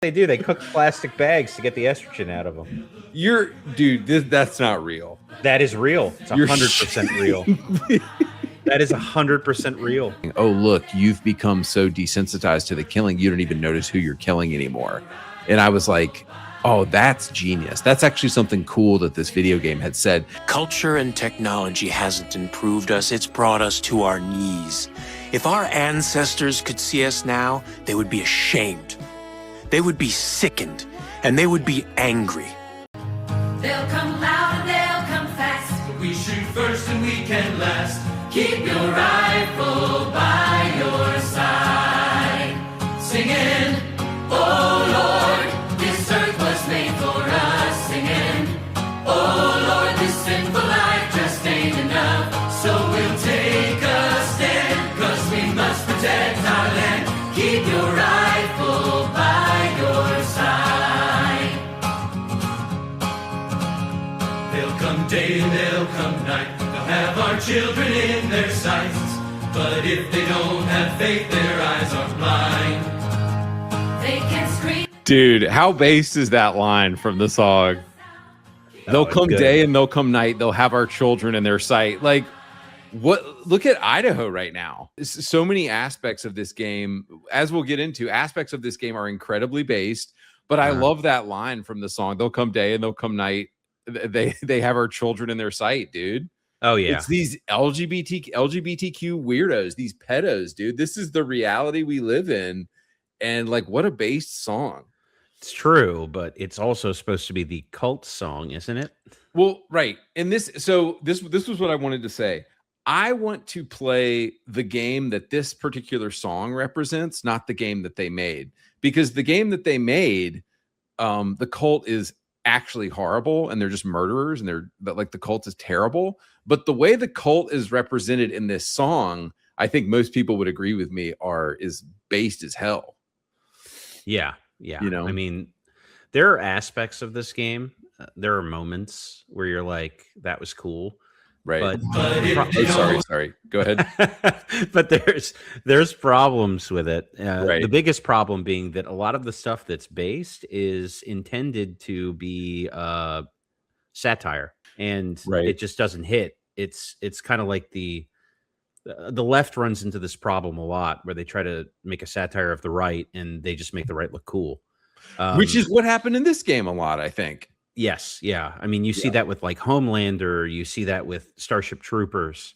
They do. They cook plastic bags to get the estrogen out of them. That's not real. That is real. It's 100% real. That is 100% real. Oh, look, you've become so desensitized to the killing, you don't even notice who you're killing anymore. And I was like, oh, that's genius. That's actually something cool that this video game had said. Culture and technology hasn't improved us, it's brought us to our knees. If our ancestors could see us now, they would be ashamed. They would be sickened, and they would be angry. They'll come loud and they'll come fast, but we shoot first and we can last. Keep your rifle by your side, singing, oh Lord, this earth was made for us, singing, oh Lord, this sinful life just ain't enough, so we'll take a stand, 'cause we must protect our land. Keep your rifle by your side. They'll come day and they'll come night, have our children in their sights, but if they don't have faith, their eyes are blind. They can scream. Dude, how based is that line from the song? They'll come day and they'll come night. They'll have our children in their sight. Like, what? Look at Idaho right now. So many aspects of this game, as we'll get into, aspects of this game are incredibly based. But I love that line from the song. They'll come day and they'll come night. They have our children in their sight, dude. Oh yeah, it's these LGBTQ weirdos, these pedos, dude. This is the reality we live in, and like, what a based song. It's true, but it's also supposed to be the cult song, isn't it? Well, right. And this was what I wanted to say. I want to play the game that this particular song represents, not the game that they made, because the game that they made, the cult is actually horrible, and they're just murderers, and the cult is terrible. But the way the cult is represented in this song, I think most people would agree with me, is based as hell. Yeah. You know, I mean, there are aspects of this game. There are moments where you're like, that was cool. Right. But sorry. Go ahead. But there's problems with it. Right. The biggest problem being that a lot of the stuff that's based is intended to be satire, and it just doesn't hit. It's kind of like the left runs into this problem a lot, where they try to make a satire of the right, and they just make the right look cool. Which is what happened in this game a lot, I think. Yes, yeah. I mean, you see that with like Homelander, you see that with Starship Troopers.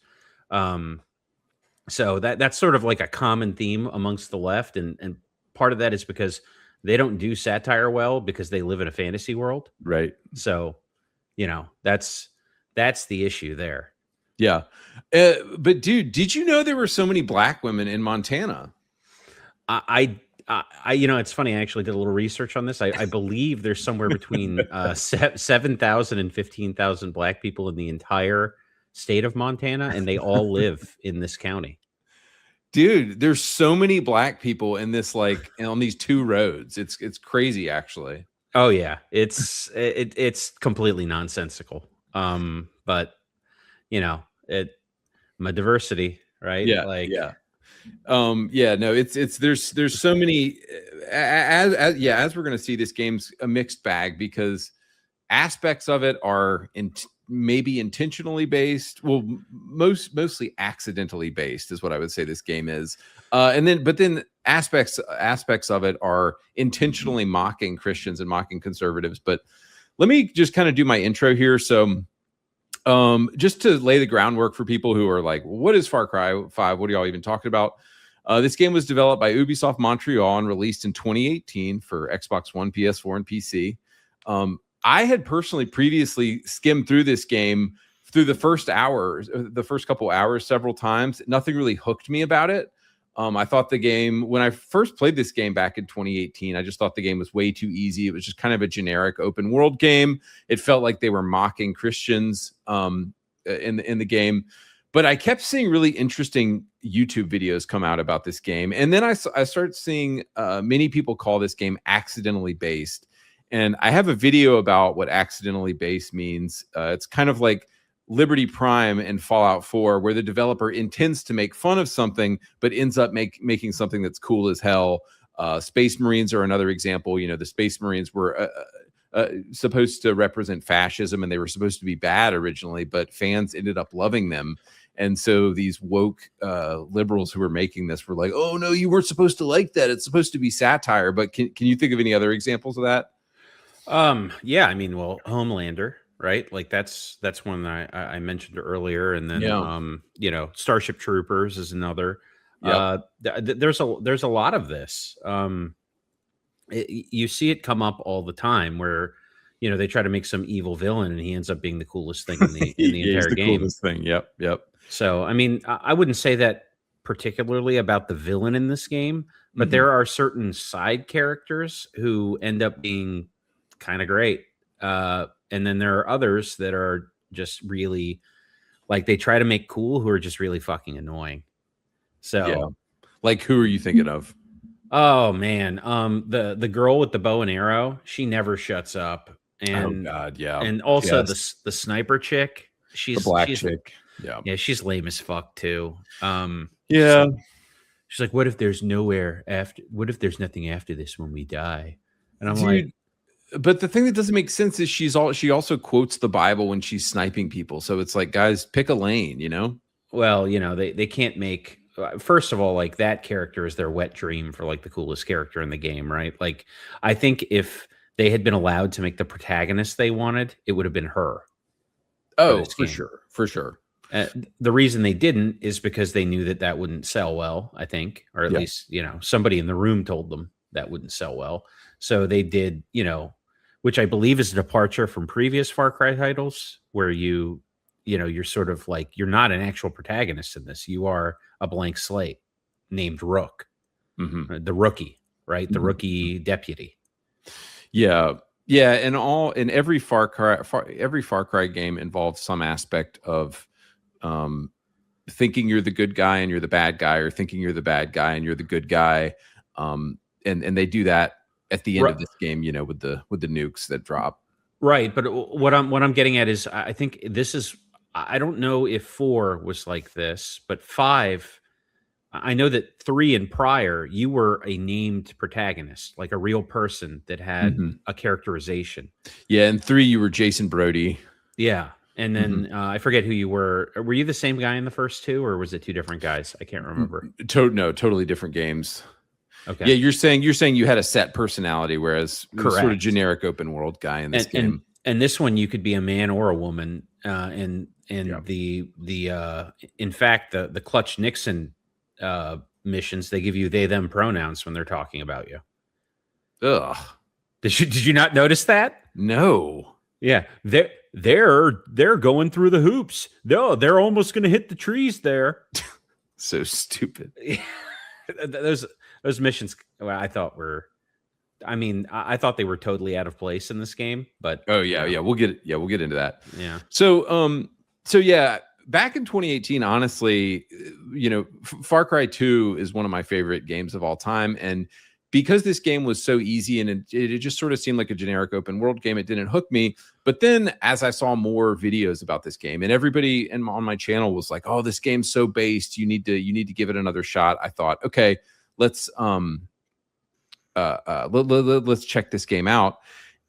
So that's sort of like a common theme amongst the left, and part of that is because they don't do satire well because they live in a fantasy world. Right. So, you know, that's the issue there. Yeah. But dude, did you know there were so many black women in Montana? I you know, it's funny. I actually did a little research on this. I believe there's somewhere between 7,000 and 15,000 black people in the entire state of Montana, and they all live in this county. Dude, there's so many black people in this, like, on these two roads. It's crazy, actually. Oh yeah, it's completely nonsensical. But you know, my diversity, right? Yeah, like yeah. No, it's there's so many as we're gonna see, this game's a mixed bag, because aspects of it are maybe intentionally based, well, mostly accidentally based is what I would say this game is, but then aspects of it are intentionally mocking Christians and mocking conservatives. But let me just kind of do my intro here. So just to lay the groundwork for people who are like, what is Far Cry 5? What are y'all even talking about? This game was developed by Ubisoft Montreal and released in 2018 for Xbox One, PS4, and PC. I had personally previously skimmed through this game through the first couple hours several times. Nothing really hooked me about it. I thought the game, when I first played this game back in 2018, I just thought the game was way too easy. It was just kind of a generic open world game. It felt like they were mocking Christians in the game. But I kept seeing really interesting YouTube videos come out about this game. And then I started seeing many people call this game accidentally based. And I have a video about what accidentally based means. It's kind of like Liberty Prime and Fallout 4, where the developer intends to make fun of something, but ends up making something that's cool as hell. Space Marines are another example. You know, the Space Marines were supposed to represent fascism, and they were supposed to be bad originally, but fans ended up loving them. And so these woke liberals who were making this were like, oh, no, you weren't supposed to like that. It's supposed to be satire. But can you think of any other examples of that? Yeah, I mean, well, Homelander, right? Like that's one that I mentioned earlier. And then, you know, Starship Troopers is another. Yep. There's a lot of this. You see it come up all the time where, you know, they try to make some evil villain and he ends up being the coolest thing in the entire game. Coolest thing. Yep. So, I mean, I wouldn't say that particularly about the villain in this game, but there are certain side characters who end up being kind of great. And then there are others that are just really like they try to make cool who are just really fucking annoying. So, like, who are you thinking of? Oh man, the girl with the bow and arrow, she never shuts up. And oh god, yeah. And also the sniper chick, she's the black chick. Yeah, she's lame as fuck too. Yeah. She's like, what if there's nowhere after? What if there's nothing after this when we die? And I'm like, but the thing that doesn't make sense is she also quotes the Bible when she's sniping people. So it's like, guys, pick a lane, you know? Well, you know, they can't make. First of all, like that character is their wet dream for like the coolest character in the game, right? Like, I think if they had been allowed to make the protagonist they wanted, it would have been her. Oh, for sure. The reason they didn't is because they knew that wouldn't sell well, I think, or at least, you know, somebody in the room told them that wouldn't sell well. So they did, you know, which I believe is a departure from previous Far Cry titles where you know, you're sort of like, you're not an actual protagonist in this. You are a blank slate named Rook, the rookie, right? The rookie deputy. Yeah. And every Far Cry game involves some aspect of thinking you're the good guy and you're the bad guy, or thinking you're the bad guy and you're the good guy. And they do that at the end of this game, you know, with the nukes that drop. Right. But what I'm getting at is, I think this is, I don't know if 4 was like this, but 5, I know that 3 and prior, you were a named protagonist, like a real person that had a characterization. Yeah. And 3, you were Jason Brody. Yeah. And then I forget who you were. Were you the same guy in the first 2, or was it 2 different guys? I can't remember. No, totally different games. Okay. Yeah, you're saying you had a set personality, whereas sort of generic open world guy in this game. And this one, you could be a man or a woman. And the in fact, the Clutch Nixon missions, they give you they them pronouns when they're talking about you. Ugh. Did you not notice that? No. Yeah, they're going through the hoops. No, they're almost going to hit the trees there. So stupid. Those missions, well, I thought were. I mean, I thought they were totally out of place in this game, but we'll get into that. Yeah. So yeah, back in 2018, honestly, you know, Far Cry 2 is one of my favorite games of all time, and because this game was so easy and it just sort of seemed like a generic open world game, it didn't hook me. But then as I saw more videos about this game, and everybody on my channel was like, "Oh, this game's so based. You need to give it another shot." I thought, okay, let's check this game out.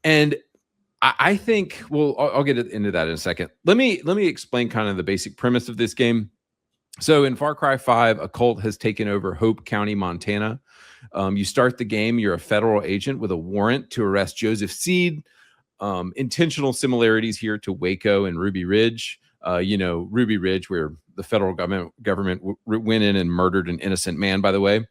And I think, well, I'll get into that in a second. Let me explain kind of the basic premise of this game. So in Far Cry 5, a cult has taken over Hope County, Montana. You start the game, you're a federal agent with a warrant to arrest Joseph Seed. Intentional similarities here to Waco and Ruby Ridge. You know, Ruby Ridge, where the federal government went in and murdered an innocent man, by the way.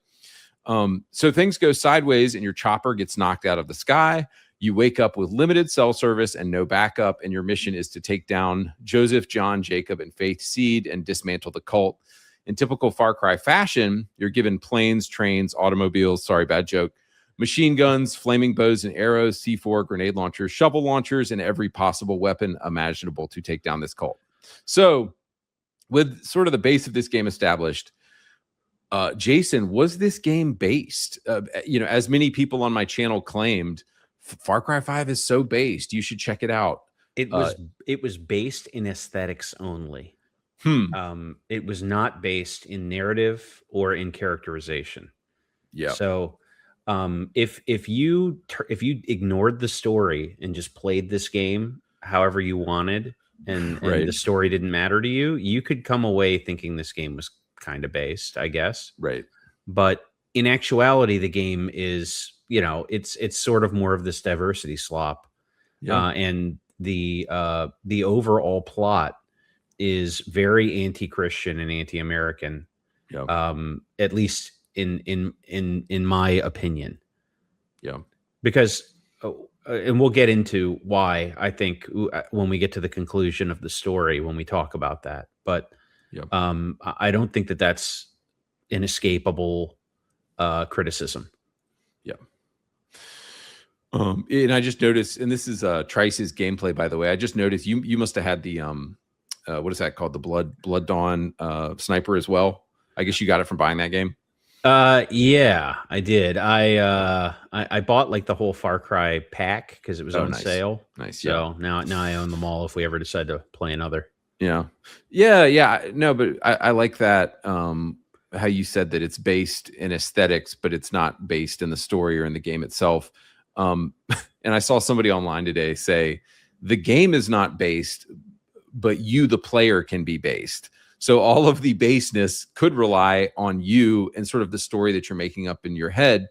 So things go sideways and your chopper gets knocked out of the sky. You wake up with limited cell service and no backup, and your mission is to take down Joseph, John, Jacob, and Faith Seed and dismantle the cult. In typical Far Cry fashion, you're given planes, trains, automobiles, sorry, bad joke, machine guns, flaming bows and arrows, C4, grenade launchers, shovel launchers, and every possible weapon imaginable to take down this cult. So with sort of the base of this game established, Jason, was this game based? You know, as many people on my channel claimed, Far Cry 5 is so based. You should check it out. It was based in aesthetics only. It was not based in narrative or in characterization. Yeah. So If you ignored the story and just played this game however you wanted, and Right. the story didn't matter to you, you could come away thinking this game was kind of based, I guess. Right. But in actuality, the game is, it's sort of more of this diversity slop. Yeah. And the overall plot is very anti-Christian and anti-American. Yeah. At least in my opinion. Yeah. Because and we'll get into why, I think, when we get to the conclusion of the story, when we talk about that. But Yeah. I don't think that that's inescapable criticism. Yeah. And I just noticed, and this is Trice's gameplay, by the way. I just noticed you must have had the what is that called? The Blood Dawn sniper as well. I guess you got it from buying that game. Yeah, I did. I bought like the whole Far Cry pack because it was on sale. Nice. So now I own them all if we ever decide to play another. Yeah. No, but I like that. How you said that it's based in aesthetics, but it's not based in the story or in the game itself. And I saw somebody online today say the game is not based, but you, the player, can be based. So all of the baseness could rely on you and sort of the story that you're making up in your head.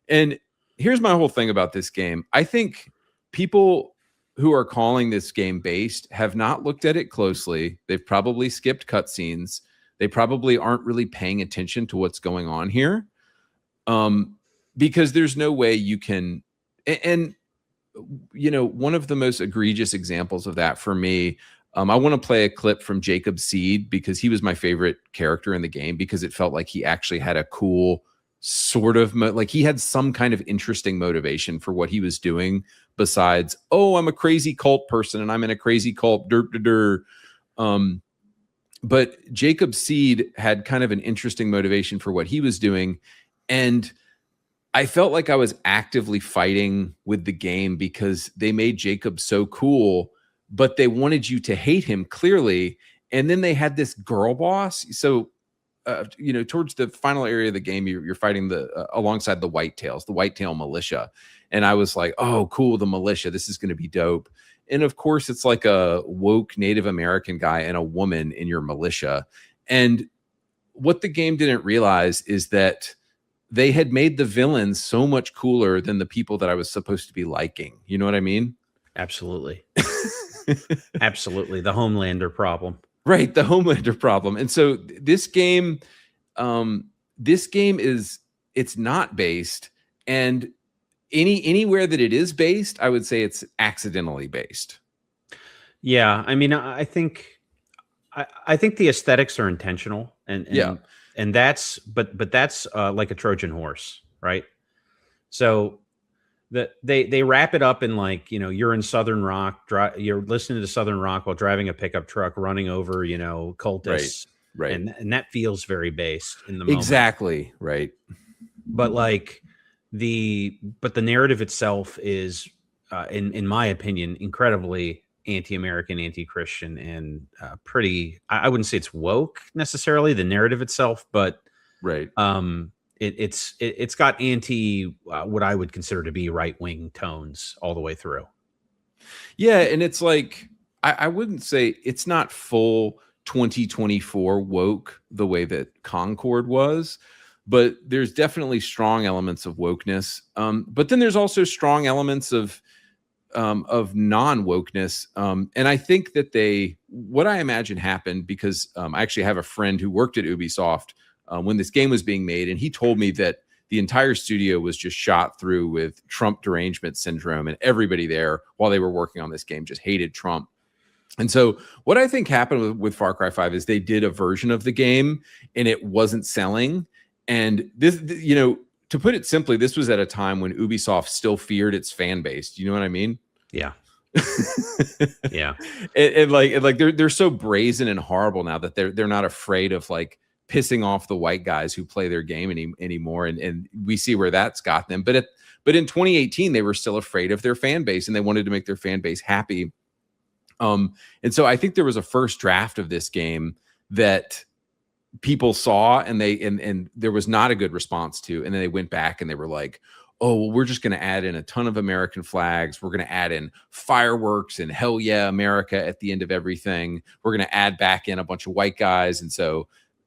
And here's my whole thing about this game. I think people who are calling this game based have not looked at it closely. They've probably skipped cutscenes. They probably aren't really paying attention to what's going on here. Because there's no way you can, and one of the most egregious examples of that for me, I want to play a clip from Jacob Seed because he was my favorite character in the game because it felt like he actually had a cool sort of like he had some kind of interesting motivation for what he was doing besides, oh, I'm a crazy cult person and I'm in a crazy cult. But Jacob Seed had kind of an interesting motivation for what he was doing. And I felt like I was actively fighting with the game because they made Jacob so cool, but they wanted you to hate him clearly. And then they had this girl boss. So, towards the final area of the game, you're fighting alongside the whitetail militia. And I was like, oh, cool, the militia. This is going to be dope. And of course, it's like a woke Native American guy and a woman in your militia. And what the game didn't realize is that they had made the villains so much cooler than the people that I was supposed to be liking. You know what I mean? Absolutely. Absolutely. The Homelander problem. Right. The Homelander problem. And so this game it's not based. And anywhere that it is based, I would say it's accidentally based. Yeah. I mean, I think the aesthetics are intentional and that's, but that's like a Trojan horse, right? So they wrap it up in like, you're in Southern Rock, you're listening to Southern Rock while driving a pickup truck, running over, cultists. Right. And that feels very based in the moment. Exactly. Right. But like the narrative itself is, in my opinion, incredibly anti-American, anti-Christian, and pretty, I wouldn't say it's woke necessarily, the narrative itself, but right. It's got what I would consider to be right-wing tones all the way through. Yeah, and it's like I wouldn't say it's not full 2024 woke the way that Concord was, but there's definitely strong elements of wokeness. But then there's also strong elements of non-wokeness. And I think that what I imagine happened, because I actually have a friend who worked at Ubisoft when this game was being made, and he told me that the entire studio was just shot through with Trump derangement syndrome, and everybody there while they were working on this game just hated Trump. And so what I think happened with Far Cry 5 is they did a version of the game and it wasn't selling. And this, to put it simply, this was at a time when Ubisoft still feared its fan base. Do you know what I mean? Yeah. Yeah. And like they're so brazen and horrible now that they're not afraid of like pissing off the white guys who play their game anymore. And we see where that's got them. But in 2018, they were still afraid of their fan base and they wanted to make their fan base happy. And so I think there was a first draft of this game that people saw and and there was not a good response to, and then they went back and they were like, oh, well, we're just going to add in a ton of American flags. We're going to add in fireworks and hell yeah, America at the end of everything. We're going to add back in a bunch of white guys. And so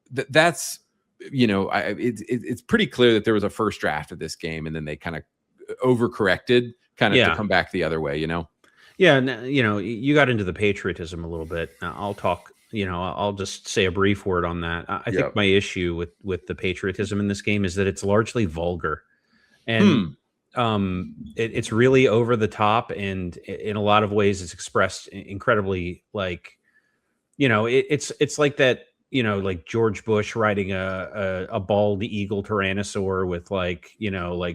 that's, it's pretty clear that there was a first draft of this game and then they kind of overcorrected to come back the other way, Yeah. You got into the patriotism a little bit. I'll talk, I'll just say a brief word on that. I think my issue with the patriotism in this game is that it's largely vulgar. And it's really over the top, and in a lot of ways it's expressed incredibly like, it's like that, like George Bush riding a bald eagle tyrannosaur with like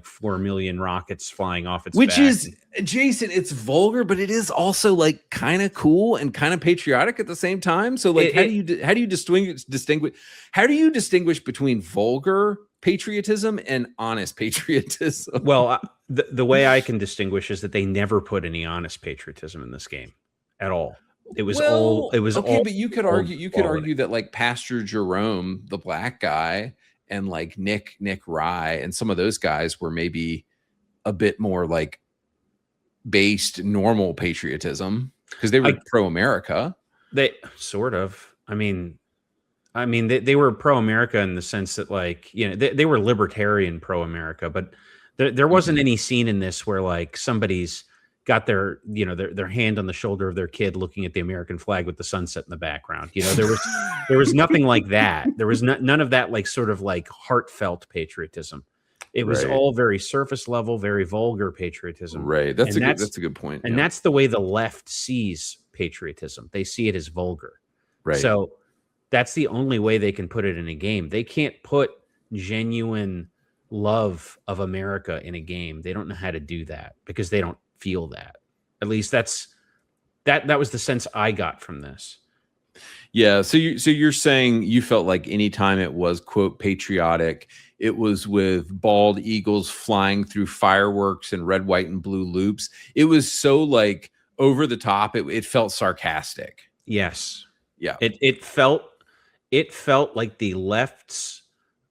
4 million rockets flying off its which back. Is Jason, it's vulgar, but it is also like kind of cool and kind of patriotic at the same time. So like, how do you distinguish between vulgar patriotism and honest patriotism? Well, the way I can distinguish is that they never put any honest patriotism in this game at all. It was all. But you could argue that like Pastor Jerome, the black guy, and like Nick Rye, and some of those guys were maybe a bit more like based normal patriotism because they were pro-America. They sort of. I mean, they were pro-America in the sense that like, they were libertarian pro-America, but there wasn't any scene in this where like somebody's got their hand on the shoulder of their kid looking at the American flag with the sunset in the background. There was nothing like that. There was none of that like sort of like heartfelt patriotism. It was all very surface level, very vulgar patriotism. Right. That's a good point. And that's the way the left sees patriotism. They see it as vulgar. Right. So that's the only way they can put it in a game. They can't put genuine love of America in a game. They don't know how to do that because they don't feel that. At least that was the sense I got from this. Yeah. So you're saying you felt like anytime it was quote patriotic, it was with bald eagles flying through fireworks and red, white, and blue loops. It was so like over the top. It felt sarcastic. Yes. Yeah. It felt like the left's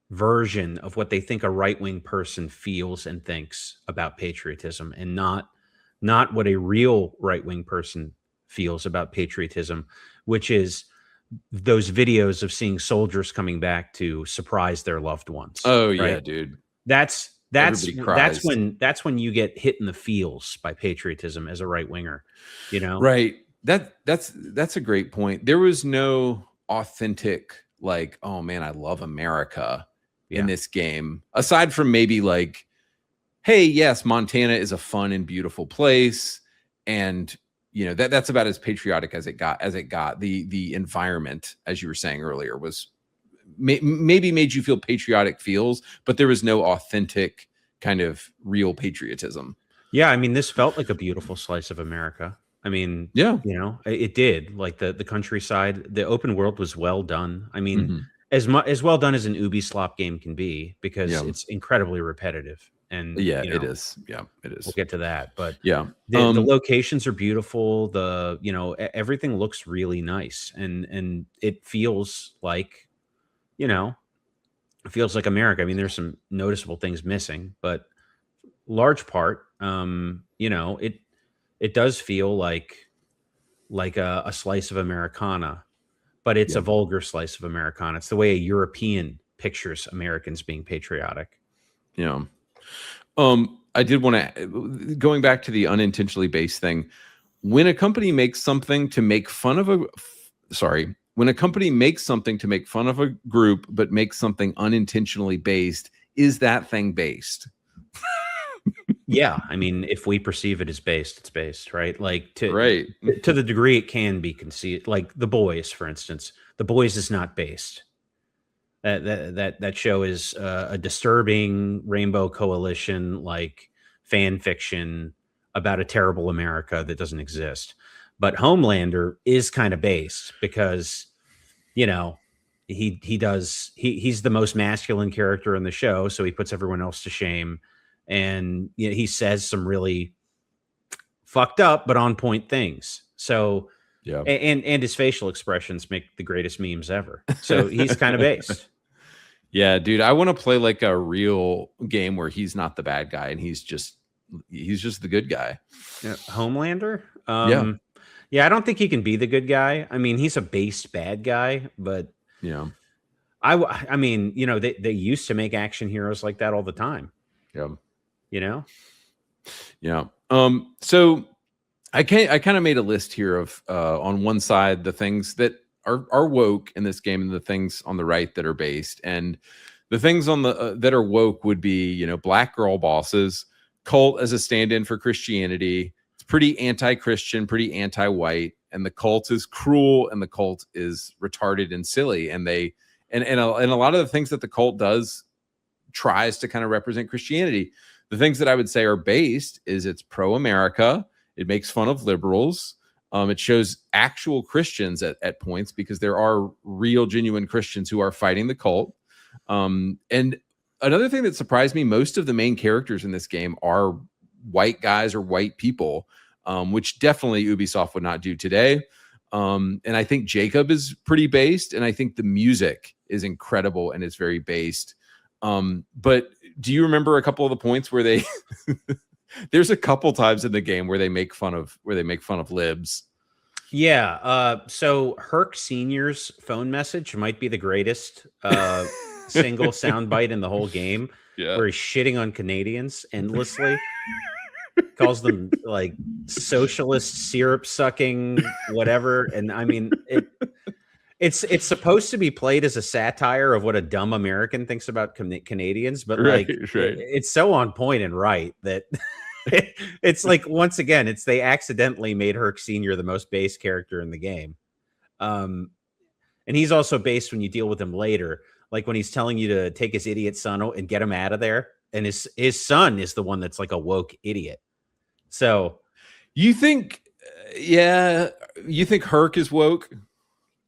version of what they think a right-wing person feels and thinks about patriotism, and not what a real right-wing person feels about patriotism, which is those videos of seeing soldiers coming back to surprise their loved ones. Oh, right? Yeah, dude. That's when you get hit in the feels by patriotism as a right-winger, Right. That's a great point. There was no authentic like, oh man, I love America in this game, aside from maybe like, hey, yes, Montana is a fun and beautiful place, and that's about as patriotic as it got. The environment, as you were saying earlier, was maybe made you feel patriotic feels, but there was no authentic kind of real patriotism. Yeah, I mean, this felt like a beautiful slice of America. I mean, yeah, it did. Like the countryside, the open world was well done. I mean, as well done as an Ubisoft game can be, because it's incredibly repetitive. And it is. Yeah, it is. We'll get to that, but the locations are beautiful. Everything looks really nice, and it feels like, America. I mean, there's some noticeable things missing, but large part, it does feel like a slice of Americana, but it's a vulgar slice of Americana. It's the way a European pictures Americans being patriotic. Yeah. I did want to, going back to the unintentionally based thing, when a company makes something to make fun of a group, but makes something unintentionally based, is that thing based? Yeah. I mean, if we perceive it as based, it's based, right? Like to the degree it can be conceived, like The Boys, for instance. The Boys is not based. That show is a disturbing Rainbow Coalition like fan fiction about a terrible America that doesn't exist. But Homelander is kind of based because, he's the most masculine character in the show, so he puts everyone else to shame, and he says some really fucked up but on point things. So Yeah. And his facial expressions make the greatest memes ever. So he's kind of based. Yeah, dude, I want to play like a real game where he's not the bad guy and he's just the good guy. Yeah. Homelander? Yeah. Yeah, I don't think he can be the good guy. I mean, he's a based bad guy, but yeah. I mean, you know, they used to make action heroes like that all the time. Yeah. You know? Yeah. So I kind of made a list here of on one side the things that are woke in this game and the things on the right that are based. And the things on the that are woke would be, you know, black girl bosses, cult as a stand-in for Christianity. It's pretty anti-Christian, pretty anti-white, and the cult is cruel and the cult is retarded and silly. And they and a lot of the things that the cult does tries to kind of represent Christianity. The things that I would say are based is it's pro-America. It makes fun of liberals. It shows actual Christians at points because there are real, genuine Christians who are fighting the cult. And another thing that surprised me, most of the main characters in this game are white guys or white people, which definitely Ubisoft would not do today. And I think Jacob is pretty based, and I think the music is incredible and it's very based. But do you remember a couple of the points where they there's a couple times in the game where they make fun of libs? Yeah. So Herc Senior's phone message might be the greatest single soundbite in the whole game, where he's shitting on Canadians endlessly. Calls them like socialist, syrup sucking, whatever. And I mean, it's supposed to be played as a satire of what a dumb American thinks about Canadians, but like it's so on point and right that it's like, once again, they accidentally made Herc Senior the most base character in the game. And he's also based when you deal with him later, like when he's telling you to take his idiot son and get him out of there. And his son is the one that's like a woke idiot. So you think, you think Herc is woke?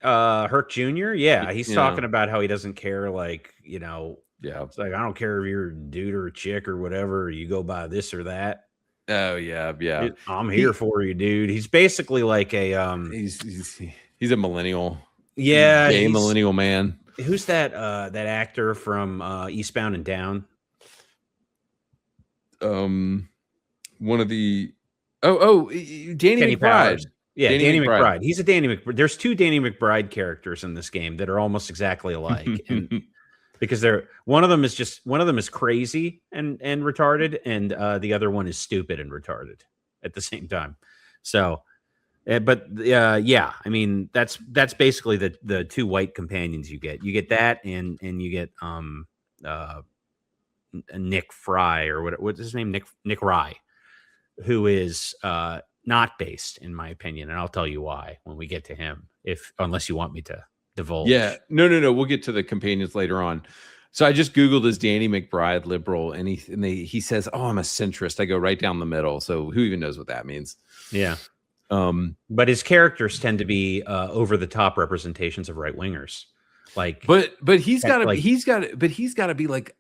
Herc Jr. Yeah. He's talking about how he doesn't care. Like, you know, it's like, I don't care if you're a dude or a chick or whatever, you go by this or that. Oh yeah. Yeah. I'm here for you, dude. He's basically like a, he's a millennial. Yeah. Gay millennial man. Who's that actor from Eastbound and Down? One of the Danny McBride. Yeah, Danny McBride. He's a Danny McBride. There's two Danny McBride characters in this game that are almost exactly alike, and because one of them is crazy and retarded, and the other one is stupid and retarded at the same time. So, yeah, I mean that's basically the two white companions you get. You get that, and you get Nick Fry, or what's his name? Nick Rye, who is not based, in my opinion, and I'll tell you why when we get to him, unless you want me to divulge. Yeah, no, we'll get to the companions later on. So I just Googled as Danny McBride liberal, and he says, "Oh, I'm a centrist. I go right down the middle." So who even knows what that means? Yeah. But his characters tend to be over the top representations of right wingers. Like, but he's got to be like,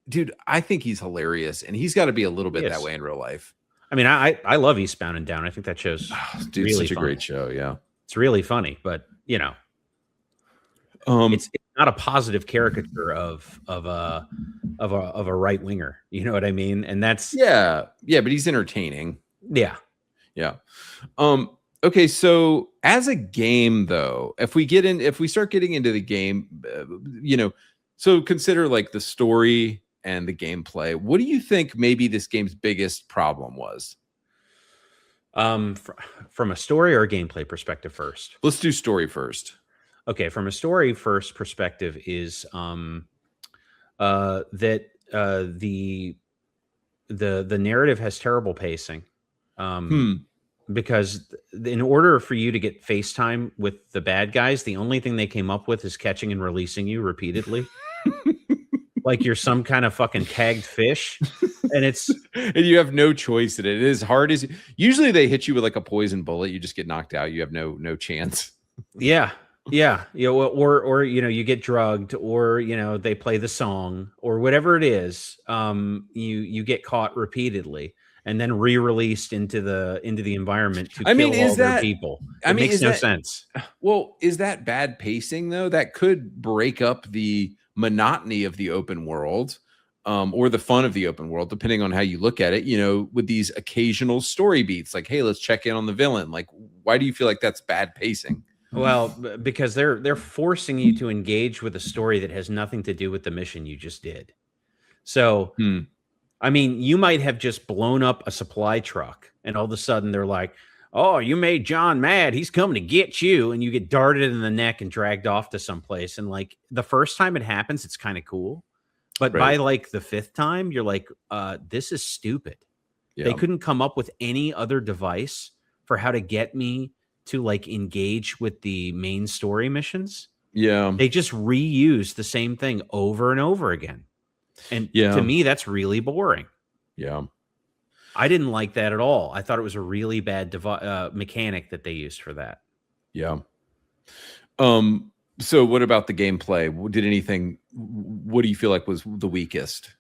dude, I think he's hilarious, and he's got to be a little bit that way in real life. I mean, I love Eastbound and Down. I think that show's really such a great show. Yeah, it's really funny, but you know, it's not a positive caricature of a right winger. You know what I mean? And that's but he's entertaining. Yeah. Okay, so as a game, though, if we start getting into the game, so consider like the story and the gameplay. What do you think maybe this game's biggest problem was? From a story or a gameplay perspective first? Let's do story first. Okay, from a story first perspective is that the narrative has terrible pacing. Because in order for you to get FaceTime with the bad guys, the only thing they came up with is catching and releasing you repeatedly. Like you're some kind of fucking tagged fish, and you have no choice in it. It is hard as usually they hit you with like a poison bullet. You just get knocked out. You have no chance. Yeah. Or you get drugged, or they play the song or whatever it is. You get caught repeatedly, and then re-released into the environment to kill is all their that people. I It mean, makes is no that sense. well, is that bad pacing though? That could break up the monotony of the open world, or the fun of the open world, depending on how you look at it, you know, with these occasional story beats, like, hey, let's check in on the villain. Like, why do you feel like that's bad pacing? Well, because they're forcing you to engage with a story that has nothing to do with the mission you just did. So, I mean, you might have just blown up a supply truck, and all of a sudden they're like, "Oh, you made John mad. He's coming to get you," and you get darted in the neck and dragged off to someplace. And like the first time it happens, it's kind of cool, but by like the fifth time, you're like, "This is stupid." Yeah. They couldn't come up with any other device for how to get me to like engage with the main story missions. Yeah. They just reuse the same thing over and over again. And to me, that's really boring. Yeah. I didn't like that at all. I thought it was a really bad mechanic that they used for that. Yeah. So what about the gameplay? What do you feel like was the weakest?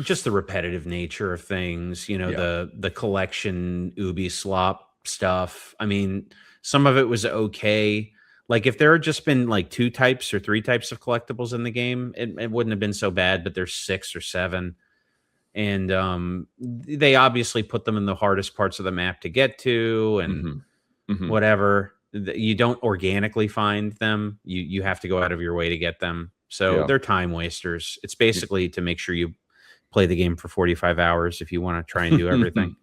Just the repetitive nature of things, you know, the collection Ubi slop stuff. I mean, some of it was okay. Like if there had just been like 2 types or 3 types of collectibles in the game, it wouldn't have been so bad, but there's 6 or 7. And they obviously put them in the hardest parts of the map to get to, and whatever. You don't organically find them. You have to go out of your way to get them. So they're time wasters. It's basically to make sure you play the game for 45 hours if you want to try and do everything.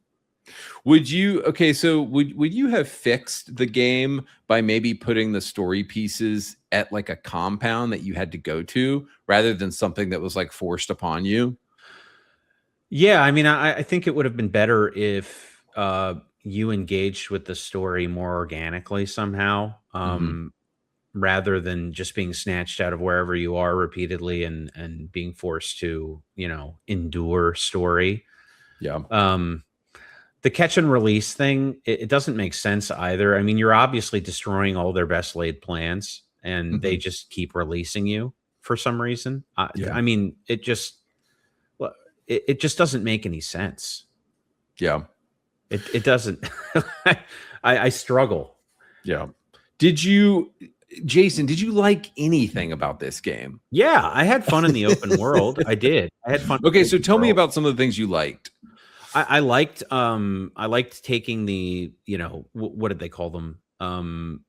Would you have fixed the game by maybe putting the story pieces at like a compound that you had to go to rather than something that was like forced upon you? Yeah, I mean, I think it would have been better if you engaged with the story more organically somehow, rather than just being snatched out of wherever you are repeatedly and being forced to, you know, endure story. Yeah. The catch and release thing, it doesn't make sense either. I mean, you're obviously destroying all their best laid plans, and they just keep releasing you for some reason. I mean, it just doesn't make any sense. Yeah. It doesn't. I struggle. Yeah. Jason, did you like anything about this game? Yeah, I had fun in the open world. I did. I had fun. Okay, so tell me about some of the things you liked. I liked taking the, you know, what did they call them?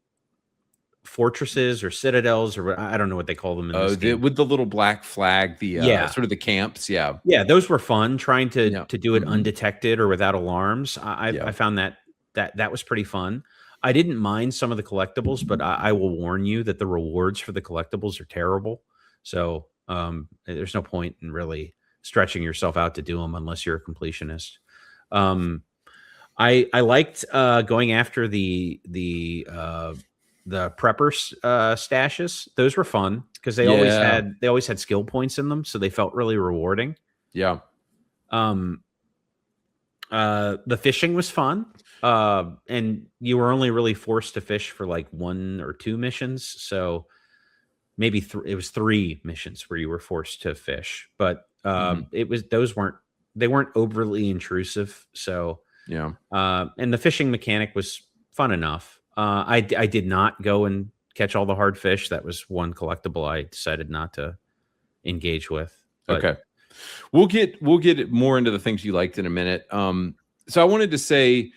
Fortresses or citadels, or I don't know what they call them in this game. With the little black flag, sort of the camps. Yeah, those were fun. Trying to do it undetected or without alarms. I found that was pretty fun. I didn't mind some of the collectibles, but I will warn you that the rewards for the collectibles are terrible. So there's no point in really stretching yourself out to do them unless you're a completionist. I liked going after the preppers stashes. Those were fun because they always had skill points in them, so they felt really rewarding. Yeah. The fishing was fun. And you were only really forced to fish for like 1 or 2 missions. So maybe it was 3 missions where you were forced to fish, but they weren't overly intrusive. So yeah. And the fishing mechanic was fun enough. I did not go and catch all the hard fish. That was one collectible I decided not to engage with. But okay. We'll get more into the things you liked in a minute. So I wanted to say,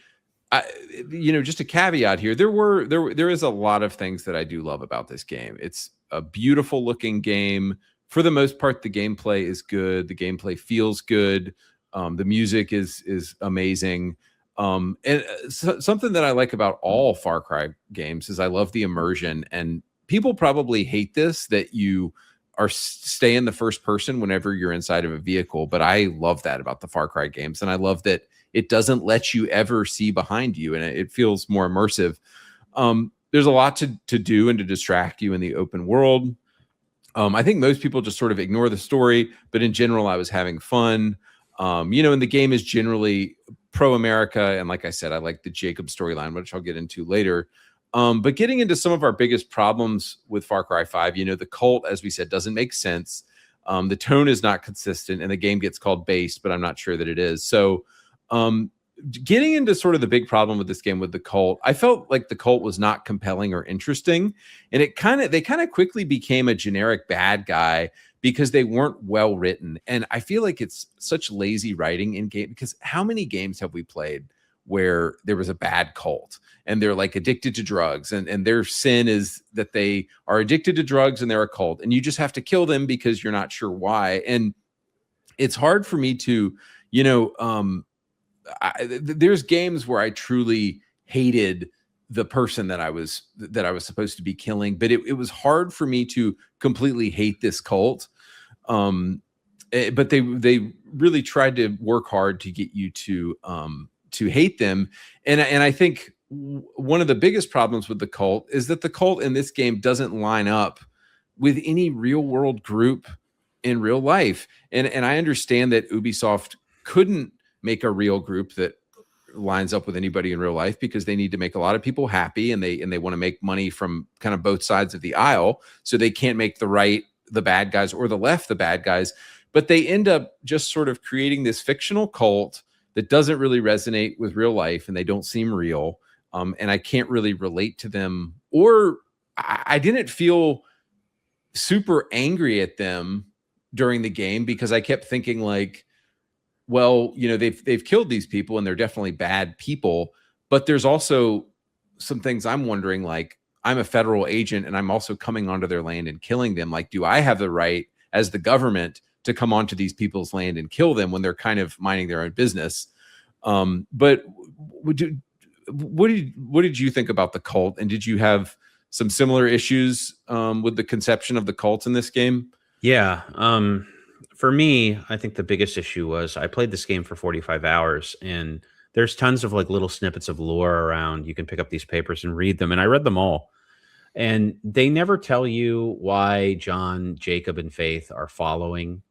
just a caveat here. There is a lot of things that I do love about this game. It's a beautiful looking game. For the most part, the gameplay is good. The gameplay feels good. The music is amazing. Something that I like about all Far Cry games is I love the immersion. And people probably hate this, that you are stay in the first person whenever you're inside of a vehicle. But I love that about the Far Cry games. And I love that it doesn't let you ever see behind you, and it feels more immersive. There's a lot to do and to distract you in the open world. I think most people just sort of ignore the story, but in general, I was having fun. And the game is generally pro-America. And like I said, I like the Jacob storyline, which I'll get into later. But getting into some of our biggest problems with Far Cry 5, the cult, as we said, doesn't make sense. The tone is not consistent, and the game gets called based, but I'm not sure that it is. So Getting into sort of the big problem with this game with the cult, I felt like the cult was not compelling or interesting, and they kind of quickly became a generic bad guy because they weren't well written. And I feel like it's such lazy writing in game, because how many games have we played where there was a bad cult and they're like addicted to drugs, and their sin is that they are addicted to drugs and they're a cult, and you just have to kill them because you're not sure why. And it's hard for me to, there's games where I truly hated the person that I was supposed to be killing, but it was hard for me to completely hate this cult. But they really tried to work hard to get you to hate them. And I think one of the biggest problems with the cult is that the cult in this game doesn't line up with any real world group in real life. And I understand that Ubisoft couldn't make a real group that lines up with anybody in real life because they need to make a lot of people happy, and they want to make money from kind of both sides of the aisle. So they can't make the right the bad guys or the left the bad guys, but they end up just sort of creating this fictional cult that doesn't really resonate with real life, and they don't seem real. And I can't really relate to them, or I didn't feel super angry at them during the game because I kept thinking like, well, they've killed these people and they're definitely bad people, but there's also some things I'm wondering, like, I'm a federal agent and I'm also coming onto their land and killing them. Like, do I have the right as the government to come onto these people's land and kill them when they're kind of minding their own business? But what did you think about the cult? And did you have some similar issues with the conception of the cult in this game? Yeah. For me, I think the biggest issue was I played this game for 45 hours, and there's tons of like little snippets of lore around. You can pick up these papers and read them, and I read them all. And they never tell you why John, Jacob, and Faith are following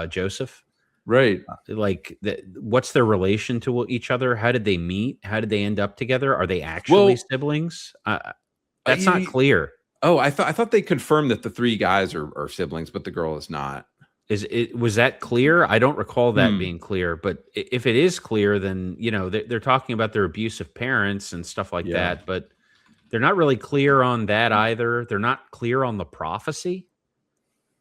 Joseph. Right. What's their relation to each other? How did they meet? How did they end up together? Are they actually siblings? That's not clear. Oh, I thought they confirmed that the three guys are siblings, but the girl is not. Was that clear? I don't recall that being clear, but if it is clear, then they're talking about their abusive parents and stuff like that, but they're not really clear on that either. They're not clear on the prophecy.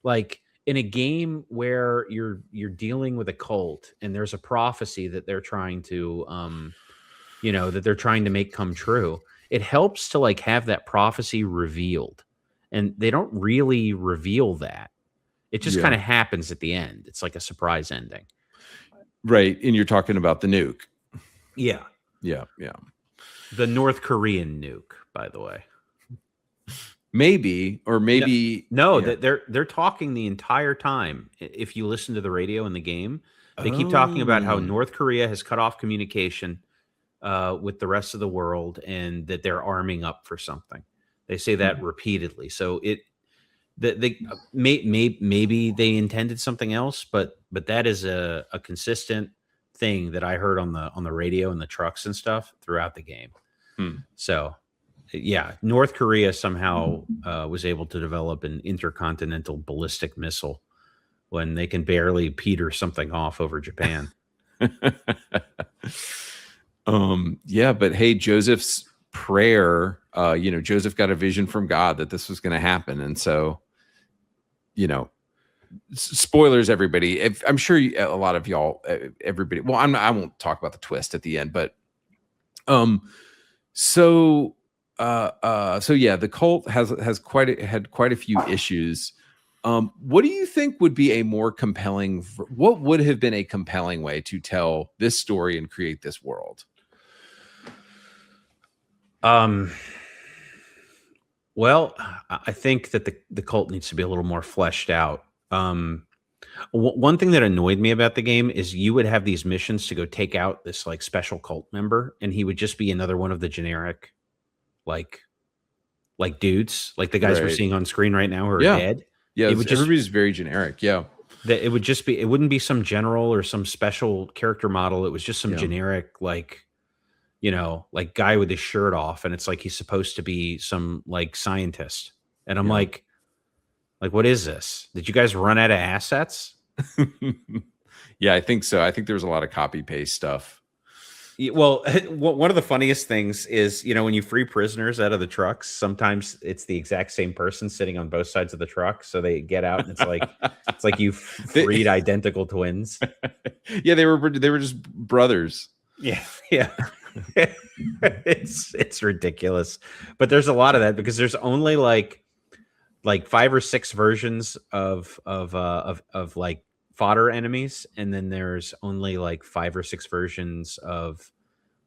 Like in a game where you're dealing with a cult and there's a prophecy that they're trying to that they're trying to make come true, it helps to like have that prophecy revealed, and they don't really reveal that. It just kind of happens at the end. It's like a surprise ending. Right. And you're talking about the nuke. Yeah. Yeah. Yeah. The North Korean nuke, by the way. Maybe. No, they're talking the entire time. If you listen to the radio in the game, they keep talking about how North Korea has cut off communication with the rest of the world, and that they're arming up for something. They say that repeatedly. So maybe they intended something else, but that is a consistent thing that I heard on the radio and the trucks and stuff throughout the game. So yeah, North Korea somehow was able to develop an intercontinental ballistic missile when they can barely peter something off over Japan. Yeah, but hey, Joseph's prayer, Joseph got a vision from God that this was going to happen. And so, spoilers, everybody. I'm sure a lot of y'all, everybody, well, I won't talk about the twist at the end, but, so yeah, the cult has had quite a few issues. What do you think would be what would have been a compelling way to tell this story and create this world? Well, I think that the cult needs to be a little more fleshed out. One thing that annoyed me about the game is you would have these missions to go take out this like special cult member, and he would just be another one of the generic, like dudes, like the guys we're seeing on screen right now who are dead. Yeah, everybody's very generic. Yeah, it wouldn't be some general or some special character model. It was just some generic, like guy with his shirt off, and it's like he's supposed to be some like scientist. And I'm like, what is this? Did you guys run out of assets? Yeah, I think so. I think there's a lot of copy paste stuff. Well, one of the funniest things is, when you free prisoners out of the trucks, sometimes it's the exact same person sitting on both sides of the truck. So they get out and it's like you freed identical twins. Yeah, they were just brothers. Yeah. Yeah. It's ridiculous. But there's a lot of that because there's only like 5 or 6 versions of like fodder enemies, and then there's only like 5 or 6 versions of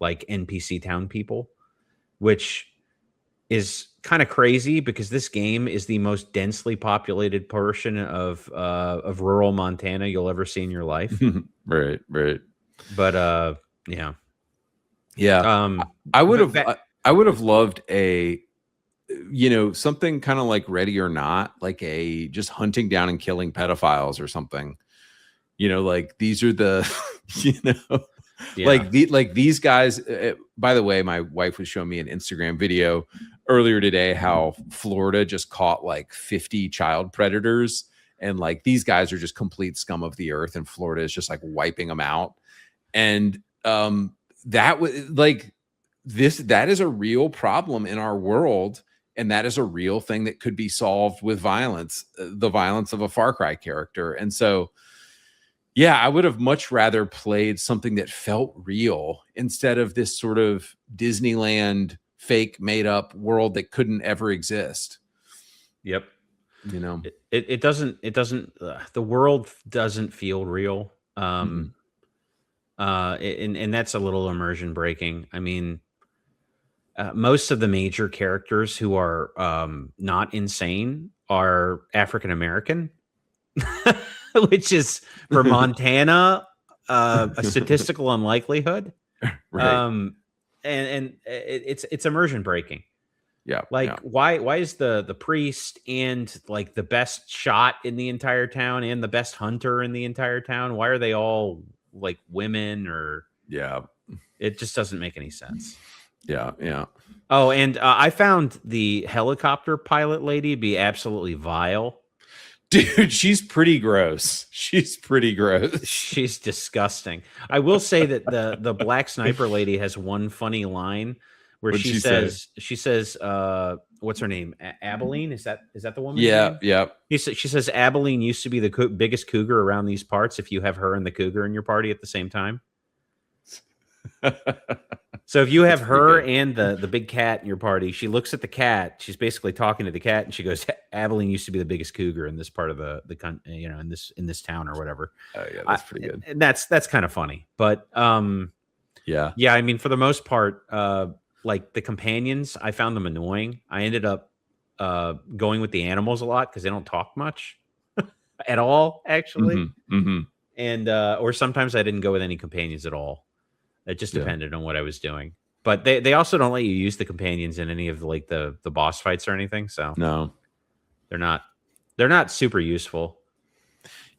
like NPC town people, which is kind of crazy because this game is the most densely populated portion of rural Montana you'll ever see in your life. Right. But yeah. I would have loved a, something kind of like Ready or Not, like a just hunting down and killing pedophiles or something. Like these are the, like these guys. By the way, my wife was showing me an Instagram video earlier today how Florida just caught like 50 child predators, and like these guys are just complete scum of the earth, and Florida is just like wiping them out. And that was like that is a real problem in our world, and that is a real thing that could be solved with violence, the violence of a Far Cry character. And so, yeah, I would have much rather played something that felt real instead of this sort of Disneyland fake made up world that couldn't ever exist. Yep. It doesn't the world doesn't feel real. And that's a little immersion breaking. I mean, most of the major characters who are not insane are African American, which is for Montana a statistical unlikelihood. Right. And it's immersion breaking. Yeah. Why is the priest and like the best shot in the entire town and the best hunter in the entire town, why are they all like women? Or it just doesn't make any sense. Yeah. Oh, and I found the helicopter pilot lady be absolutely vile. Dude, she's pretty gross. She's disgusting. I will say that the black sniper lady has one funny line where she says, what's her name? Abilene? Is that the woman? Yeah. She says Abilene used to be the biggest cougar around these parts if you have her and the cougar in your party at the same time. So if you have her and the big cat in your party, she looks at the cat. She's basically talking to the cat, and she goes, "Abilene used to be the biggest cougar in this part of the country, in this town or whatever." Yeah, that's pretty good. And that's kind of funny, but yeah. I mean, for the most part, like the companions, I found them annoying. I ended up going with the animals a lot because they don't talk much at all, actually. And or sometimes I didn't go with any companions at all. It just depended on what I was doing. But they also don't let you use the companions in any of like the boss fights or anything. So no, they're not super useful.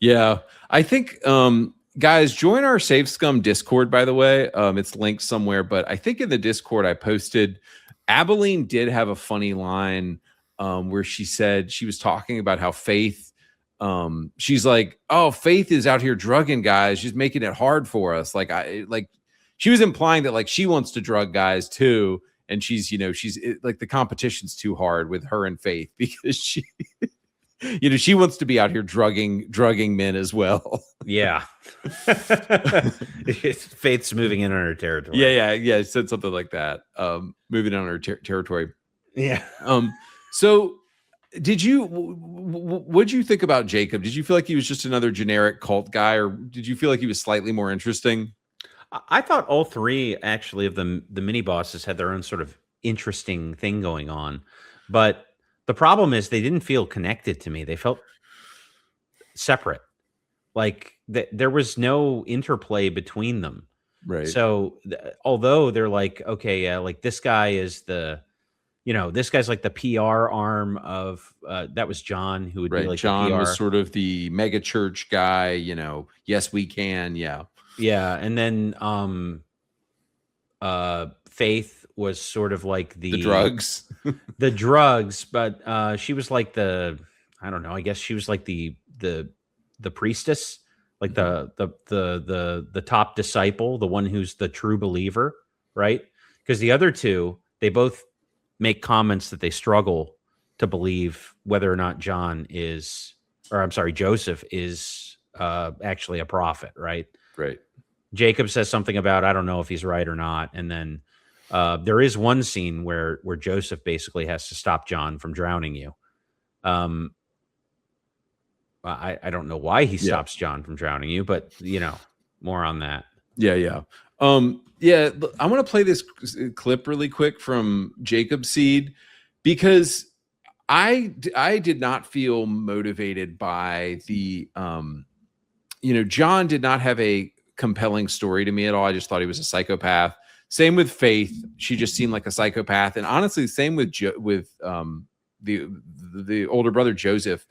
Yeah. I think guys, join our Save Scum Discord, by the way. It's linked somewhere, but I think in the Discord I posted Abilene did have a funny line where she said she was talking about how Faith she's like, "Oh, Faith is out here drugging guys. She's making it hard for us." She was implying that like she wants to drug guys too, and she's like the competition's too hard with her and Faith because she she wants to be out here drugging men as well. Yeah. Faith's moving in on her territory. Yeah. It said something like that. Moving on her territory. Yeah. So what'd you think about Jacob? Did you feel like he was just another generic cult guy, or did you feel like he was slightly more interesting? I thought all three actually of the mini bosses had their own sort of interesting thing going on, but the problem is they didn't feel connected to me. They felt separate. Like there was no interplay between them. Right. So although they're like, okay, yeah, like this guy is this guy's like the PR arm of that was John, who would be like John was sort of the mega church guy, yes, we can. Yeah. Yeah. And then Faith was sort of like the drugs. The drugs, but she was like I don't know, I guess she was like the priestess like the top disciple, the one who's the true believer, right? Because the other two, they both make comments that they struggle to believe whether or not Joseph is actually a prophet, right? Right. Jacob says something about, I don't know if he's right or not. And then there is one scene where Joseph basically has to stop John from drowning you. I don't know why he stops John from drowning you, but more on that. Yeah. I want to play this clip really quick from Jacob's Seed, because I did not feel motivated by the John did not have a compelling story to me at all. I just thought he was a psychopath. Same with Faith. She just seemed like a psychopath. And honestly, same with the older brother Joseph.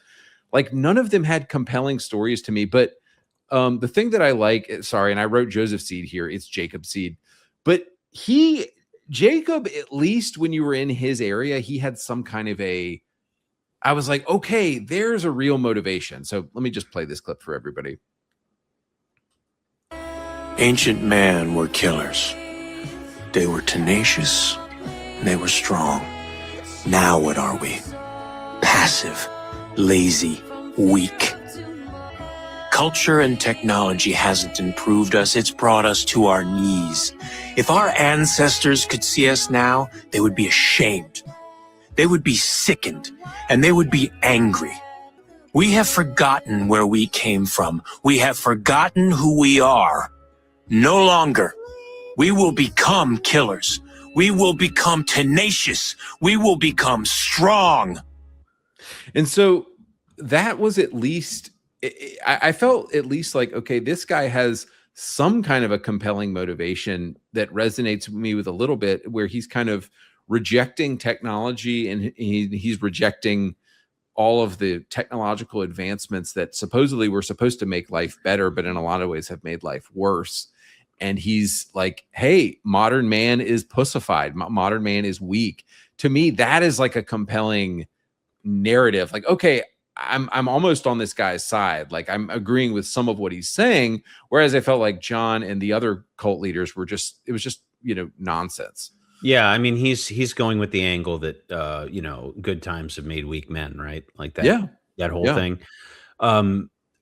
Like, none of them had compelling stories to me. But the thing that I like, and I wrote Joseph's Seed here, it's Jacob's Seed. But Jacob, at least when you were in his area, he had some kind of I was like, okay, there's a real motivation. So let me just play this clip for everybody. Ancient man were killers. They were tenacious. They were strong. Now what are we? Passive, lazy, weak. Culture and technology hasn't improved us, it's brought us to our knees. If our ancestors could see us now, they would be ashamed. They would be sickened, and they would be angry. We have forgotten where we came from. We have forgotten who we are. No longer. We will become killers. We will become tenacious. We will become strong. And so that was at least, I felt at least like, okay, this guy has some kind of a compelling motivation that resonates with me with a little bit, where he's kind of rejecting technology, and he's rejecting all of the technological advancements that supposedly were supposed to make life better, but in a lot of ways have made life worse. And he's like, hey, modern man is pussified. Modern man is weak. To me, that is like a compelling narrative. Like, okay, I'm almost on this guy's side. Like, I'm agreeing with some of what he's saying. Whereas I felt like John and the other cult leaders were it was just, nonsense. Yeah. I mean, he's going with the angle that, good times have made weak men, right? Like that, that whole thing.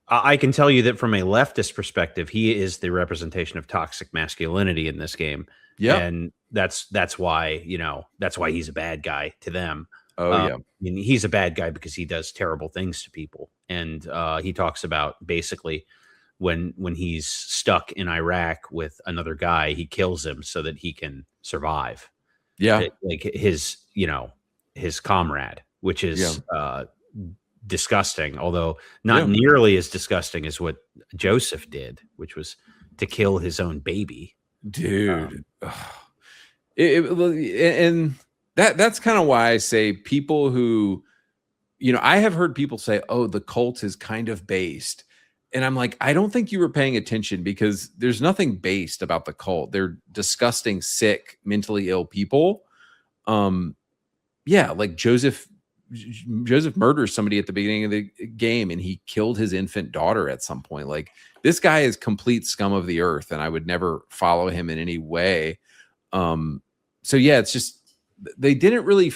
I can tell you that from a leftist perspective, he is the representation of toxic masculinity in this game. Yeah. And that's why, that's why he's a bad guy to them. I mean, he's a bad guy because he does terrible things to people. And he talks about basically when he's stuck in Iraq with another guy, he kills him so that he can survive. Yeah. Like his comrade, which is disgusting, although not nearly as disgusting as what Joseph did, which was to kill his own baby. Dude. And that's kind of why I say people who, I have heard people say, oh, the cult is kind of based. And I'm like, I don't think you were paying attention, because there's nothing based about the cult. They're disgusting, sick, mentally ill people. Like Joseph murders somebody at the beginning of the game, and he killed his infant daughter at some point. Like, this guy is complete scum of the earth, and I would never follow him in any way. It's just, they didn't really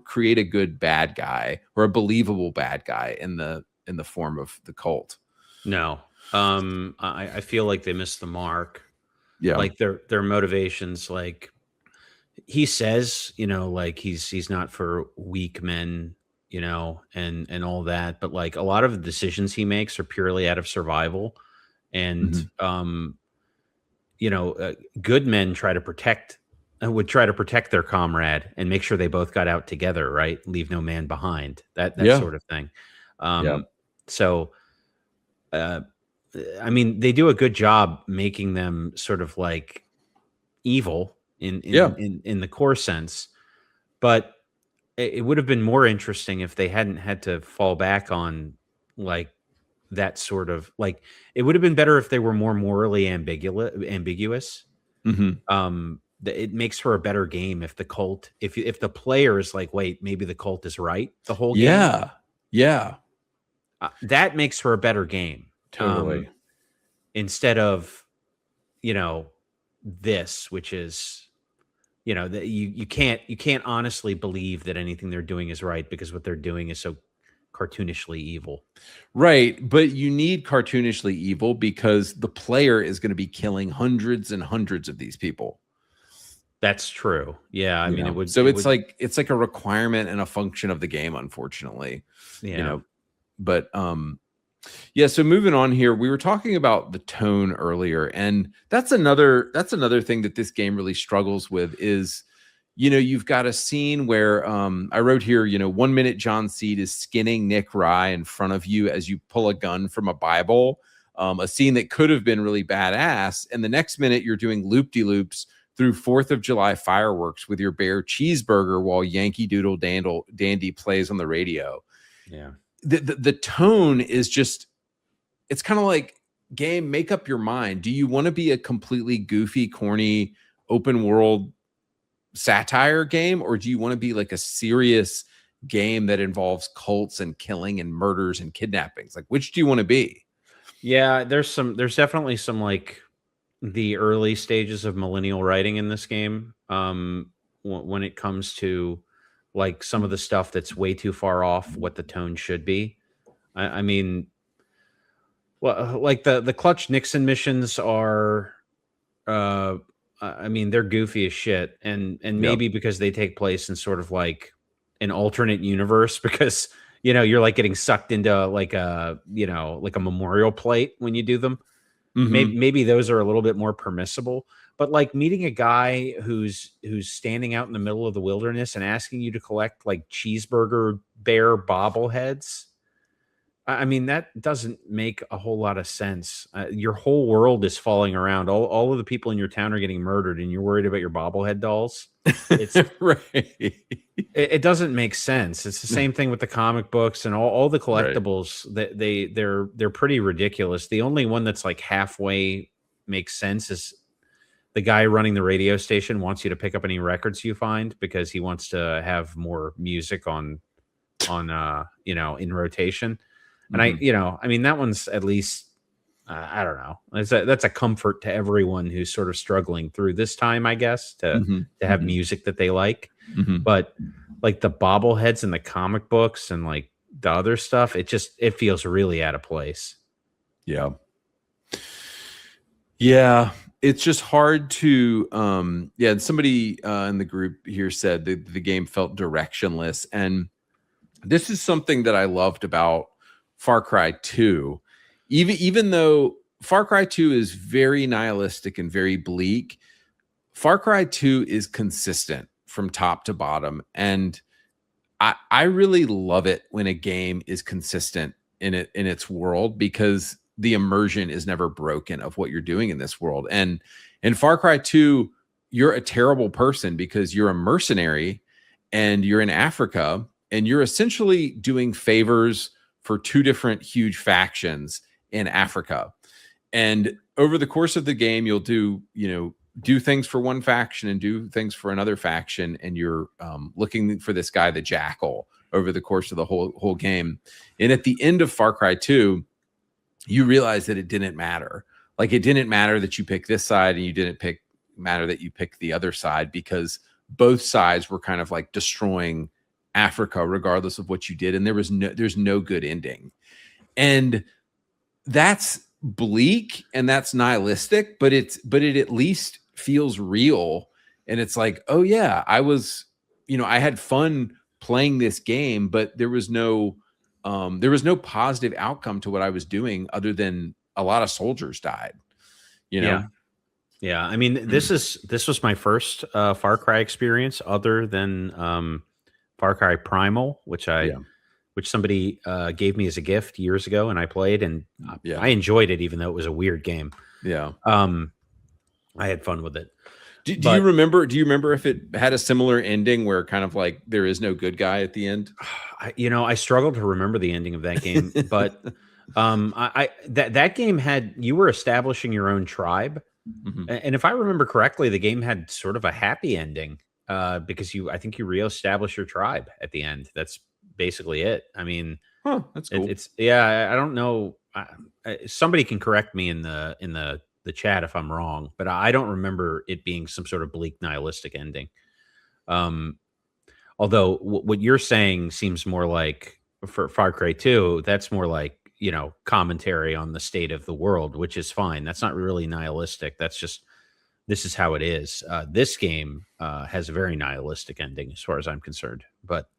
create a good bad guy or a believable bad guy in the form of the cult. No. I feel like they missed the mark. Yeah. Like their motivations, like he says, like he's not for weak men, and all that. But like a lot of the decisions he makes are purely out of survival. And, good men would try to protect their comrade and make sure they both got out together, right? Leave no man behind, that sort of thing. So, I mean, they do a good job making them sort of like evil in the core sense, but it would have been more interesting if they hadn't had to fall back on like that sort of, like, it would have been better if they were more morally ambiguous. It makes for a better game if the cult, if the player is like, wait, maybe the cult is right the whole game. Yeah. That makes for a better game. Totally. instead of, you know, this, which is, you know, that you can't honestly believe that anything they're doing is right because what they're doing is so cartoonishly evil. Right, but you need cartoonishly evil because the player is going to be killing hundreds and hundreds of these people. That's true. Yeah, I mean, it would. So it's like a requirement and a function of the game, unfortunately. Yeah. But yeah. So moving on here, we were talking about the tone earlier, and that's another thing that this game really struggles with is, you've got a scene where I wrote here, 1 minute John Seed is skinning Nick Rye in front of you as you pull a gun from a Bible, a scene that could have been really badass. And the next minute you're doing loop-de-loops through 4th of July fireworks with your bare cheeseburger while Yankee Doodle Dandy plays on the radio. Yeah. The tone is just, it's kind of like, game, make up your mind. Do you want to be a completely goofy, corny, open world satire game, or do you want to be like a serious game that involves cults and killing and murders and kidnappings? Like, which do you want to be? Yeah, there's definitely some like the early stages of millennial writing in this game. When it comes to like some of the stuff that's way too far off what the tone should be. I mean, well, like the Clutch Nixon missions are, I mean, they're goofy as shit, and maybe because they take place in sort of like an alternate universe, because you're like getting sucked into like a like a memorial plate when you do them. Maybe those are a little bit more permissible, but like meeting a guy who's standing out in the middle of the wilderness and asking you to collect like cheeseburger bear bobbleheads. I mean, that doesn't make a whole lot of sense. Your whole world is falling around. All of the people in your town are getting murdered, and you're worried about your bobblehead dolls. It's right. It doesn't make sense. It's the same thing with the comic books and all the collectibles. That they're pretty ridiculous. The only one that's like halfway makes sense is the guy running the radio station wants you to pick up any records you find because he wants to have more music on in rotation. And I mean, that one's at least, I don't know. That's a comfort to everyone who's sort of struggling through this time, I guess, to have music that they like. But like the bobbleheads and the comic books and like the other stuff, it feels really out of place. Yeah. Yeah. It's just hard to, and somebody in the group here said that the game felt directionless. And this is something that I loved about Far Cry 2, even though Far Cry 2 is very nihilistic and very bleak, Far Cry 2 is consistent from top to bottom. And I really love it when a game is consistent in its world, because the immersion is never broken of what you're doing in this world. And in Far Cry 2, you're a terrible person because you're a mercenary and you're in Africa and you're essentially doing favors for two different huge factions in Africa. And over the course of the game, you'll do things for one faction and do things for another faction. And you're looking for this guy, the Jackal, over the course of the whole game. And at the end of Far Cry 2, you realize that it didn't matter. Like, it didn't matter that you picked this side and you didn't matter that you picked the other side, because both sides were kind of like destroying Africa regardless of what you did, and there's no good ending. And that's bleak and that's nihilistic, but it at least feels real. And it's like, oh yeah, I had fun playing this game, but there was no positive outcome to what I was doing other than a lot of soldiers died. Yeah. I mean, this was my first Far Cry experience other than Far Cry Primal, which somebody gave me as a gift years ago, and I played, and I enjoyed it, even though it was a weird game. Yeah. I had fun with it. Do you remember if it had a similar ending where kind of like there is no good guy at the end? I struggled to remember the ending of that game, but that game you were establishing your own tribe. And if I remember correctly, the game had sort of a happy ending. Because I think you reestablish your tribe at the end. That's basically it. I mean, that's cool. I don't know somebody can correct me in the chat if I'm wrong, but I don't remember it being some sort of bleak nihilistic ending. Although what you're saying seems more like for Far Cry 2, that's more like, commentary on the state of the world, which is fine. That's not really nihilistic. That's just, this is how it is. This game has a very nihilistic ending as far as I'm concerned. But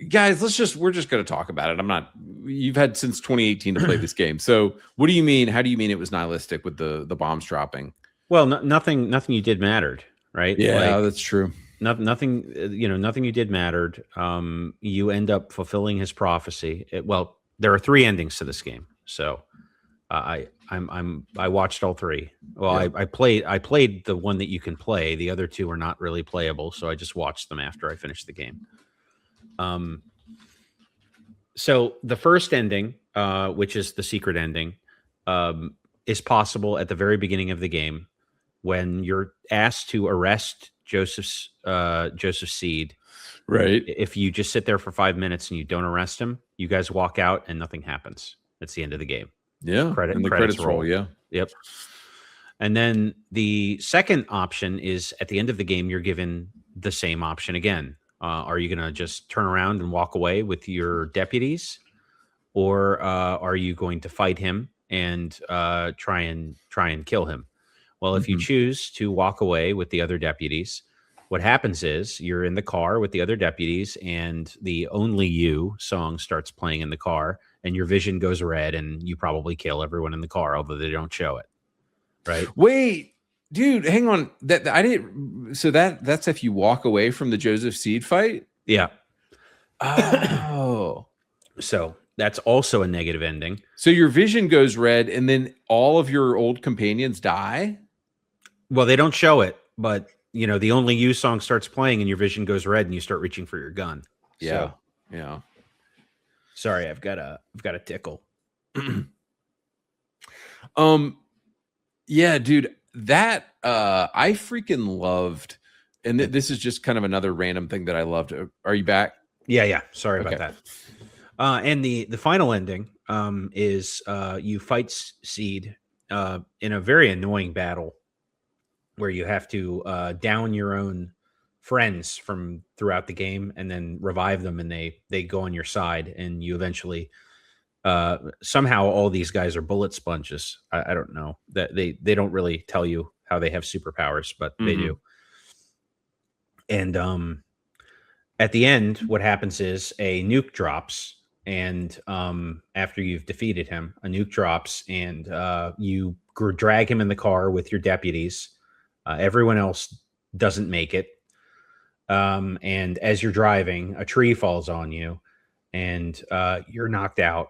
guys, we're just going to talk about it. You've had since 2018 to play this game. So what do you mean? How do you mean it was nihilistic with the bombs dropping? Well, nothing you did mattered, right? Yeah, that's true. Nothing you did mattered. You end up fulfilling his prophecy. There are 3 endings to this game. So I watched all 3. Well, yeah. I played the one that you can play. The other 2 are not really playable, so I just watched them after I finished the game. So the first ending, which is the secret ending, is possible at the very beginning of the game when you're asked to arrest Joseph Seed. Right. If you just sit there for 5 minutes and you don't arrest him, you guys walk out and nothing happens. That's the end of the game. Yeah. And the credits roll. Yeah. Yep. And then the second option is at the end of the game, you're given the same option again. Are you going to just turn around and walk away with your deputies, or are you going to fight him and try and kill him? Well, if you choose to walk away with the other deputies, what happens is you're in the car with the other deputies, and the "Only You" song starts playing in the car, and your vision goes red, and you probably kill everyone in the car, although they don't show it. Right? Wait, dude, hang on. That I didn't. So that's if you walk away from the Joseph Seed fight. Yeah. Oh. So that's also a negative ending. So your vision goes red, and then all of your old companions die. Well, they don't show it, but the "Only You" song starts playing, and your vision goes red, and you start reaching for your gun. Yeah. So, yeah. Sorry, I've got a tickle. Yeah, dude, that I freaking loved, and this is just kind of another random thing that I loved. Are you back? Yeah. Sorry about that. And the final ending is you fight Seed in a very annoying battle where you have to down your own friends from throughout the game and then revive them, and they go on your side, and you eventually somehow all these guys are bullet sponges. I don't know that they don't really tell you how they have superpowers, but they do. And at the end, what happens is a nuke drops, and after you've defeated him, a nuke drops, and you drag him in the car with your deputies. Everyone else doesn't make it. And as you're driving, a tree falls on you, and you're knocked out.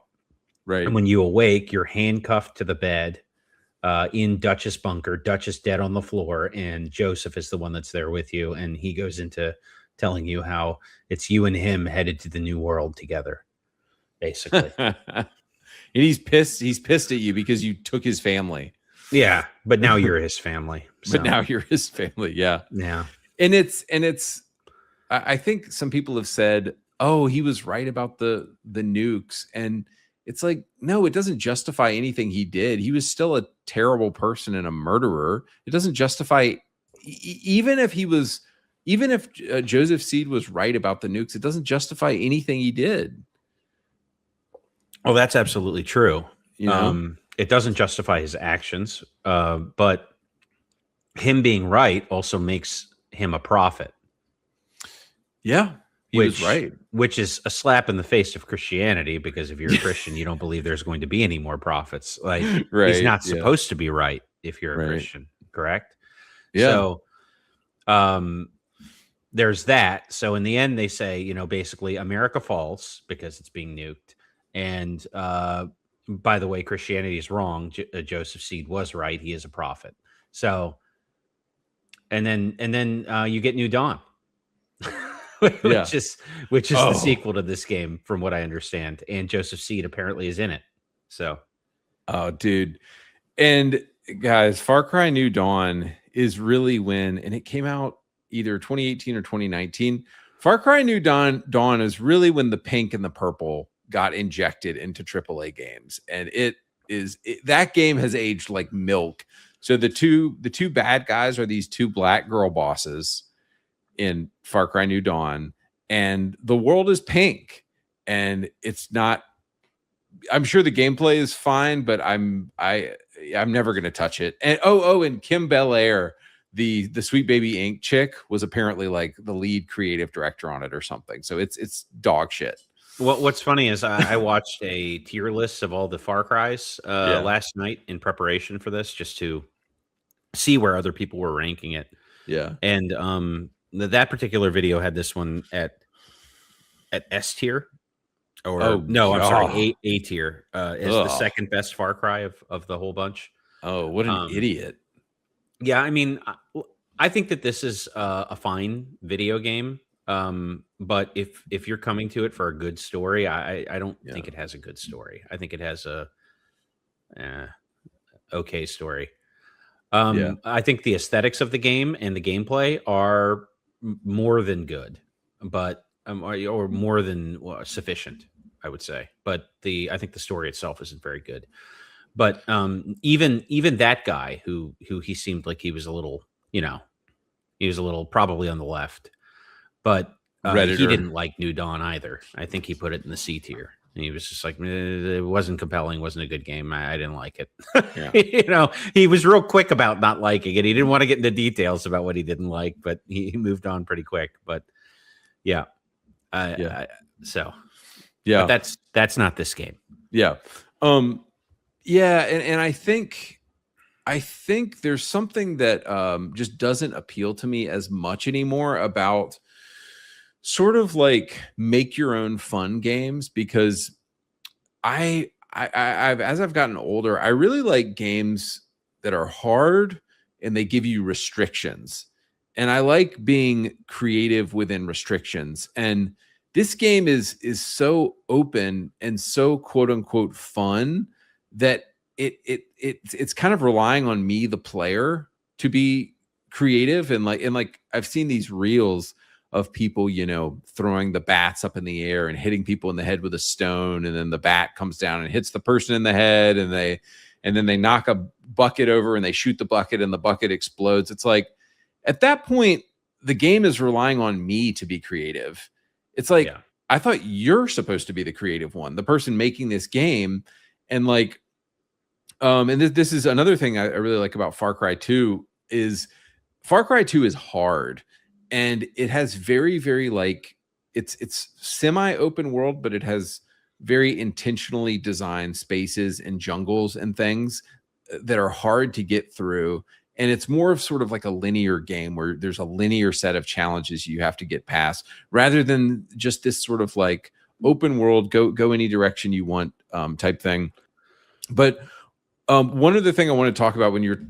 Right. And when you awake, you're handcuffed to the bed in Dutch's bunker. Dutch is dead on the floor, and Joseph is the one that's there with you. And he goes into telling you how it's you and him headed to the new world together, basically. And he's pissed. He's pissed at you because you took his family. Yeah, but now you're his family. So. But now you're his family. Yeah. Yeah. And it's. I think some people have said, "Oh, he was right about the nukes," and it's like, no, it doesn't justify anything he did. He was still a terrible person and a murderer. It doesn't justify, even if Joseph Seed was right about the nukes, it doesn't justify anything he did. Well, that's absolutely true. It doesn't justify his actions, but him being right also makes him a prophet. Yeah. He was right. Which is a slap in the face of Christianity, because if you're a Christian, you don't believe there's going to be any more prophets. Like, he's not supposed to be right if you're a Christian, correct? Yeah. So there's that. So in the end, they say, basically America falls because it's being nuked. And by the way, Christianity is wrong. Joseph Seed was right. He is a prophet. So, and then you get New Dawn. which is the sequel to this game, from what I understand, and Joseph Seed apparently is in it. So, oh, dude, and guys, Far Cry New Dawn is really when, and it came out either 2018 or 2019. Far Cry New Dawn is really when the pink and the purple got injected into AAA games, and that game has aged like milk. So the two bad guys are these two black girl bosses in Far Cry New Dawn, and the world is pink, and it's not. I'm sure the gameplay is fine, but I'm never going to touch it. And and Kim Belair, the Sweet Baby Inc. chick, was apparently like the lead creative director on it or something. So it's dog shit. What's funny is I watched a tier list of all the Far Cries last night in preparation for this, just to see where other people were ranking it. Yeah. And that particular video had this one at S tier. I'm sorry, A tier is the second best Far Cry of the whole bunch. Oh, what an idiot. Yeah, I mean, I think that this is a fine video game. But if you're coming to it for a good story, I don't think it has a good story. I think it has a okay story. I think the aesthetics of the game and the gameplay are more than good, but or more than sufficient, I would say. But I think the story itself isn't very good. But even that guy who he seemed like he was a little, he was a little probably on the left, but he didn't like New Dawn either. I think he put it in the C tier. And he was just like, it wasn't compelling, wasn't a good game. I didn't like it. He was real quick about not liking it. He didn't want to get into details about what he didn't like, but he moved on pretty quick. But but that's not this game. Yeah. And I think there's something that just doesn't appeal to me as much anymore about sort of like make your own fun games, because I've as I've gotten older, I really like games that are hard and they give you restrictions. And I like being creative within restrictions. And this game is so open and so quote unquote fun that it's kind of relying on me, the player, to be creative. And like I've seen these reels of people, throwing the bats up in the air and hitting people in the head with a stone, and then the bat comes down and hits the person in the head, and then they knock a bucket over and they shoot the bucket and the bucket explodes. It's like, at that point, the game is relying on me to be creative. It's like, I thought you're supposed to be the creative one, the person making this game. And like, and this is another thing I really like about Far Cry 2 is Far Cry 2 is hard. And it has very, very it's semi-open world, but it has very intentionally designed spaces and jungles and things that are hard to get through. And it's more of sort of like a linear game where there's a linear set of challenges you have to get past, rather than just this sort of like open world, go any direction you want type thing. But one other thing I want to talk about when you're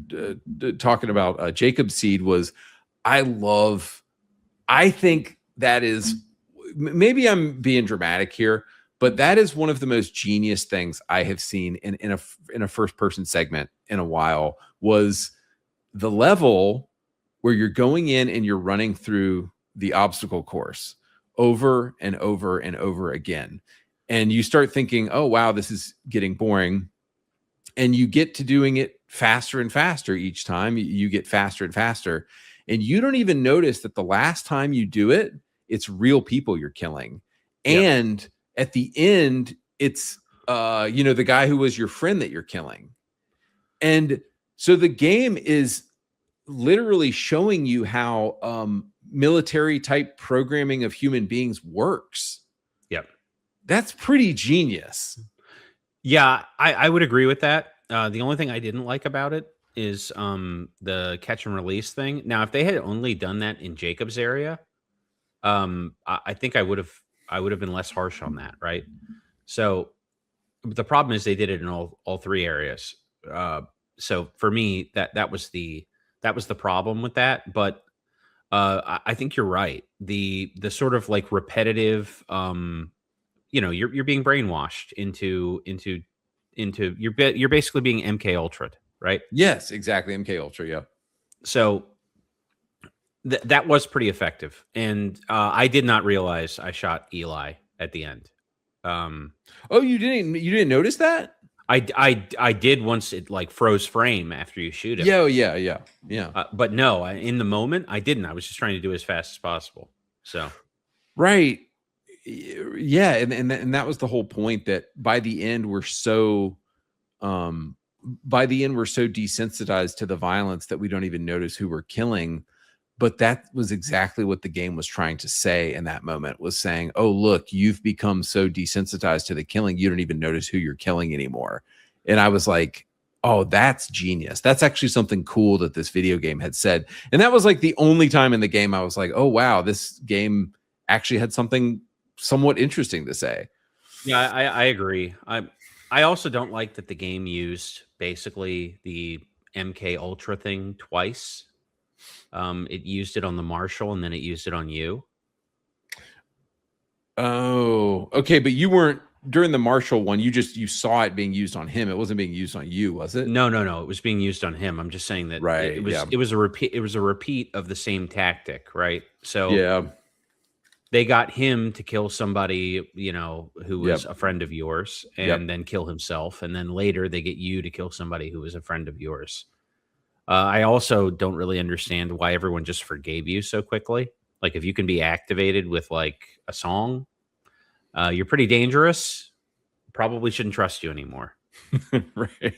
talking about Jacob's Seed was, I think that is, maybe I'm being dramatic here, but that is one of the most genius things I have seen in a first person segment in a while, was the level where you're going in and you're running through the obstacle course over and over and over again. And you start thinking, oh, wow, this is getting boring. And you get to doing it faster and faster each time. You get faster and faster. And you don't even notice that the last time you do it, it's real people you're killing. And at the end, it's, the guy who was your friend that you're killing. And so the game is literally showing you how military type programming of human beings works. Yep. That's pretty genius. Yeah, I would agree with that. The only thing I didn't like about it is the catch and release thing. Now, if they had only done that in Jacob's area, I think I would have been less harsh on that, right? So the problem is they did it in all three areas. So for me, that was the problem with that. But I think you're right. The sort of like repetitive, you're being brainwashed into you're basically being MK Ultra'd, right? Yes, exactly. MK Ultra. Yeah. So that was pretty effective. And I did not realize I shot Eli at the end. Oh, you didn't notice that? I did once it like froze frame after you shoot it. Yeah. But no, in the moment I didn't. I was just trying to do it as fast as possible. So right, yeah, and that was the whole point. That by the end we're so desensitized to the violence that we don't even notice who we're killing. But that was exactly what the game was trying to say in that moment, was saying, oh, look, you've become so desensitized to the killing, you don't even notice who you're killing anymore. And I was like, oh, that's genius. That's actually something cool that this video game had said. And that was like the only time in the game I was like, oh, wow, this game actually had something somewhat interesting to say. Yeah, I agree. I also don't like that the game used basically the MK Ultra thing twice. It used it on the Marshal and then it used it on you. Oh, okay. But you weren't during the Marshal one. You saw it being used on him. It wasn't being used on you, was it? No. It was being used on him. I'm just saying that right. It was a repeat. It was a repeat of the same tactic, right? So yeah, they got him to kill somebody, who was a friend of yours, and then kill himself, and then later they get you to kill somebody who was a friend of yours. I also don't really understand why everyone just forgave you so quickly. Like, if you can be activated with like a song, you're pretty dangerous. Probably shouldn't trust you anymore. right.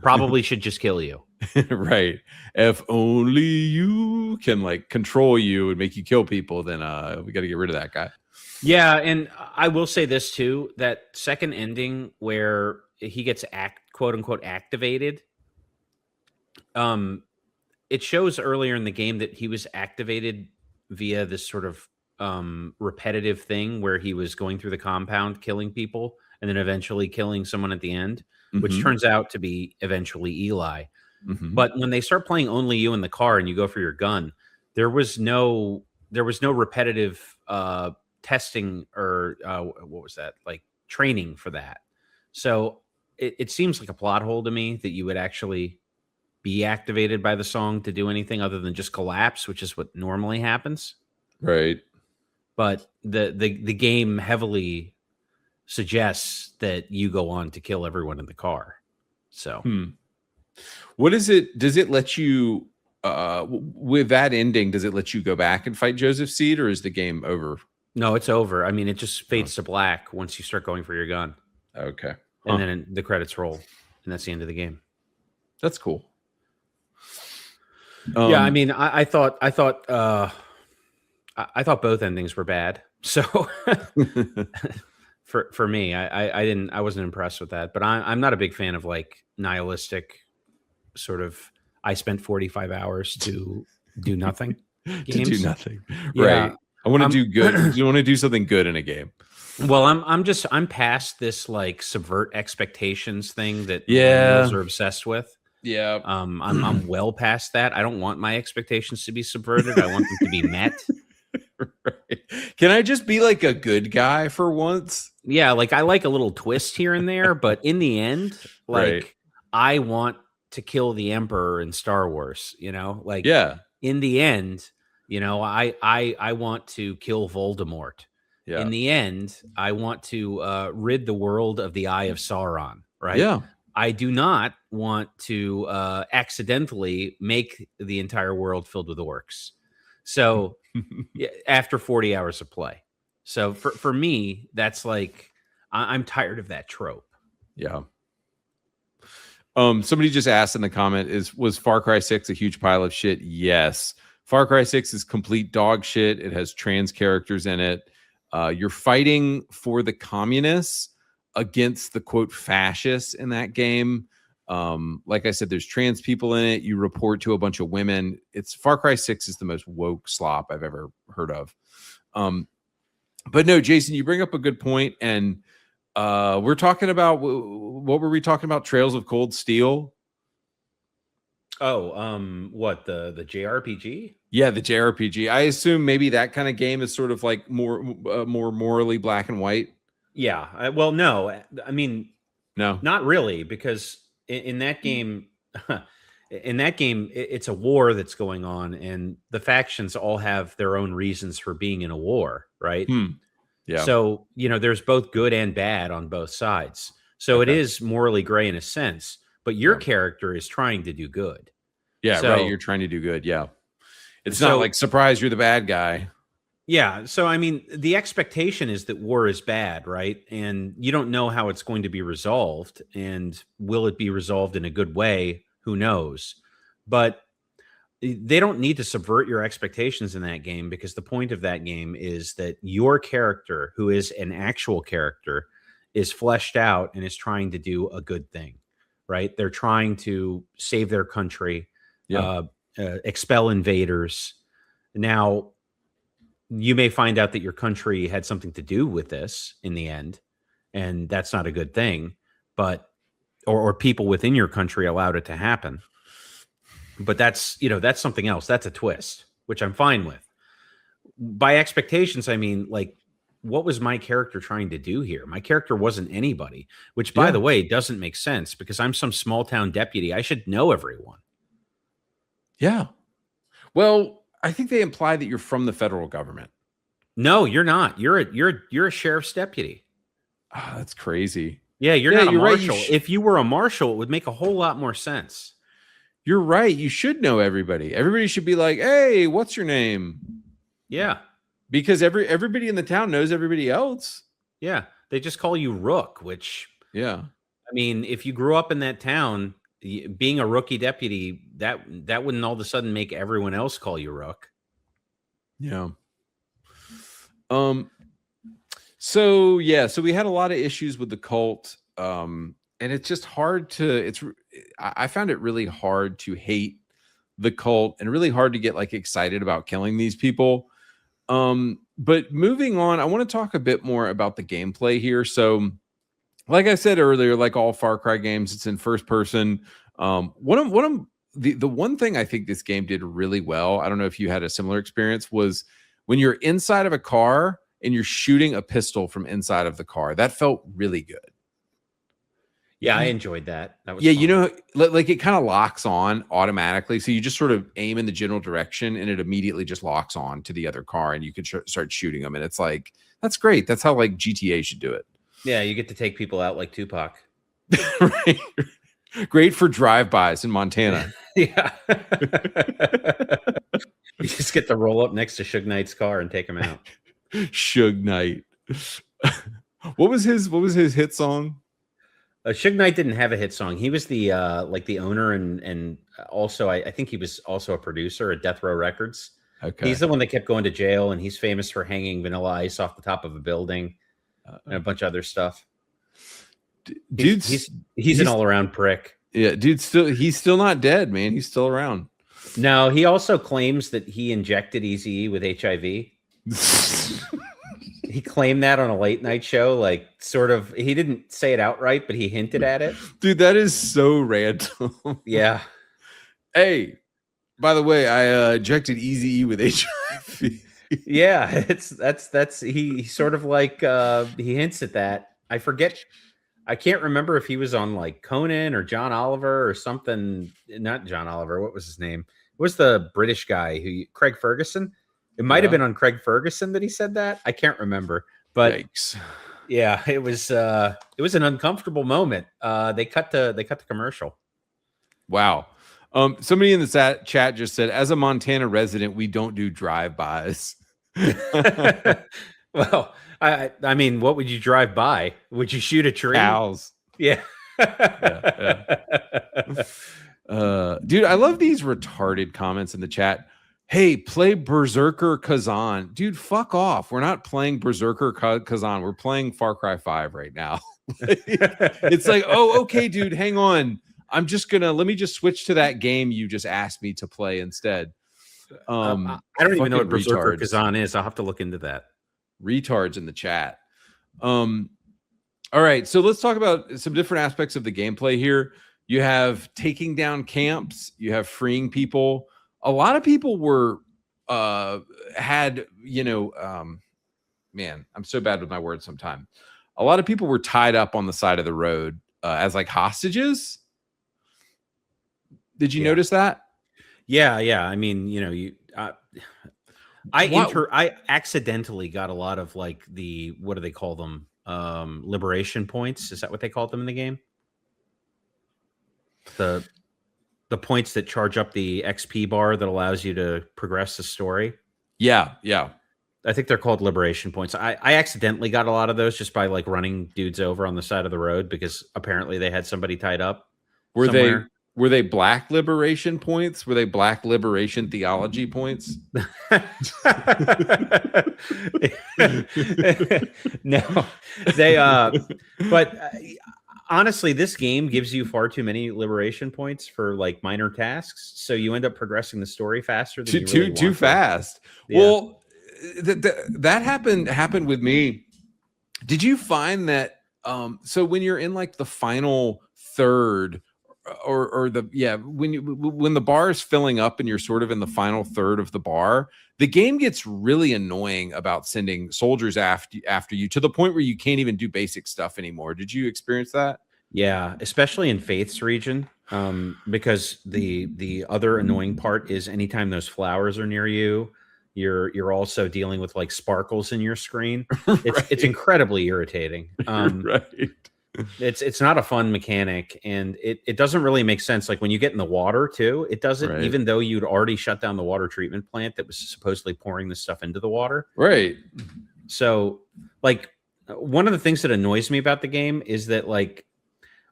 Probably should just kill you. right. If only you can like control you and make you kill people, then we got to get rid of that guy. Yeah, and I will say this too: that second ending where he gets quote unquote activated. It shows earlier in the game that he was activated via this sort of repetitive thing where he was going through the compound, killing people, and then eventually killing someone at the end, which turns out to be eventually Eli. But when they start playing Only You in the car and you go for your gun, there was no repetitive testing or what was that, like training for that. So it seems like a plot hole to me that you would actually be activated by the song to do anything other than just collapse, which is what normally happens. Right. But the game heavily suggests that you go on to kill everyone in the car. So what is it? Does it let you with that ending, does it let you go back and fight Joseph Seed, or is the game over? No, it's over. I mean, it just fades to black once you start going for your gun. Okay. And then the credits roll, and that's the end of the game. That's cool. Yeah, I mean, I thought both endings were bad. So for me, I wasn't impressed with that. But I'm not a big fan of like nihilistic sort of. I spent 45 hours to do nothing. To do nothing, Yeah. Right? I want to do good. You want to do something good in a game. Well, I'm past this like subvert expectations thing that millennials are obsessed with. Yeah. I'm well past that. I don't want my expectations to be subverted. I want them to be met. Right. Can I just be like a good guy for once? Yeah, like I like a little twist here and there, but in the end, like I want to kill the Emperor in Star Wars, Like in the end, I want to kill Voldemort. Yeah. In the end, I want to rid the world of the Eye of Sauron, right? Yeah. I do not want to accidentally make the entire world filled with orcs. So after 40 hours of play. So for me, that's like, I'm tired of that trope. Yeah. Somebody just asked in the comment, was Far Cry 6 a huge pile of shit? Yes. Far Cry 6 is complete dog shit. It has trans characters in it. You're fighting for the communists against the quote fascists in that game. Like I said, there's trans people in it. You report to a bunch of women. Far Cry 6 is the most woke slop I've ever heard of. But no, Jason, you bring up a good point, and we're talking about, what were we talking about? Trails of Cold Steel. Oh, what, the JRPG? Yeah, the JRPG. I assume maybe that kind of game is sort of like more morally black and white. Yeah. Well, no, I mean, no, not really, because in that game, it's a war that's going on, and the factions all have their own reasons for being in a war, right? Yeah. So, there's both good and bad on both sides. So it is morally gray in a sense, but your character is trying to do good. Yeah, so, right. You're trying to do good. Yeah. It's not like, surprise, you're the bad guy. Yeah. So, I mean, the expectation is that war is bad, right? And you don't know how it's going to be resolved. And will it be resolved in a good way? Who knows? But they don't need to subvert your expectations in that game, because the point of that game is that your character, who is an actual character, is fleshed out and is trying to do a good thing, right? They're trying to save their country, expel invaders. Now, you may find out that your country had something to do with this in the end, and that's not a good thing, but or people within your country allowed it to happen. But that's something else. That's a twist, which I'm fine with. By expectations, I mean, like, what was my character trying to do here? My character wasn't anybody, which, by the way, doesn't make sense, because I'm some small town deputy. I should know everyone. Yeah. Well, I think they imply that you're from the federal government. No, you're not. You're a sheriff's deputy. Oh, that's crazy. Yeah, you're not a marshal. Right. If you were a marshal, it would make a whole lot more sense. You're right. You should know everybody. Everybody should be like, hey, what's your name? Yeah. Because everybody in the town knows everybody else. Yeah. They just call you Rook, which, yeah. I mean, if you grew up in that town, being a rookie deputy, that wouldn't all of a sudden make everyone else call you Rook. Yeah. So we had a lot of issues with the cult. And it's just hard I found it really hard to hate the cult and really hard to get like excited about killing these people. But moving on, I want to talk a bit more about the gameplay here. So like I said earlier, like all Far Cry games, it's in first person. The one thing I think this game did really well, I don't know if you had a similar experience, was when you're inside of a car and you're shooting a pistol from inside of the car. That felt really good. Yeah, I enjoyed that. That was fun. Like it kind of locks on automatically. So you just sort of aim in the general direction and it immediately just locks on to the other car and you can start shooting them. And it's like, that's great. That's how like GTA should do it. Yeah, you get to take people out like Tupac. Right. Great for drive-bys in Montana. Yeah. You just get to roll up next to Suge Knight's car and take him out. Suge Knight. What was his hit song? Suge Knight didn't have a hit song. He was the the owner and also I think he was also a producer at Death Row Records. Okay. He's the one that kept going to jail, and he's famous for hanging Vanilla Ice off the top of a building and a bunch of other stuff. Dude, he's an all-around prick. Yeah, dude, he's still not dead, man. He's still around. No, he also claims that he injected Eazy-E with HIV. He claimed that on a late night show, like sort of. He didn't say it outright, but he hinted at it. Dude, that is so random. Yeah. Hey, by the way, I injected Eazy-E with HIV. Yeah, that's he sort of like he hints at that. I forget. I can't remember if he was on like Conan or John Oliver or something. Not John Oliver. What was his name? It was the British guy Craig Ferguson. It might have been on Craig Ferguson that he said that. I can't remember, but yikes. Yeah, it was an uncomfortable moment. They cut the commercial. Wow. Somebody in the chat just said, as a Montana resident, we don't do drive-bys. Well, I mean, what would you drive by? Would you shoot a tree? Cows. Yeah. Dude, I love these retarded comments in the chat. Hey, play Berserker Kazan. Dude, fuck off. We're not playing Berserker Kazan. We're playing Far Cry 5 right now. It's like, oh, okay, dude, hang on. Let me just switch to that game you just asked me to play instead. I don't even know what Berserker Kazan is. I'll have to look into that. Retards in the chat. All right, so let's talk about some different aspects of the gameplay here. You have taking down camps. You have freeing people. A lot of people were man, I'm so bad with my words sometimes. A lot of people were tied up on the side of the road as like hostages. Did you notice that? Yeah. I mean, I accidentally got a lot of like what do they call them? Liberation points. Is that what they called them in the game? The points that charge up the XP bar that allows you to progress the story. Yeah. I think they're called liberation points. I accidentally got a lot of those just by like running dudes over on the side of the road because apparently they had somebody tied up. Were they black liberation points? Were they black liberation theology points? No, they but honestly, this game gives you far too many liberation points for like minor tasks, so you end up progressing the story faster than too fast. Yeah. Well, that happened with me. Did you find that so when you're in like the final third or when the bar is filling up and you're sort of in the final third of the bar, the game gets really annoying about sending soldiers after you to the point where you can't even do basic stuff anymore. Did you experience that? Yeah, especially in Faith's region, because the other annoying part is anytime those flowers are near you, you're also dealing with like sparkles in your screen. It's incredibly irritating. Right. It's not a fun mechanic, and it doesn't really make sense. Like when you get in the water too, it doesn't, right. Even though you'd already shut down the water treatment plant that was supposedly pouring this stuff into the water. Right. So like one of the things that annoys me about the game is that like,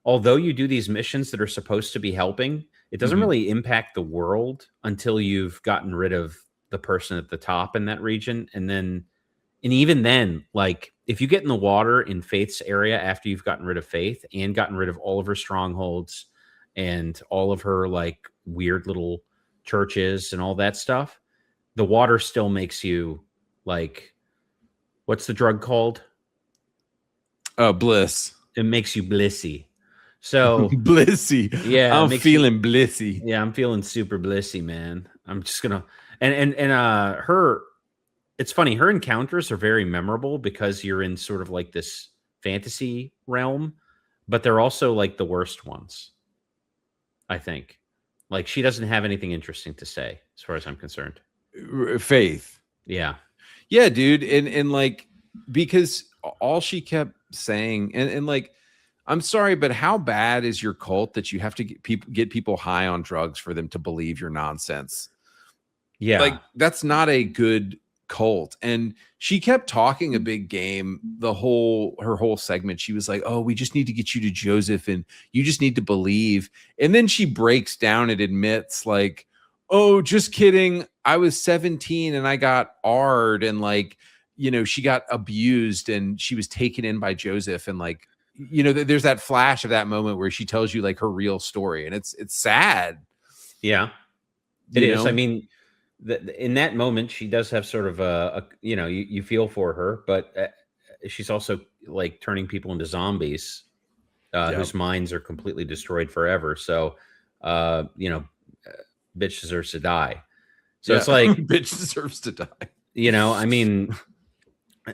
although you do these missions that are supposed to be helping, it doesn't really impact the world until you've gotten rid of the person at the top in that region. And even then, like if you get in the water in Faith's area after you've gotten rid of Faith and gotten rid of all of her strongholds and all of her like weird little churches and all that stuff, the water still makes you like, what's the drug called? Bliss. It makes you blissy. So blissy. Yeah. I'm feeling blissy. Yeah. I'm feeling super blissy, man. I'm just gonna, and her, it's funny. Her encounters are very memorable because you're in sort of like this fantasy realm, but they're also like the worst ones. I think like she doesn't have anything interesting to say as far as I'm concerned. Faith. Yeah. Yeah, dude. And like, because all she kept saying and like, I'm sorry, but how bad is your cult that you have to get people high on drugs for them to believe your nonsense? Yeah. Like that's not a good cult. And she kept talking a big game her whole segment. She was like, oh, we just need to get you to Joseph and you just need to believe. And then she breaks down and admits like, oh, just kidding. I was 17 and I got R'd and like, you know, she got abused and she was taken in by Joseph. And like, you know, there's that flash of that moment where she tells you like her real story and it's sad. Yeah, it is. I mean, in that moment, she does have sort of a you know, you feel for her, but she's also like turning people into zombies whose minds are completely destroyed forever. So, you know, bitch deserves to die. So it's like bitch deserves to die. You know, I mean,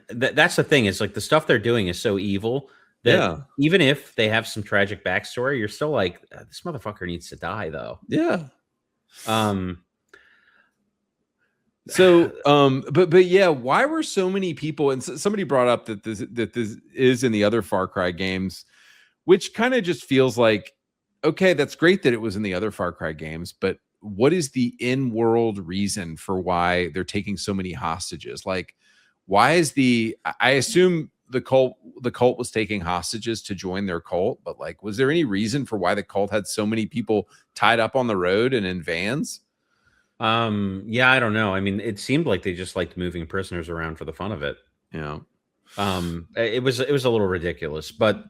that's the thing. Is like the stuff they're doing is so evil that even if they have some tragic backstory, you're still like, this motherfucker needs to die, though. Yeah. So, but yeah, why were so many people? And somebody brought up that this is in the other Far Cry games, which kind of just feels like, okay, that's great that it was in the other Far Cry games, but what is the in-world reason for why they're taking so many hostages? Like, why is I assume the cult was taking hostages to join their cult, but like, was there any reason for why the cult had so many people tied up on the road and in vans? Yeah, I don't know. I mean, it seemed like they just liked moving prisoners around for the fun of it. Yeah. It was a little ridiculous, but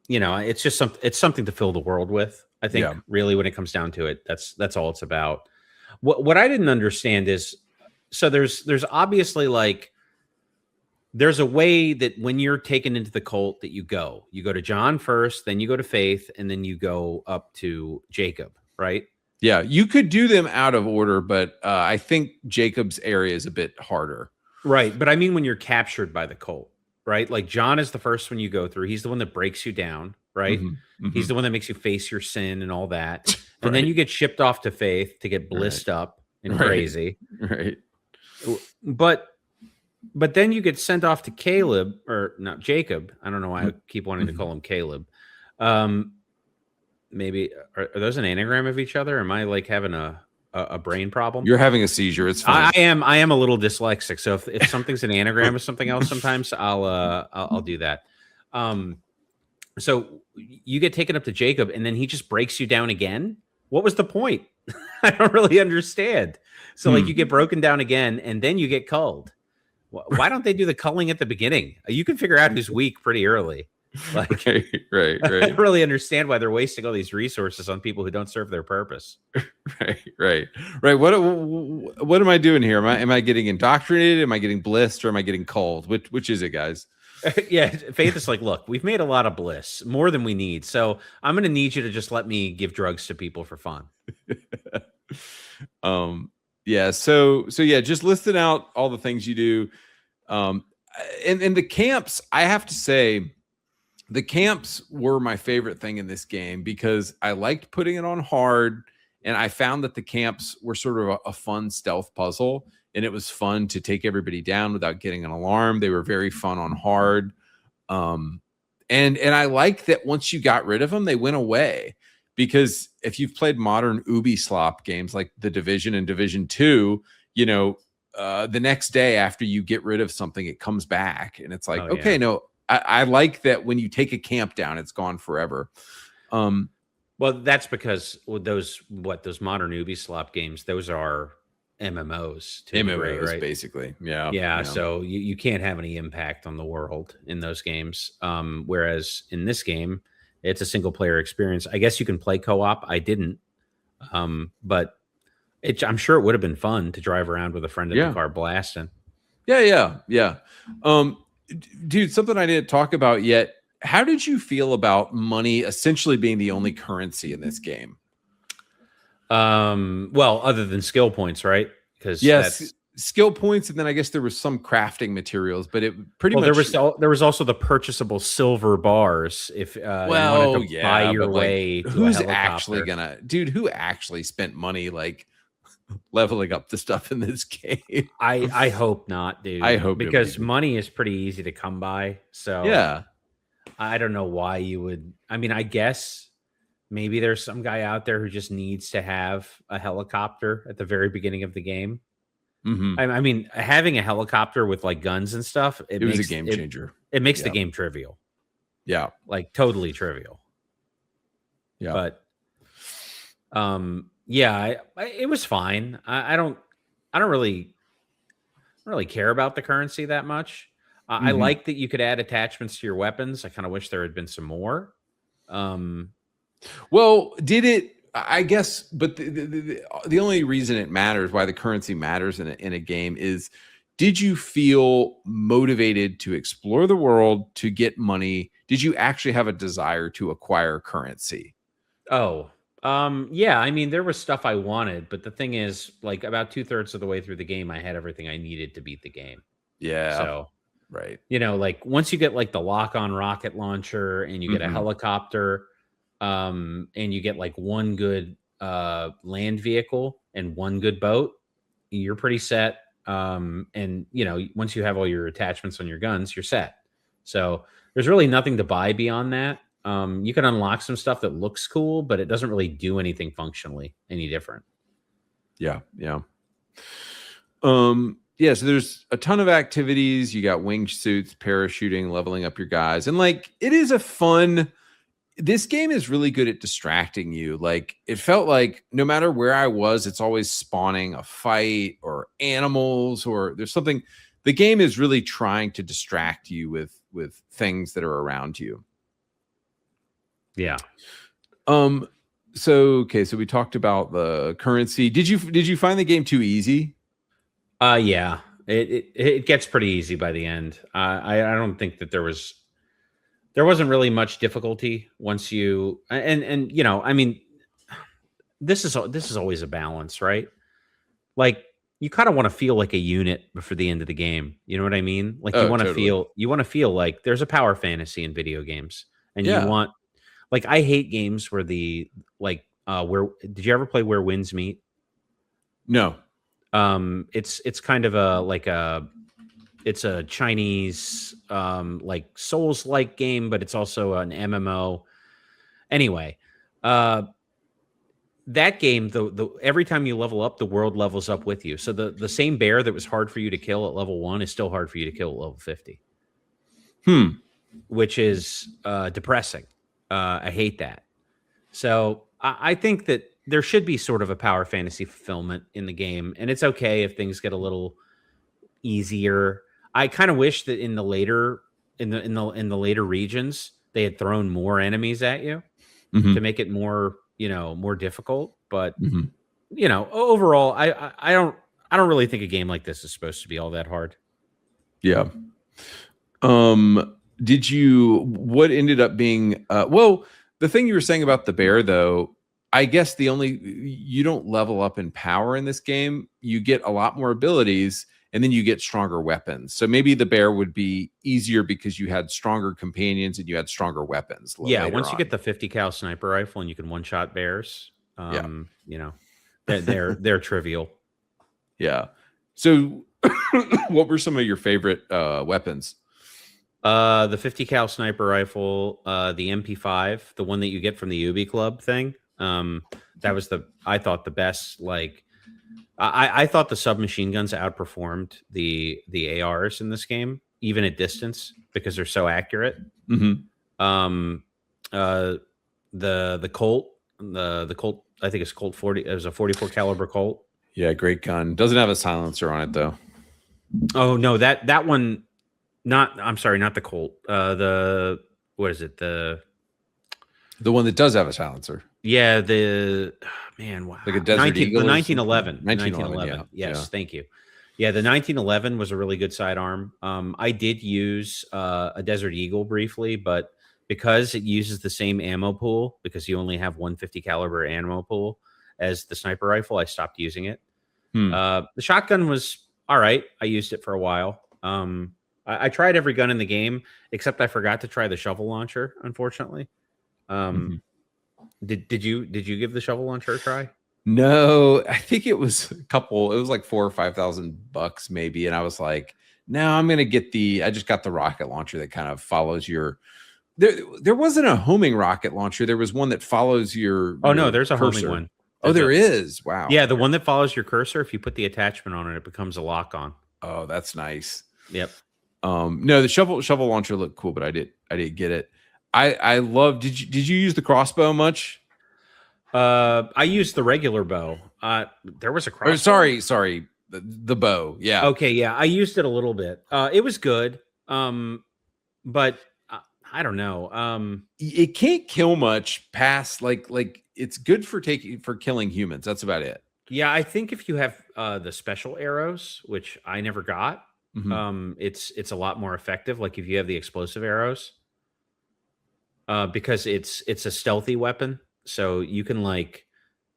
you know, it's just something to fill the world with. I think really when it comes down to it, that's all it's about. What I didn't understand is, so there's obviously like, there's a way that when you're taken into the cult that you go to John first, then you go to Faith, and then you go up to Jacob, right? Yeah, you could do them out of order, but I think Jacob's area is a bit harder. Right, but I mean when you're captured by the cult, right? Like John is the first one you go through. He's the one that breaks you down, right? Mm-hmm. He's the one that makes you face your sin and all that. And then you get shipped off to Faith to get blissed up and crazy. Right. But then you get sent off to Caleb, or not Jacob. I don't know why I keep wanting to call him Caleb. Maybe are those an anagram of each other? Am I like having a brain problem? You're having a seizure. It's fine. I am a little dyslexic. So if something's an anagram of something else, sometimes I'll do that. So you get taken up to Jacob, and then he just breaks you down again. What was the point? I don't really understand. So like you get broken down again, and then you get culled. Why don't they do the culling at the beginning? You can figure out who's weak pretty early. Like, right. I don't really understand why they're wasting all these resources on people who don't serve their purpose. Right. What am I doing here? Am I getting indoctrinated? Am I getting blissed, or am I getting culled? Which is it, guys? Yeah, Faith is like, look, we've made a lot of bliss, more than we need. So I'm going to need you to just let me give drugs to people for fun. Yeah. So yeah, just listing out all the things you do. And the camps, I have to say, the camps were my favorite thing in this game because I liked putting it on hard, and I found that the camps were sort of a fun stealth puzzle, and it was fun to take everybody down without getting an alarm. They were very fun on hard. And I like that once you got rid of them, they went away, because if you've played modern Ubisoft games like The Division and Division 2, you know, the next day after you get rid of something, it comes back, and it's like, okay, no, I like that when you take a camp down, it's gone forever. Well, that's because those modern Ubisoft games, those are MMOs. MMOs, right? Basically. Yeah. Yeah. So you can't have any impact on the world in those games. Whereas in this game, it's a single player experience. I guess you can play co-op. I didn't. But I'm sure it would have been fun to drive around with a friend in the car blasting. Yeah. Dude, something I didn't talk about yet. How did you feel about money essentially being the only currency in this game? Well, other than skill points, right? Because skill points, and then I guess there was some crafting materials, but it pretty much there was also the purchasable silver bars if you wanted to buy your way to who's a helicopter. Who actually spent money like leveling up the stuff in this game? I hope not, dude. I hope, because money is pretty easy to come by. So yeah, I don't know why you would. I mean, I guess maybe there's some guy out there who just needs to have a helicopter at the very beginning of the game. Mm-hmm. I mean, having a helicopter with like guns and stuff, it was a game changer. It makes the game trivial. Yeah, like totally trivial. Yeah, but it was fine. I don't really care about the currency that much. I like that you could add attachments to your weapons. I kind of wish there had been some more. Well, did it? I guess, but the only reason it matters, why the currency matters in a game, is did you feel motivated to explore the world, to get money? Did you actually have a desire to acquire currency? Oh, yeah. I mean, there was stuff I wanted, but the thing is, like about 2/3 of the way through the game, I had everything I needed to beat the game. Yeah. So, right. You know, like once you get like the lock-on rocket launcher and you get a helicopter, and you get like one good land vehicle and one good boat, you're pretty set. And you know, once you have all your attachments on your guns, you're set. So there's really nothing to buy beyond that. You can unlock some stuff that looks cool, but it doesn't really do anything functionally any different. Yeah. So there's a ton of activities. You got wingsuits, parachuting, leveling up your guys, and like it is a fun. This game is really good at distracting you. Like it felt like no matter where I was, it's always spawning a fight or animals or there's something. The game is really trying to distract you with things that are around you. Yeah. So we talked about the currency. Did you find the game too easy? Yeah. It gets pretty easy by the end. I don't think that there wasn't really much difficulty once you and you know, I mean, this is always a balance, right? Like you kind of want to feel like a unit before the end of the game. You know what I mean? Like you want to feel like there's a power fantasy in video games, and you want, like, I hate games where where did you ever play Where Winds Meet? No. It's kind of it's a Chinese like Souls-like game, but it's also an MMO. Anyway, that game, the every time you level up, the world levels up with you. So the same bear that was hard for you to kill at level 1 is still hard for you to kill at level 50. Which is depressing. I hate that. So I think that there should be sort of a power fantasy fulfillment in the game, and it's okay if things get a little easier. I kind of wish that in the later regions they had thrown more enemies at you to make it more, more difficult. But overall, I don't really think a game like this is supposed to be all that hard. Yeah. What ended up being the thing you were saying about the bear, though, I guess you don't level up in power in this game. You get a lot more abilities, and then you get stronger weapons. So maybe the bear would be easier because you had stronger companions and you had stronger weapons. Yeah, once you get the 50 cal sniper rifle and you can one-shot bears, they're trivial. Yeah. So what were some of your favorite weapons? The 50 cal sniper rifle, the MP5, the one that you get from the Ubi Club thing. That was I thought the best. Like, I thought the submachine guns outperformed the ARs in this game, even at distance, because they're so accurate. The Colt, the Colt, I think it's Colt 40. It was a 44 caliber Colt. Yeah, great gun. Doesn't have a silencer on it though. Oh no, that one. I'm sorry, not the Colt. What is it? The one that does have a silencer. Yeah, like a Desert Eagle. The 1911. 1911. Yes, thank you. Yeah, the 1911 was a really good sidearm. I did use a Desert Eagle briefly, but because it uses the same ammo pool, because you only have 150 caliber ammo pool as the sniper rifle, I stopped using it. The shotgun was all right. I used it for a while. I tried every gun in the game, except I forgot to try the shovel launcher, unfortunately. Did you give the shovel launcher a try? No, I think it was it was like $4,000 or $5,000 maybe. And I was like, no, I'm going to get I just got the rocket launcher that kind of follows your, there wasn't a homing rocket launcher. There was one that follows your, no, there's a cursor. homing one. There is. Wow. Yeah. The one that follows your cursor. If you put the attachment on it, it becomes a lock on. Oh, that's nice. Yep. No, the shovel launcher looked cool, but I didn't get it. I love. Did you use the crossbow much? I used the regular bow. There was a crossbow. Sorry, the bow. Yeah. Okay. Yeah, I used it a little bit. It was good. But I don't know. It can't kill much past like it's good for killing humans. That's about it. Yeah, I think if you have the special arrows, which I never got, it's a lot more effective. Like if you have the explosive arrows, because it's a stealthy weapon, so you can the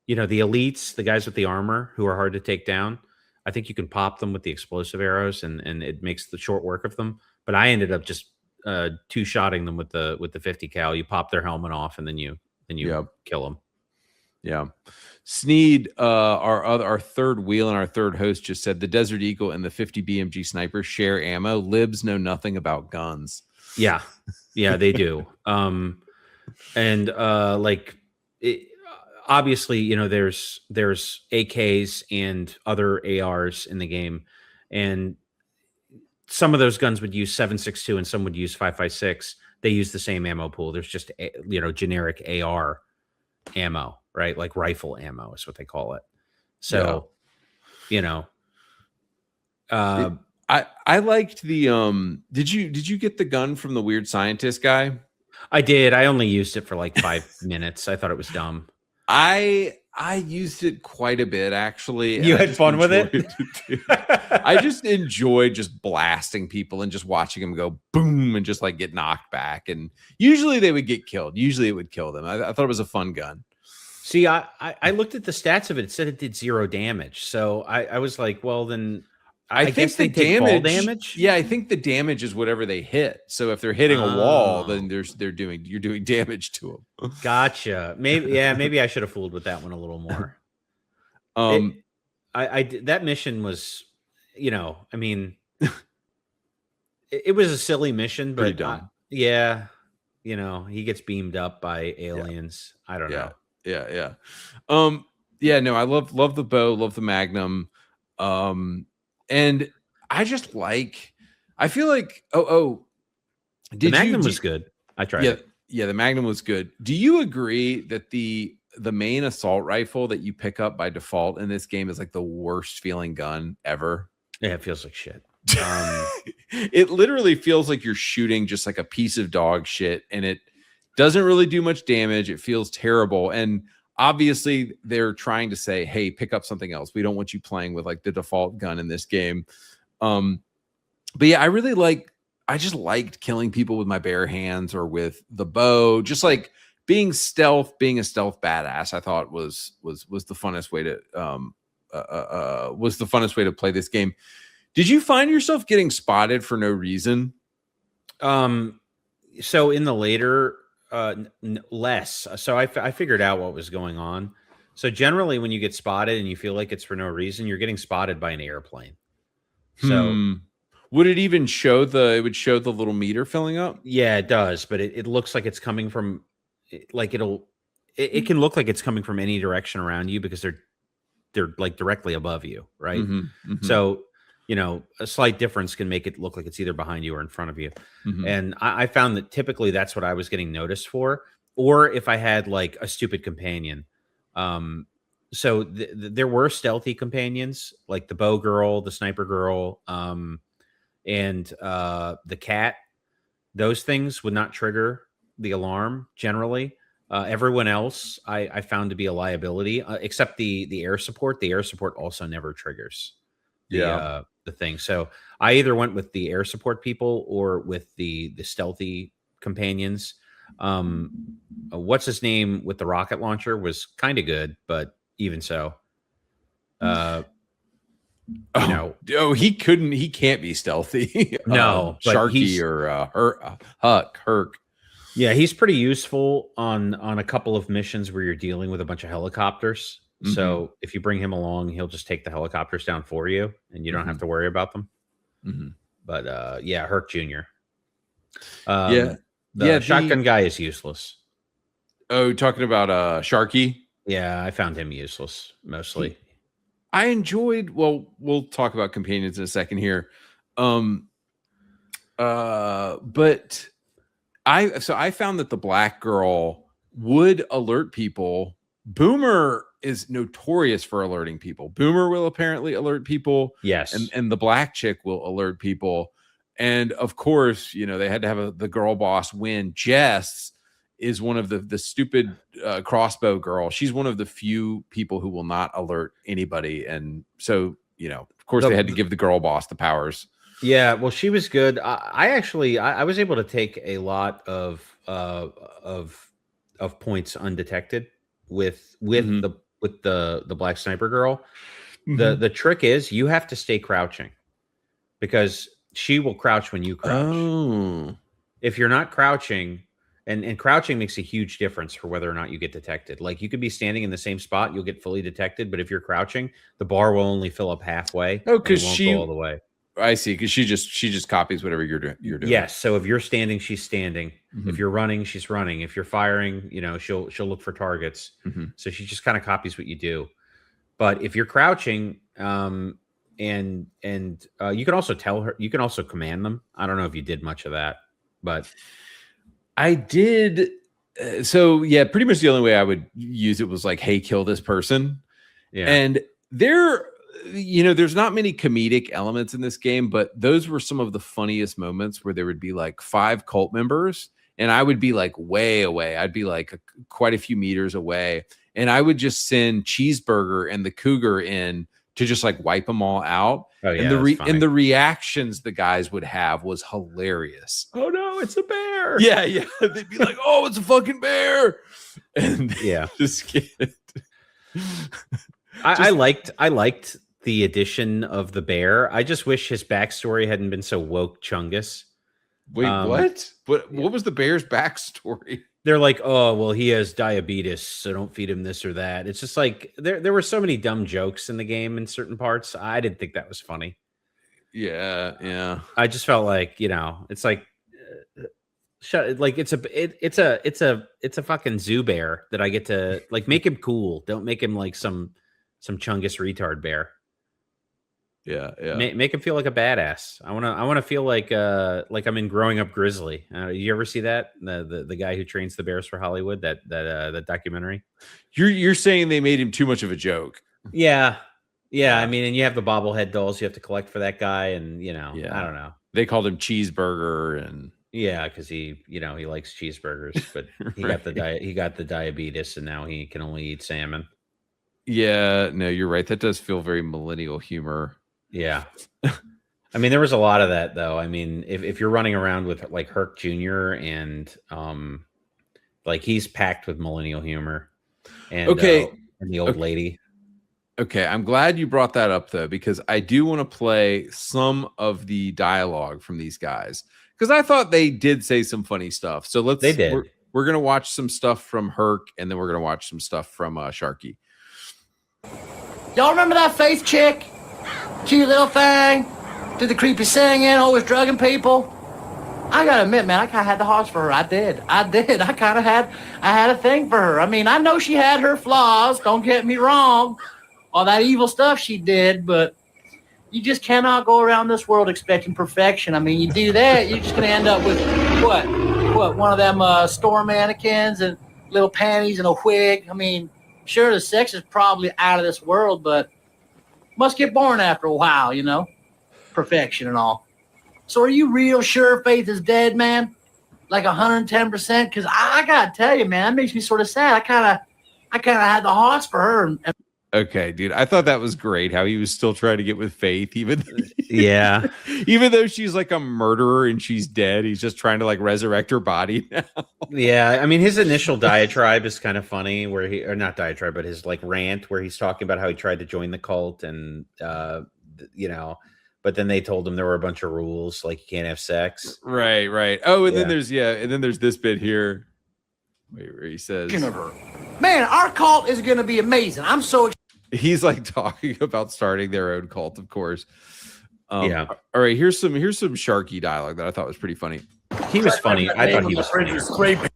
elites, the guys with the armor who are hard to take down. I think you can pop them with the explosive arrows, and it makes the short work of them. But I ended up just two-shotting them with the 50 cal. You pop their helmet off, and then you kill them. Yeah. Sneed, our third wheel and our third host just said the Desert Eagle and the 50 BMG sniper share ammo. Libs know nothing about guns. Yeah, they do. Obviously, there's AKs and other ARs in the game, and some of those guns would use 7.62 and some would use 5.56. They use the same ammo pool. There's just generic AR ammo, right? Like rifle ammo is what they call it. So, I liked the did you get the gun from the weird scientist guy? I did. I only used it for like 5 minutes. I thought it was dumb. I used it quite a bit, actually. You had fun with it? I just enjoyed just blasting people and just watching them go boom and just like get knocked back. And usually they would get killed. Usually it would kill them. I thought it was a fun gun. See, I looked at the stats of it. It said it did 0 damage. So I was like, well, then I guess they take fall damage. Yeah, I think the damage is whatever they hit. So if they're hitting a wall, then you're doing damage to them. Gotcha. Maybe I should have fooled with that one a little more. that mission was, I mean, it was a silly mission, Pretty but dumb. yeah, he gets beamed up by aliens. Yeah. I don't know. Yeah. Yeah, no, I love the bow, love the Magnum. And I just I feel like, the Magnum was good. I tried it. Yeah, the Magnum was good. Do you agree that the main assault rifle that you pick up by default in this game is like the worst feeling gun ever? Yeah, it feels like shit. It literally feels like you're shooting just like a piece of dog shit, and it doesn't really do much damage. It feels terrible. And obviously they're trying to say, hey, pick up something else. We don't want you playing with like the default gun in this game. But yeah, I just liked killing people with my bare hands or with the bow. Just like being a stealth badass, I thought was the funnest way to play this game. Did you find yourself getting spotted for no reason? So in the later, less. So I figured out what was going on. So generally, when you get spotted and you feel like it's for no reason, you're getting spotted by an airplane. So would it even show it would show the little meter filling up? Yeah, it does, but it looks like it's coming from, like it can look like it's coming from any direction around you because they're like directly above you, right? So a slight difference can make it look like it's either behind you or in front of you. And I found that typically that's what I was getting noticed for, or if I had like a stupid companion. So there were stealthy companions like the bow girl, the sniper girl, and the cat. Those things would not trigger the alarm generally. Everyone else I found to be a liability, except the air support. The air support also never triggers the thing. So I either went with the air support people or with the stealthy companions. What's his name with the rocket launcher was kind of good, but even so, he can't be stealthy. No, Sharky or Herc. Yeah, he's pretty useful on a couple of missions where you're dealing with a bunch of helicopters. So if you bring him along, he'll just take the helicopters down for you, and you don't have to worry about them. But yeah, Herc Jr. The shotgun guy is useless. Oh, talking about Sharky? Yeah, I found him useless mostly. I enjoyed. Well, we'll talk about companions in a second here. But I found that the black girl would alert people. Boomer is notorious for alerting people. Boomer will apparently alert people. Yes. And the black chick will alert people. And of course, they had to have the girl boss win. Jess is one of the stupid crossbow girl. She's one of the few people who will not alert anybody. And so, of course they had to give the girl boss the powers. Yeah, well, she was good. I was able to take a lot of points undetected with the black sniper girl. The trick is you have to stay crouching because she will crouch when you crouch. Oh. If you're not crouching, and crouching makes a huge difference for whether or not you get detected. Like you could be standing in the same spot, you'll get fully detected, but if you're crouching, the bar will only fill up halfway. Oh, because she go all the way. I see, because she just copies whatever you're doing. Yes. So if you're standing, she's standing. If you're running, she's running. If you're firing, she'll look for targets. So she just kind of copies what you do. But if you're crouching, and you can also tell her, you can also command them. I don't know if you did much of that, but I did. So yeah, pretty much the only way I would use it was like, hey, kill this person. Yeah. And there's not many comedic elements in this game, but those were some of the funniest moments where there would be like 5 cult members and I would be like way away. I'd be like quite a few meters away. And I would just send Cheeseburger and the Cougar in to just like wipe them all out. Oh, yeah, and the reactions the guys would have was hilarious. Oh no, it's a bear. Yeah. They'd be like, oh, it's a fucking bear. And yeah, just kidding. I liked the addition of the bear. I just wish his backstory hadn't been so woke chungus. Wait, what? What was the bear's backstory? they're like, oh, well, he has diabetes, so don't feed him this or that. It's just like there were so many dumb jokes in the game in certain parts. I didn't think that was funny. Yeah. I just felt like, it's like like it's a fucking zoo bear that I get to like make him cool. Don't make him like some chungus retard bear. Yeah. Make him feel like a badass. I want to feel like I'm in Growing Up Grizzly. You ever see that the guy who trains the bears for Hollywood, that documentary? You're saying they made him too much of a joke. Yeah. I mean, and you have the bobblehead dolls you have to collect for that guy, and I don't know. They called him Cheeseburger, and because he likes cheeseburgers, but he got the diabetes, and now he can only eat salmon. Yeah, no, you're right. That does feel very millennial humor. Yeah. I mean, there was a lot of that, though. I mean, if you're running around with like Herc Jr. and like he's packed with millennial humor. And and the old lady. Okay, I'm glad you brought that up though, because I do want to play some of the dialogue from these guys, because I thought they did say some funny stuff. So they did. We're gonna watch some stuff from Herc, and then we're gonna watch some stuff from Sharky. Y'all remember that Faith chick? Cute little thing. Did the creepy singing, always drugging people. I gotta admit, man, I kind of had the hearts for her. I did. I kind of had a thing for her. I mean, I know she had her flaws. Don't get me wrong. All that evil stuff she did, but you just cannot go around this world expecting perfection. I mean, you do that, you're just gonna end up with what? One of them store mannequins and little panties and a wig. I mean, sure, the sex is probably out of this world, but must get boring after a while, perfection and all. So are you real sure Faith is dead, man? Like 110%? Because I gotta tell you, man, that makes me sort of sad. I kind of had the hearts for her. Okay, dude, I thought that was great how he was still trying to get with Faith, even even though she's like a murderer and she's dead, he's just trying to like resurrect her body now. Yeah, I mean, his initial diatribe is kind of funny, or not diatribe, but his like rant where he's talking about how he tried to join the cult, and but then they told him there were a bunch of rules, like you can't have sex. Right. Oh, and then there's this bit here where he says, "Man, our cult is going to be amazing. I'm so excited." He's like talking about starting their own cult, of course. All right. Here's some Sharky dialogue that I thought was pretty funny. He was funny. I thought he was funny. Here,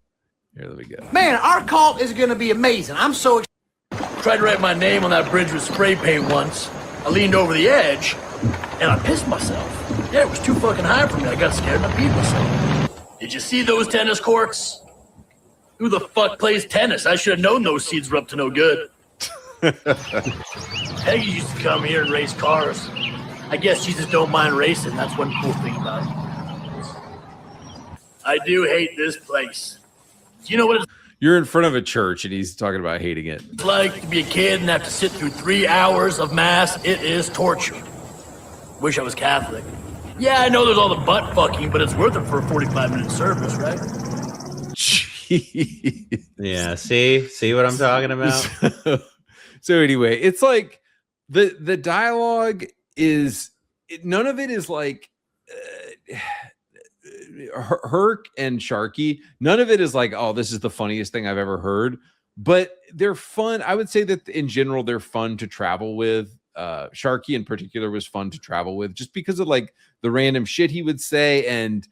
let me go. "Man, our cult is going to be amazing. I'm so excited." Tried to write my name on that bridge with spray paint once. I leaned over the edge, and I pissed myself. Yeah, it was too fucking high for me. I got scared and I peed myself. Did you see those tennis courts? Who the fuck plays tennis? I should have known those seeds were up to no good. Peggy used to come here and race cars. I guess she just don't mind racing. That's one cool thing about it. I do hate this place. You know what it's You're in front of a church and he's talking about hating it. like to be a kid and have to sit through 3 hours of mass? It is torture. Wish I was Catholic. Yeah, I know there's all the butt fucking, but it's worth it for a 45-minute service, right? Jeez. Yeah, see what I'm talking about? So anyway, it's like the dialogue is none of it is like Herc and Sharky. None of it is like, oh, this is the funniest thing I've ever heard. But they're fun. I would say that in general, they're fun to travel with. Sharky in particular was fun to travel with just because of like the random shit he would say, and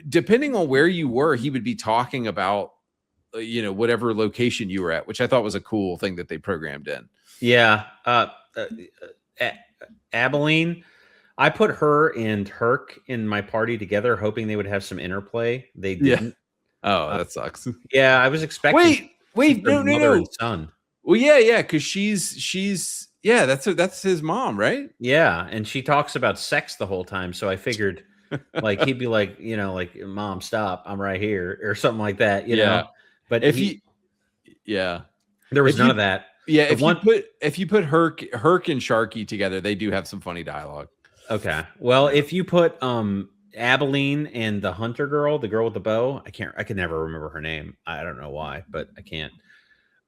depending on where you were, he would be talking about whatever location you were at, which I thought was a cool thing that they programmed in. Yeah. Abilene, I put her and Herc in my party together, hoping they would have some interplay. They didn't. Oh, that sucks. Yeah, I was expecting. Wait, no, mother and son. Well, yeah, because she's that's his mom, right? Yeah, and she talks about sex the whole time, so I figured like he'd be like, like, Mom, stop, I'm right here, or something like that, you know. But if there was none of that. Yeah, if you put Herc and Sharky together, they do have some funny dialogue. Okay. Well, if you put Abilene and the hunter girl, the girl with the bow, I can never remember her name. I don't know why, but I can't.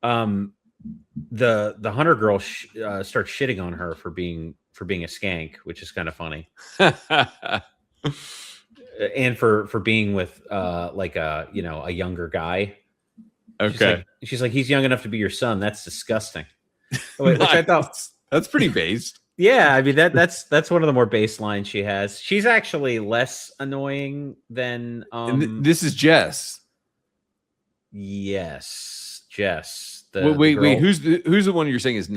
The hunter girl starts shitting on her for being a skank, which is kind of funny. and for being with like a a younger guy. Okay, she's like he's young enough to be your son. That's disgusting. Which I thought that's pretty based. Yeah, I mean that's one of the more base lines she has. She's actually less annoying than this is Jess. Yes, Jess. Wait. Who's the one you're saying is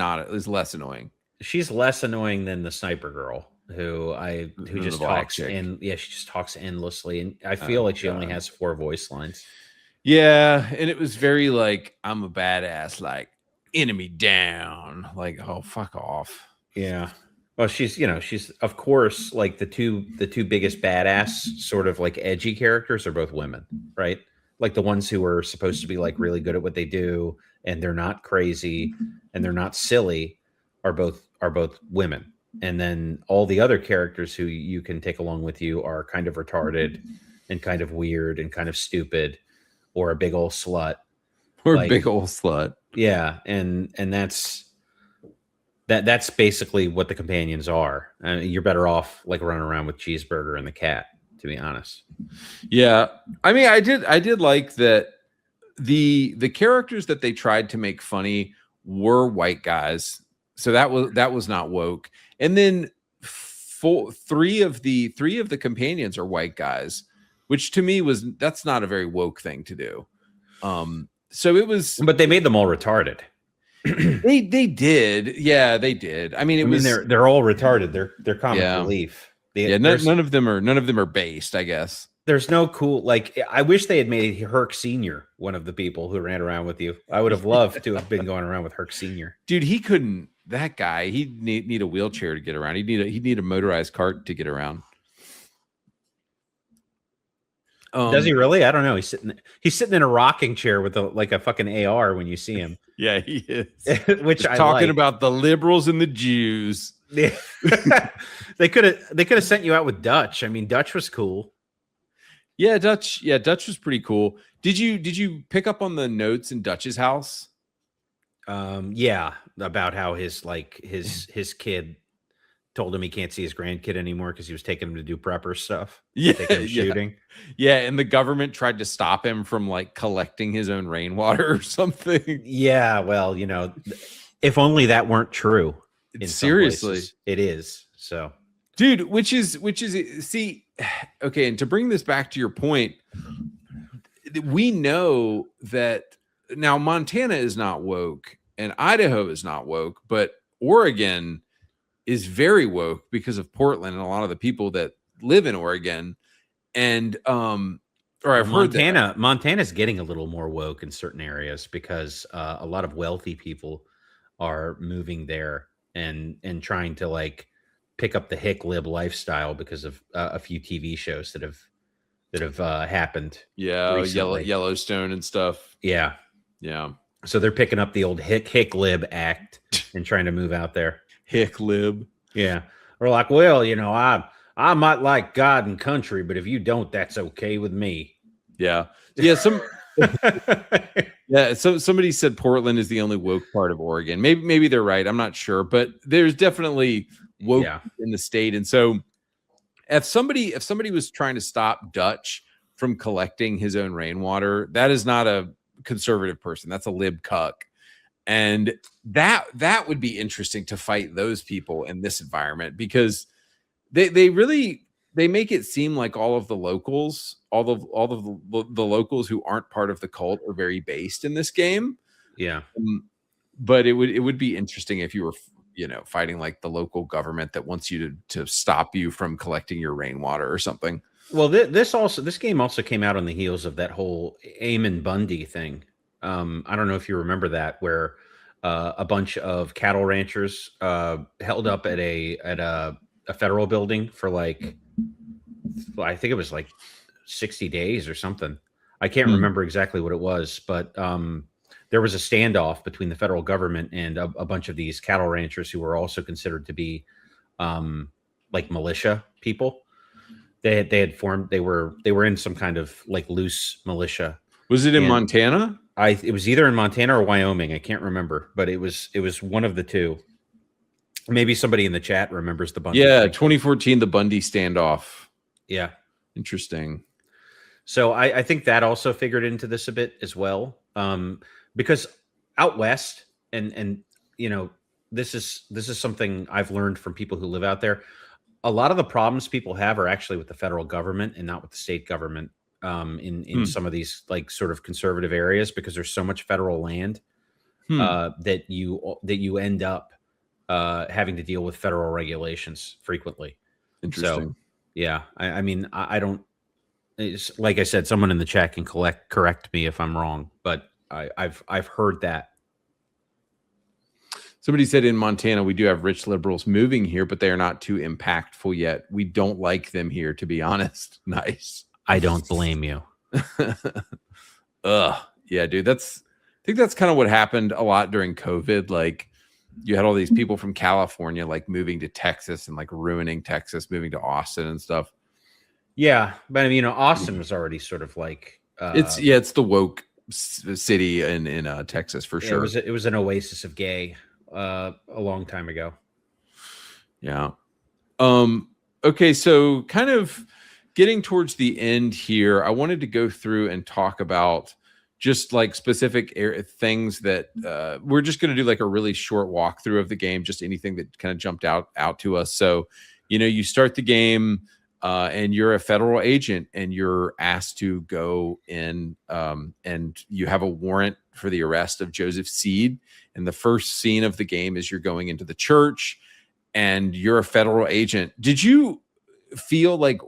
less annoying? She's less annoying than the sniper girl who just talks and she just talks endlessly, and I feel like she only has 4 voice lines. Yeah, and it was very like I'm a badass, like enemy down, like oh fuck off. Yeah. Well, she's of course like the two biggest badass sort of like edgy characters are both women, right? Like the ones who are supposed to be like really good at what they do and they're not crazy and they're not silly are both women. And then all the other characters who you can take along with you are kind of retarded and kind of weird and kind of stupid or a big old slut. Yeah, and that's basically what the companions are. You're better off like running around with Cheeseburger and the cat, to be honest. Yeah, I mean, I did like that the characters that they tried to make funny were white guys, so that was not woke. And then three of the companions are white guys, which to me that's not a very woke thing to do. So it was, but they made them all retarded. they did. Yeah, they did. I mean, they're all retarded. They're comic relief. None of them are based, I guess. There's no cool, like, I wish they had made Herc Sr. one of the people who ran around with you. I would have loved to have been going around with Herc Sr. Dude, he couldn't, that guy, he'd need a wheelchair to get around. He'd need a motorized cart to get around. Does he really? I don't know. He's sitting in a rocking chair with a fucking AR when you see him. Yeah, he is. Which I talking about the liberals and the Jews. Yeah. They could have sent you out with Dutch. I mean, Dutch was cool. Yeah, Dutch was pretty cool. Did you pick up on the notes in Dutch's house? Yeah, about how his kid told him he can't see his grandkid anymore because he was taking him to do prepper stuff. Yeah, taking him shooting. Yeah, and the government tried to stop him from like collecting his own rainwater or something. Yeah, well, if only that weren't true. Seriously, it is. So, dude, which is see, okay, and to bring this back to your point, we know that now Montana is not woke and Idaho is not woke, but Oregon is very woke because of Portland and a lot of the people that live in Oregon. And I've heard that Montana's getting a little more woke in certain areas because a lot of wealthy people are moving there and trying to like pick up the hick lib lifestyle because of a few TV shows that have happened. Yeah, recently. Yellowstone and stuff. Yeah. So they're picking up the old hick lib act and trying to move out there. Hick lib. Yeah. We're like, well, I might like God and country, but if you don't, that's okay with me. Yeah. So somebody said Portland is the only woke part of Oregon. Maybe they're right. I'm not sure, but there's definitely woke in the state. And so if somebody was trying to stop Dutch from collecting his own rainwater, that is not a conservative person. That's a lib cuck. And that would be interesting to fight those people in this environment because they make it seem like all of the locals, all of the locals who aren't part of the cult are very based in this game. Yeah. But it would be interesting if you were, fighting like the local government that wants you to stop you from collecting your rainwater or something. Well, this game also came out on the heels of that whole Eamon Bundy thing. I don't know if you remember that, where a bunch of cattle ranchers held up at a federal building for like, I think it was like 60 days or something. I can't remember exactly what it was, but there was a standoff between the federal government and a bunch of these cattle ranchers who were also considered to be like militia people. They had formed. They were in some kind of like loose militia. Was it in Montana? It was either in Montana or Wyoming. I can't remember, but it was one of the two. Maybe somebody in the chat remembers the Bundy. Yeah, 2014, the Bundy standoff. Yeah. Interesting. So I think that also figured into this a bit as well, because out west, and this is something I've learned from people who live out there. A lot of the problems people have are actually with the federal government and not with the state government, in some of these like sort of conservative areas, because there's so much federal land that you end up having to deal with federal regulations frequently. Interesting. So, yeah, I mean, I don't. It's, like I said, someone in the chat can correct me if I'm wrong, but I've heard that. Somebody said in Montana, we do have rich liberals moving here, but they are not too impactful yet. We don't like them here, to be honest. Nice. I don't blame you. Ugh. Yeah, dude. I think that's kind of what happened a lot during COVID. Like, you had all these people from California like moving to Texas and like ruining Texas, moving to Austin and stuff. Yeah, but I mean, Austin was already sort of like it's the woke city in Texas for sure. It was an oasis of gay a long time ago. Yeah. Okay, so kind of getting towards the end here, I wanted to go through and talk about just like specific things that we're just going to do like a really short walkthrough of the game, just anything that kind of jumped out to us. So, you start the game and you're a federal agent and you're asked to go in and you have a warrant for the arrest of Joseph Seed. And the first scene of the game is you're going into the church and you're a federal agent. Did you feel like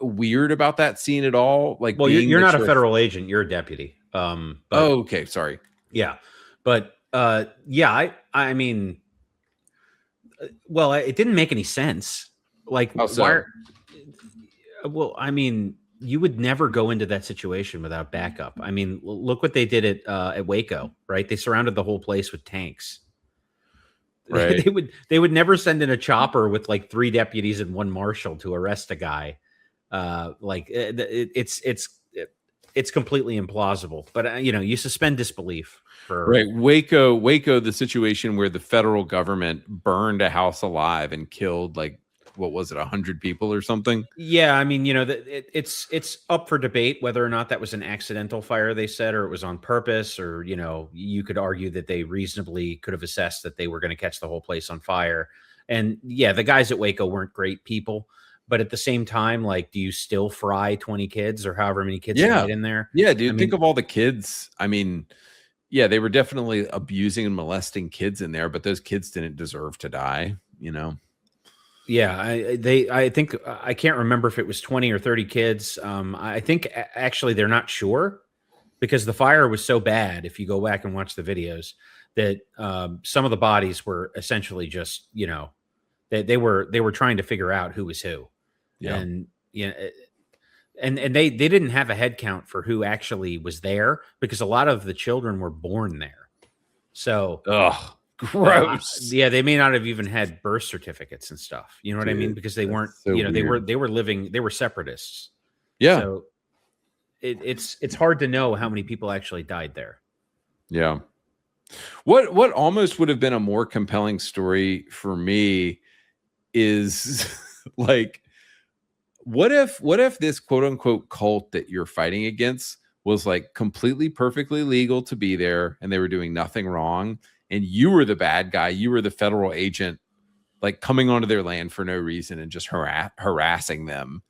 weird about that scene at all? Like, well, you're not a federal agent, you're a deputy. But, okay, sorry. Yeah, but yeah, I mean, well, it didn't make any sense. Like, why? Well, I mean, you would never go into that situation without backup. I mean, look what they did at Waco, right? They surrounded the whole place with tanks. Right. They would never send in a chopper with like 3 deputies and 1 marshal to arrest a guy. It's completely implausible. But you suspend disbelief for right. Waco, the situation where the federal government burned a house alive and killed like, what was it, 100 people or something? Yeah, I mean, it's up for debate whether or not that was an accidental fire, they said, or it was on purpose, or you could argue that they reasonably could have assessed that they were going to catch the whole place on fire. And yeah, the guys at Waco weren't great people, but at the same time, like, do you still fry 20 kids or however many kids died in there? Yeah, dude, think of all the kids. I mean, yeah, they were definitely abusing and molesting kids in there, but those kids didn't deserve to die, Yeah, I think I can't remember if it was 20 or 30 kids. I think actually they're not sure because the fire was so bad. If you go back and watch the videos, that some of the bodies were essentially just they were trying to figure out who was who, and and they didn't have a head count for who actually was there because a lot of the children were born there. So gross. Yeah, they may not have even had birth certificates and stuff. You know what I mean? Because they weren't, so they were separatists. Yeah. So it's hard to know how many people actually died there. Yeah. What almost would have been a more compelling story for me is like, what if this quote unquote cult that you're fighting against was like completely perfectly legal to be there and they were doing nothing wrong, and you were the bad guy, you were the federal agent, like coming onto their land for no reason and just harassing them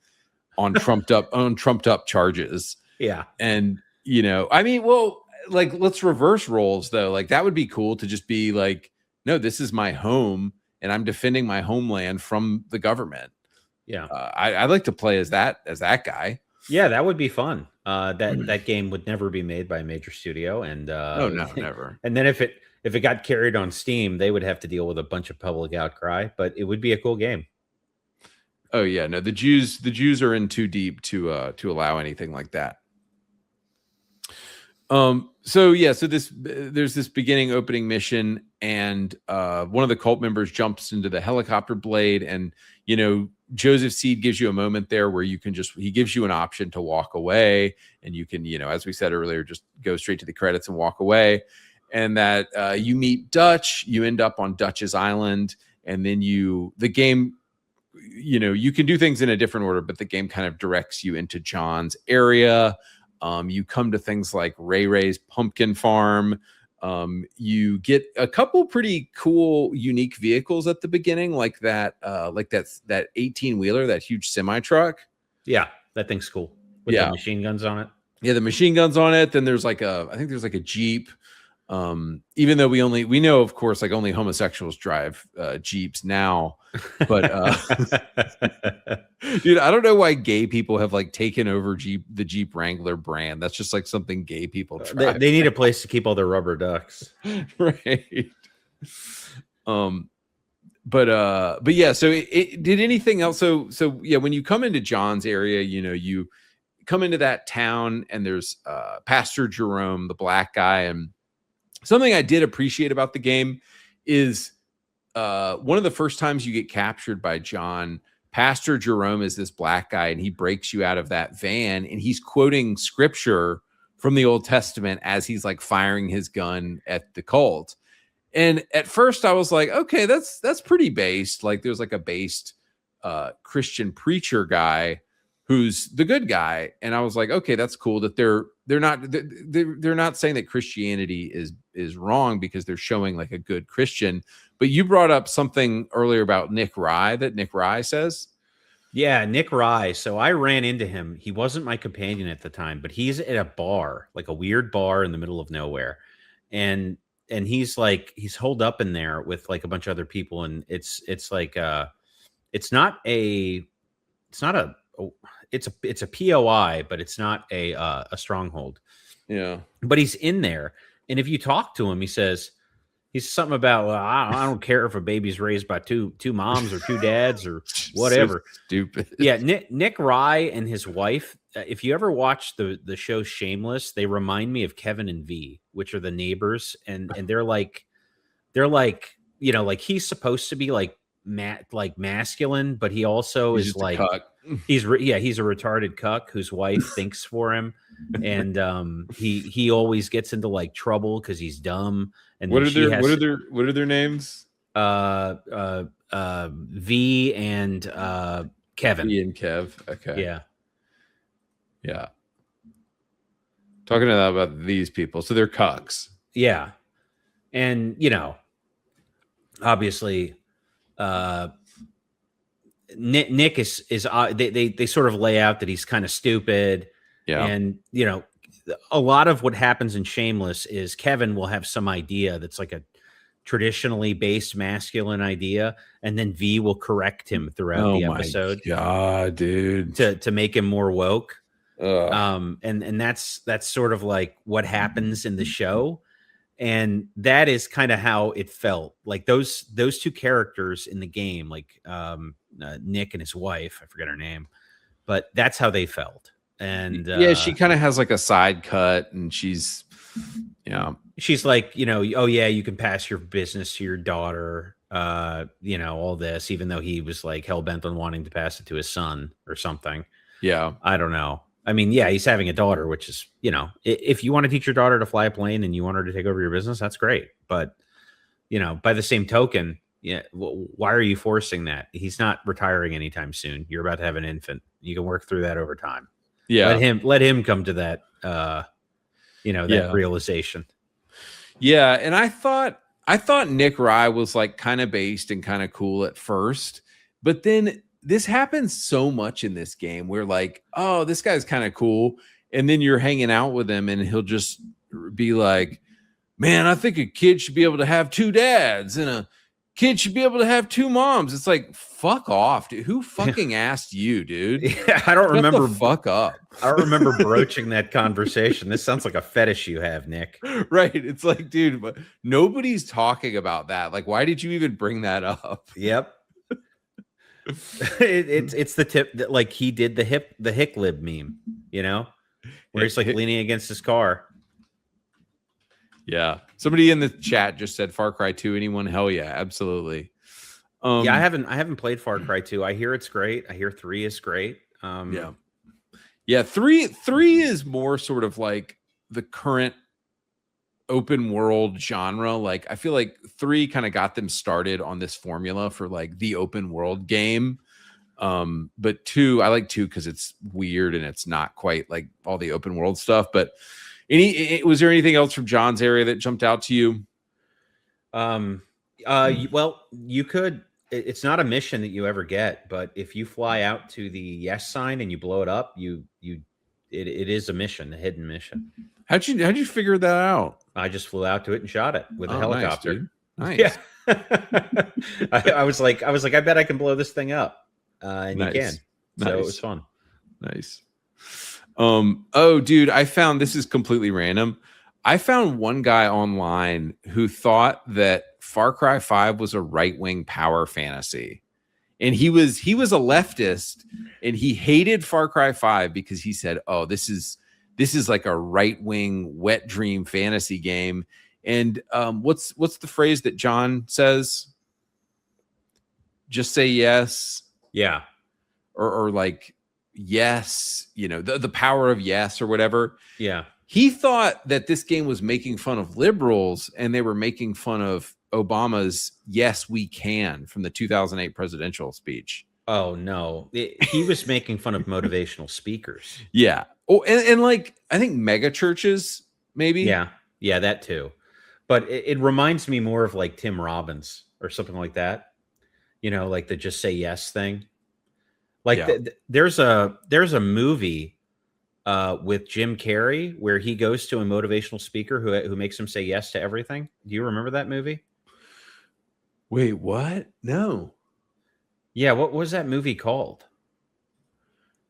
on trumped up charges. Yeah. And I mean, well, like, let's reverse roles though. Like, that would be cool to just be like, no, this is my home and I'm defending my homeland from the government. Yeah. I'd like to play as that guy. Yeah, that would be fun. That game would never be made by a major studio, and no, never. And then if it got carried on Steam, they would have to deal with a bunch of public outcry, but it would be a cool game. Oh yeah, no, the Jews are in too deep to allow anything like that. So there's this beginning opening mission, and one of the cult members jumps into the helicopter blade, and Joseph Seed gives you a moment there where he gives you an option to walk away, and you can, as we said earlier, just go straight to the credits and walk away. And that you meet Dutch, you end up on Dutch's island, and then the game you can do things in a different order, but the game kind of directs you into John's area. You come to things like Ray Ray's pumpkin farm. You get a couple pretty cool, unique vehicles at the beginning, like that 18-wheeler, that huge semi truck. Yeah, that thing's cool with the machine guns on it. Yeah, the machine guns on it. Then there's I think there's a Jeep. Even though we know, of course, like only homosexuals drive Jeeps now, but dude, I don't know why gay people have like taken over the Jeep Wrangler brand. That's just like something gay people drive. They need a place to keep all their rubber ducks, right? But yeah. So it did anything else? So yeah, when you come into John's area, you come into that town, and there's Pastor Jerome, the black guy, and something I did appreciate about the game is one of the first times you get captured by John, Pastor Jerome is this black guy, and he breaks you out of that van, and he's quoting scripture from the Old Testament as he's like firing his gun at the cult. And at first I was like, okay, that's pretty based. Like there's like a based Christian preacher guy who's the good guy. And I was like, okay, that's cool that they're not saying that Christianity is wrong because they're showing like a good Christian. But you brought up something earlier about Nick Rye that Nick Rye says. Yeah, Nick Rye. So I ran into him. He wasn't my companion at the time, but he's at a bar, like a weird bar in the middle of nowhere. And he's holed up in there with like a bunch of other people. And it's a POI, but it's not a stronghold. Yeah. But he's in there. And if you talk to him, he's something about, well, I don't care if a baby's raised by two moms or two dads or whatever. So stupid. Yeah. Nick Rye and his wife, if you ever watch the show Shameless, they remind me of Kevin and V, which are the neighbors. And they're like, like he's supposed to be like masculine, but he also is like, he's a retarded cuck whose wife thinks for him. And he always gets into like trouble because he's dumb. And what are their names? V and Kevin. V and Kev. Okay. Yeah. Yeah. Talking about these people. So they're cucks. Yeah. And obviously Nick is they sort of lay out that he's kind of stupid. Yeah. And a lot of what happens in Shameless is Kevin will have some idea that's like a traditionally based masculine idea, and then V will correct him throughout the episode. Yeah, dude. To make him more woke. And that's sort of like what happens in the show. And that is kind of how it felt. Like those two characters in the game, like Nick and his wife, I forget her name, but that's how they felt. And yeah, she kind of has like a side cut, and she's like, oh yeah, you can pass your business to your daughter, all this, even though he was like hell bent on wanting to pass it to his son or something. Yeah, I don't know. I mean, yeah, he's having a daughter, which is, if you want to teach your daughter to fly a plane and you want her to take over your business, that's great. But, by the same token, why are you forcing that? He's not retiring anytime soon. You're about to have an infant. You can work through that over time. Yeah. Let him come to that, that realization. Yeah. And I thought Nick Rye was like kind of based and kind of cool at first, but then this happens so much in this game where like, oh, this guy's kind of cool. And then you're hanging out with him and he'll just be like, man, I think a kid should be able to have two dads and a kid should be able to have two moms. It's like, fuck off, dude. Who fucking asked you, dude? Yeah, I don't remember. Fuck up. I don't remember broaching that conversation. This sounds like a fetish you have, Nick. Right. It's like, dude, but nobody's talking about that. Like, why did you even bring that up? Yep. It's the tip that like he did the hick lib meme, where he's like leaning against his car. Yeah. Somebody in the chat just said Far Cry 2. Anyone? Hell yeah, absolutely. Yeah, I haven't played Far Cry 2. I hear it's great. I hear 3 is great. Yeah. 3 is more sort of like the current open world genre. Like I feel like 3 kind of got them started on this formula for like the open world game. But 2, I like 2 because it's weird and it's not quite like all the open world stuff. But was there anything else from John's area that jumped out to you? Well, you could. It's not a mission that you ever get, but if you fly out to the yes sign and you blow it up, it is a mission, a hidden mission. How'd you figure that out? I just flew out to it and shot it with a helicopter. Nice. Yeah. I was like, I bet I can blow this thing up. And you can. So it was fun. Nice. Oh, dude, I found, this is completely random. I found one guy online who thought that Far Cry 5 was a right-wing power fantasy. And he was a leftist, and he hated Far Cry 5 because he said, "Oh, this is like a right-wing wet dream fantasy game." And what's the phrase that John says? Just say yes. Yeah. Or like yes, the power of yes or whatever. Yeah. He thought that this game was making fun of liberals, and they were making fun of Obama's "Yes, we can" from the 2008 presidential speech. Oh no, he was making fun of motivational speakers. Yeah. Oh, and like I think mega churches, maybe. Yeah, that too. But it reminds me more of like Tim Robbins or something like that. Like the just say yes thing. Like there's a movie with Jim Carrey where he goes to a motivational speaker who makes him say yes to everything. Do you remember that movie? Wait, what? No. Yeah, what was that movie called?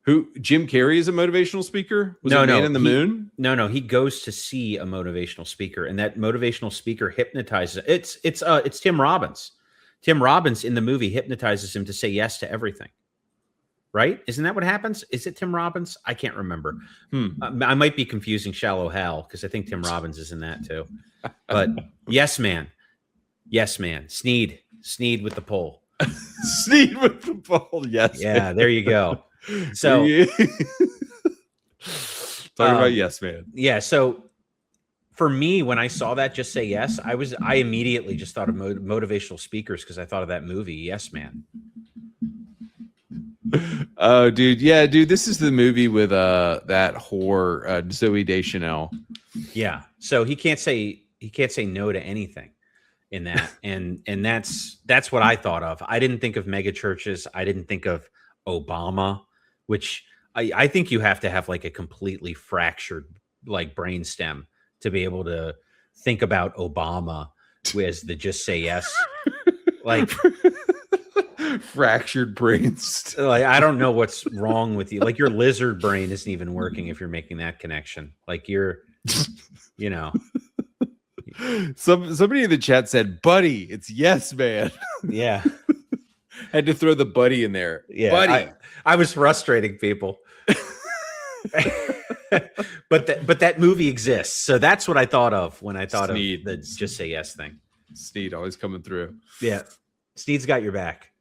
Who Jim Carrey is a motivational speaker? Was it Man in the Moon? No, he goes to see a motivational speaker, and that motivational speaker hypnotizes. It's Tim Robbins. Tim Robbins in the movie hypnotizes him to say yes to everything. Right? Isn't that what happens? Is it Tim Robbins? I can't remember. I might be confusing Shallow Hal because I think Tim Robbins is in that too. But yes, man. Sneed with the pole. Sneed with the pole. Yes. Yeah, man. There you go. So talking about yes, man. Yeah. So for me, when I saw that, just say yes, I immediately just thought of motivational speakers because I thought of that movie, Yes, Man. Oh, dude. Yeah, dude. This is the movie with that whore, Zooey Deschanel. Yeah. So he can't say no to anything in that. And that's what I thought of. I didn't think of mega churches. I didn't think of Obama, which I think you have to have like a completely fractured like brainstem to be able to think about Obama with the just say yes. Like fractured brains. Like I don't know what's wrong with you. Like your lizard brain isn't even working if you're making that connection. Like you're, Somebody in the chat said, "Buddy, it's yes, man." Yeah, had to throw the buddy in there. Yeah, buddy. I was frustrating people. but that movie exists, so that's what I thought of when I thought Sneed. Of the just say yes thing. Sneed always coming through. Yeah, Sneed's got your back.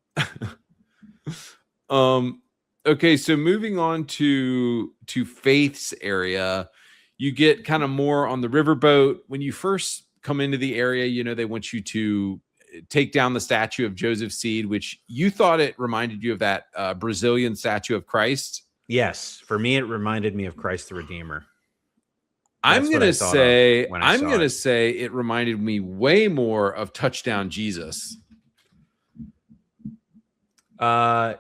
Okay, so moving on to Faith's area, you get kind of more on the riverboat. When you first come into the area, they want you to take down the statue of Joseph Seed, which you thought it reminded you of that Brazilian statue of Christ. Yes, for me, it reminded me of Christ the Redeemer. I'm going to say it reminded me way more of Touchdown Jesus. Are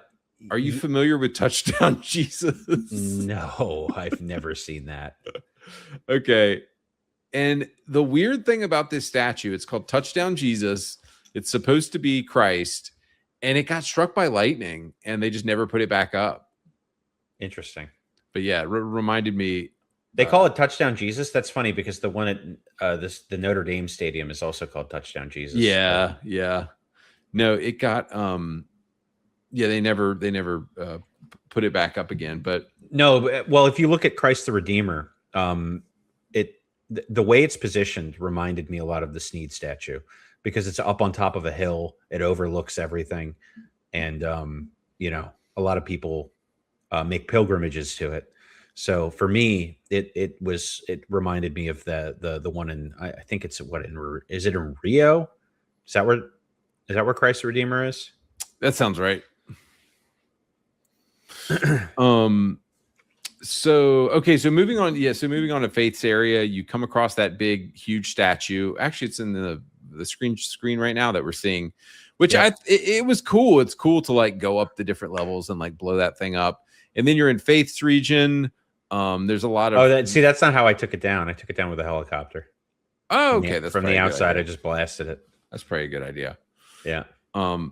you familiar with Touchdown Jesus? No, I've never seen that. Okay. And the weird thing about this statue, it's called Touchdown Jesus. It's supposed to be Christ, and it got struck by lightning, and they just never put it back up. Interesting. But yeah, it reminded me. They call it Touchdown Jesus. That's funny because the one at the Notre Dame Stadium is also called Touchdown Jesus. Yeah, yeah. No, it got yeah, they never put it back up again. But no, well, if you look at Christ the Redeemer, the way it's positioned reminded me a lot of the Sneed statue because it's up on top of a hill. It overlooks everything, and a lot of people make pilgrimages to it. So for me, it reminded me of the one in I think it's is it in Rio? Is that where Christ the Redeemer is? That sounds right. So okay, so moving on, so moving on to Faith's area, you come across that big, huge statue. Actually, it's in the screen right now that we're seeing, which it was cool. It's cool to like go up the different levels and like blow that thing up. And then you're in Faith's region. There's a lot of that's not how I took it down. I took it down with a helicopter. Oh, okay. That's from the outside. I just blasted it. That's probably a good idea. Yeah. Oh,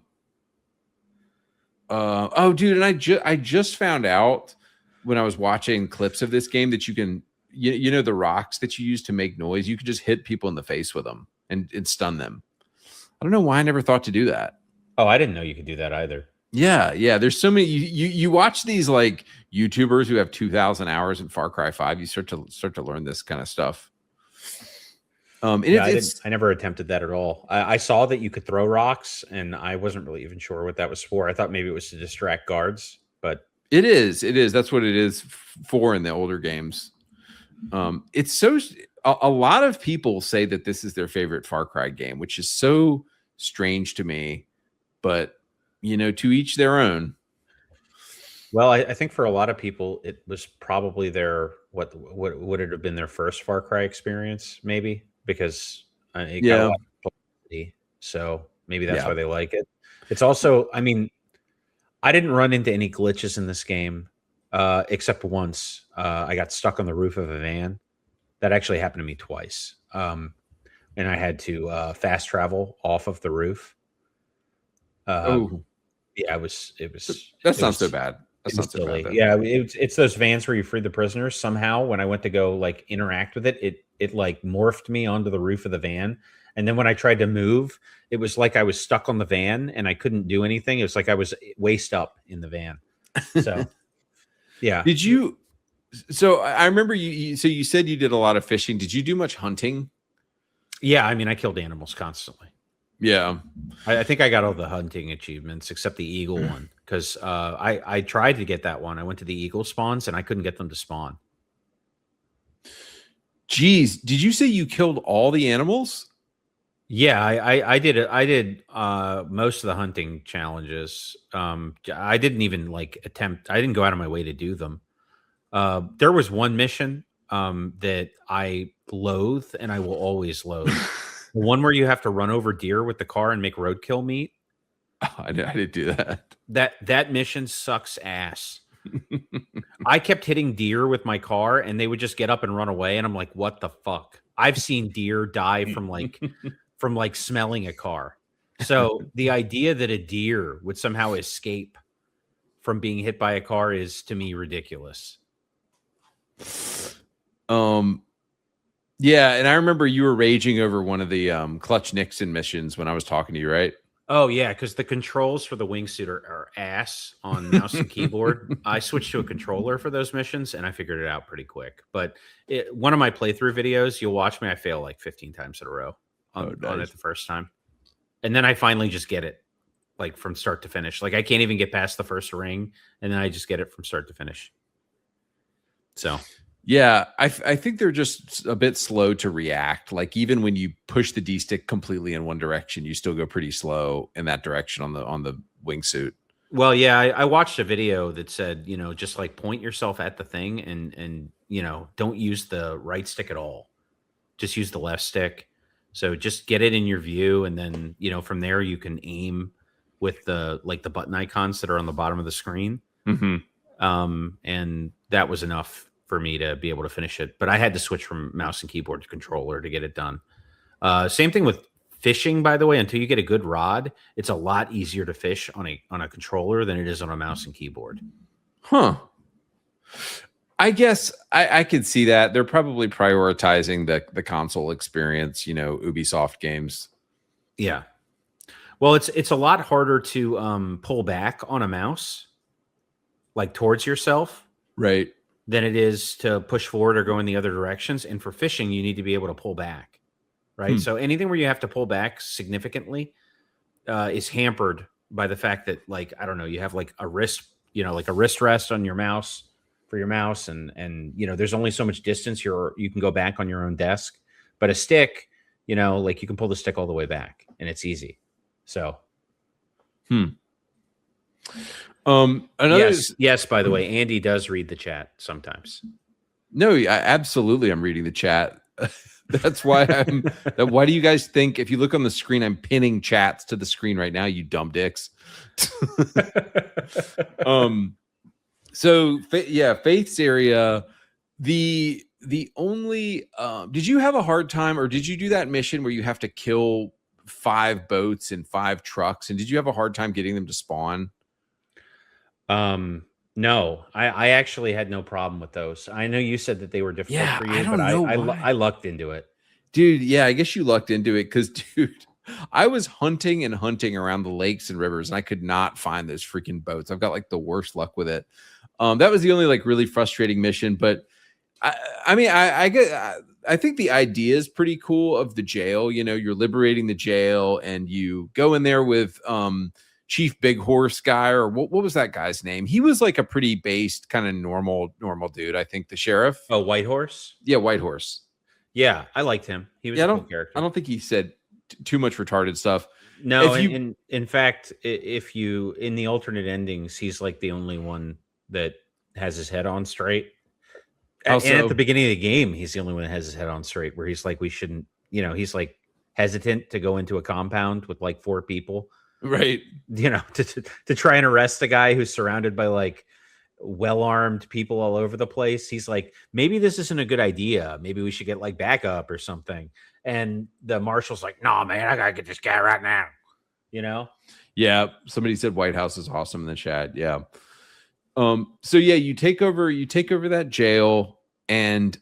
dude, and I just found out when I was watching clips of this game that you can, you know, the rocks that you use to make noise, you can just hit people in the face with them and stun them. I don't know why I never thought to do that. Oh, I didn't know you could do that either. Yeah. There's so many. You watch these like YouTubers who have 2,000 hours in Far Cry 5. You start to learn this kind of stuff. I never attempted that at all. I saw that you could throw rocks, and I wasn't really even sure what that was for. I thought maybe it was to distract guards, but it is. That's what it is for in the older games. It's so a lot of people say that this is their favorite Far Cry game, which is so strange to me, but you know, to each their own. Well, I think for a lot of people, it was probably their what would it have been their first Far Cry experience, maybe. Because it got a lot of publicity, so maybe that's why they like it. It's also, I mean, I didn't run into any glitches in this game, except once. I got stuck on the roof of a van. That actually happened to me twice, and I had to fast travel off of the roof. Yeah, it was. That's not so bad. That's not so bad. Yeah, it's those vans where you free the prisoners. Somehow, when I went to go like interact with it like morphed me onto the roof of the van. And then when I tried to move, it was like I was stuck on the van and I couldn't do anything. It was like I was waist up in the van. So, yeah. Did you? So I remember you. So you said you did a lot of fishing. Did you do much hunting? Yeah, I mean, I killed animals constantly. Yeah, I think I got all the hunting achievements except the eagle one because I tried to get that one. I went to the eagle spawns and I couldn't get them to spawn. Geez, did you say you killed all the animals? Yeah, I did it. I did most of the hunting challenges. I didn't even like attempt. I didn't go out of my way to do them. There was one mission that I loathe, and I will always loathe. The one where you have to run over deer with the car and make roadkill meat. Oh, I didn't do that. That mission sucks ass. I kept hitting deer with my car and they would just get up and run away. And I'm like, what the fuck? I've seen deer die from like smelling a car. So the idea that a deer would somehow escape from being hit by a car is to me ridiculous. Yeah. And I remember you were raging over one of the Clutch Nixon missions when I was talking to you, right? Oh, yeah, because the controls for the wingsuit are ass on mouse and keyboard. I switched to a controller for those missions, and I figured it out pretty quick. But one of my playthrough videos, you'll watch me, I fail like 15 times in a row on it the first time. And then I finally just get it, like from start to finish. Like I can't even get past the first ring, and then I just get it from start to finish. So... Yeah, I think they're just a bit slow to react. Like even when you push the D stick completely in one direction, you still go pretty slow in that direction on the wingsuit. Well, yeah, I watched a video that said, you know, just like point yourself at the thing and you know, don't use the right stick at all. Just use the left stick. So just get it in your view, and then, you know, from there you can aim with the button icons that are on the bottom of the screen. Mm-hmm. And that was enough for me to be able to finish it, but I had to switch from mouse and keyboard to controller to get it done. Same thing with fishing, by the way. Until you get a good rod, it's a lot easier to fish on a controller than it is on a mouse and keyboard. Huh. I guess I could see that. They're probably prioritizing the console experience, you know, Ubisoft games. Yeah. Well, it's a lot harder to pull back on a mouse, like towards yourself. Right. Than it is to push forward or go in the other directions. And for fishing, you need to be able to pull back, right? So anything where you have to pull back significantly is hampered by the fact that, like, I don't know, you have like a wrist, you know, like a wrist rest on your mouse for your mouse, and you know, there's only so much distance you can go back on your own desk. But a stick, you know, like you can pull the stick all the way back, and it's easy. So, Another yes. By the way, Andy does read the chat sometimes. No, absolutely. I'm reading the chat. That's why why do you guys think if you look on the screen, I'm pinning chats to the screen right now, you dumb dicks. So yeah, Faith's area, the only did you have a hard time, or did you do that mission where you have to kill 5 boats and 5 trucks, and did you have a hard time getting them to spawn? No, I actually had no problem with those. I know you said that they were difficult for you, I don't but know I lucked into it. Dude, yeah, I guess you lucked into it because, dude, I was hunting and hunting around the lakes and rivers, and I could not find those freaking boats. I've got like the worst luck with it. That was the only like really frustrating mission, but I mean, I think the idea is pretty cool of the jail. You know, you're liberating the jail, and you go in there with Chief Big Horse guy, or what was that guy's name? He was like a pretty based kind of normal dude. I think the sheriff. Oh, White Horse. Yeah, White Horse. Yeah, I liked him. He was a cool character. I don't think he said too much retarded stuff. No, in fact, if you in the alternate endings, he's like the only one that has his head on straight. And at the beginning of the game, he's the only one that has his head on straight, where he's like, we shouldn't, you know, he's like hesitant to go into a compound with like 4 people. Right. You know, to try and arrest a guy who's surrounded by like well-armed people all over the place. He's like, maybe this isn't a good idea. Maybe we should get like backup or something. And the marshal's like, no, man, I gotta get this guy right now. You know? Yeah. Somebody said White House is awesome in the chat. Yeah. So yeah, you take over that jail, and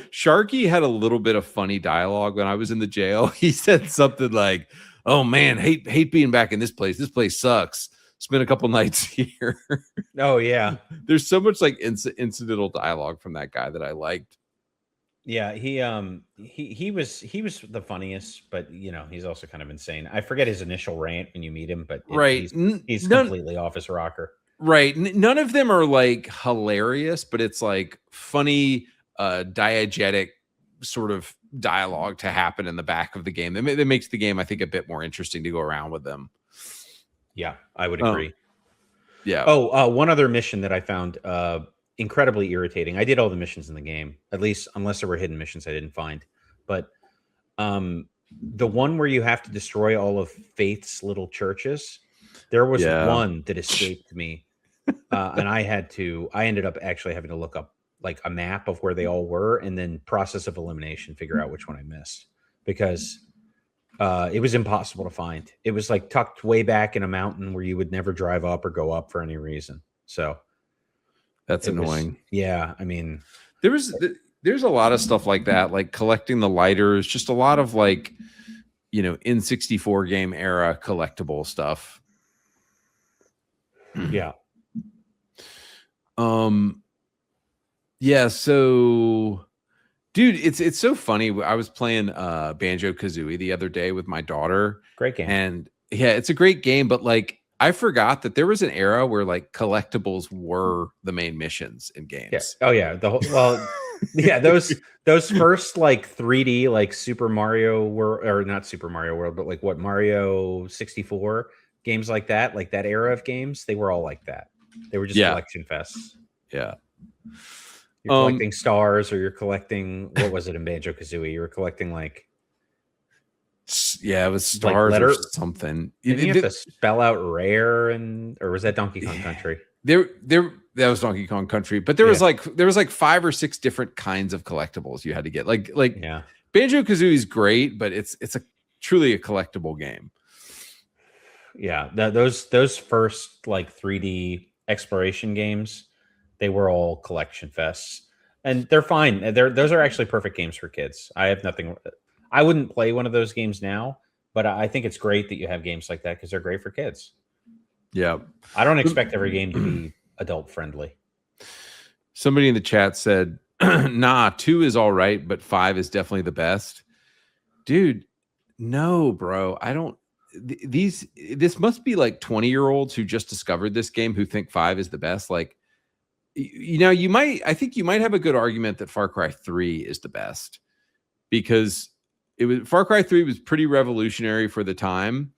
Sharky had a little bit of funny dialogue when I was in the jail. He said something like, "Oh man, hate being back in this place. This place sucks. Spent a couple nights here." Oh yeah. There's so much like incidental dialogue from that guy that I liked. Yeah, he was the funniest, but you know, he's also kind of insane. I forget his initial rant when you meet him, but right, he's completely off his rocker. Right. None of them are like hilarious, but it's like funny, diegetic sort of dialogue to happen in the back of the game. That makes the game, I think, a bit more interesting to go around with them. Yeah, I would agree. Yeah. Oh, one other mission that I found incredibly irritating. I did all the missions in the game, at least unless there were hidden missions I didn't find. But the one where you have to destroy all of Faith's little churches, there was one that escaped me. And I ended up actually having to look up like a map of where they all were, and then process of elimination, figure out which one I missed, because it was impossible to find. It was like tucked way back in a mountain where you would never drive up or go up for any reason. So that's annoying. Yeah. I mean, there's a lot of stuff like that, like collecting the lighters, just a lot of like, you know, N64 game era collectible stuff. Yeah. Yeah, so dude, it's so funny. I was playing Banjo-Kazooie the other day with my daughter. Great game. And yeah, it's a great game, but like I forgot that there was an era where like collectibles were the main missions in games. Yeah. Oh yeah, yeah, those first like 3D like Super Mario World, or not Super Mario World, but like what, Mario 64 games like that era of games, they were all like that. They were just collection fests. Yeah. You're collecting stars, or you're collecting, what was it in Banjo-Kazooie? You were collecting like, yeah, it was stars or something. Didn't you have to spell out rare, or was that Donkey Kong Country? That was Donkey Kong Country, but there was like 5 or 6 different kinds of collectibles you had to get. Like Banjo-Kazooie is great, but it's truly a collectible game. Yeah, those first like 3D exploration games, they were all collection fests, and they're fine. Those are actually perfect games for kids. I have nothing. I wouldn't play one of those games now, but I think it's great that you have games like that because they're great for kids. Yeah, I don't expect every game to be adult friendly. Somebody in the chat said, "Nah, 2 is all right, but 5 is definitely the best." Dude, no, bro, I don't. This must be like 20-year-olds who just discovered this game who think 5 is the best. Like, you know, I think you might have a good argument that Far Cry 3 is the best, because Far Cry 3 was pretty revolutionary for the time,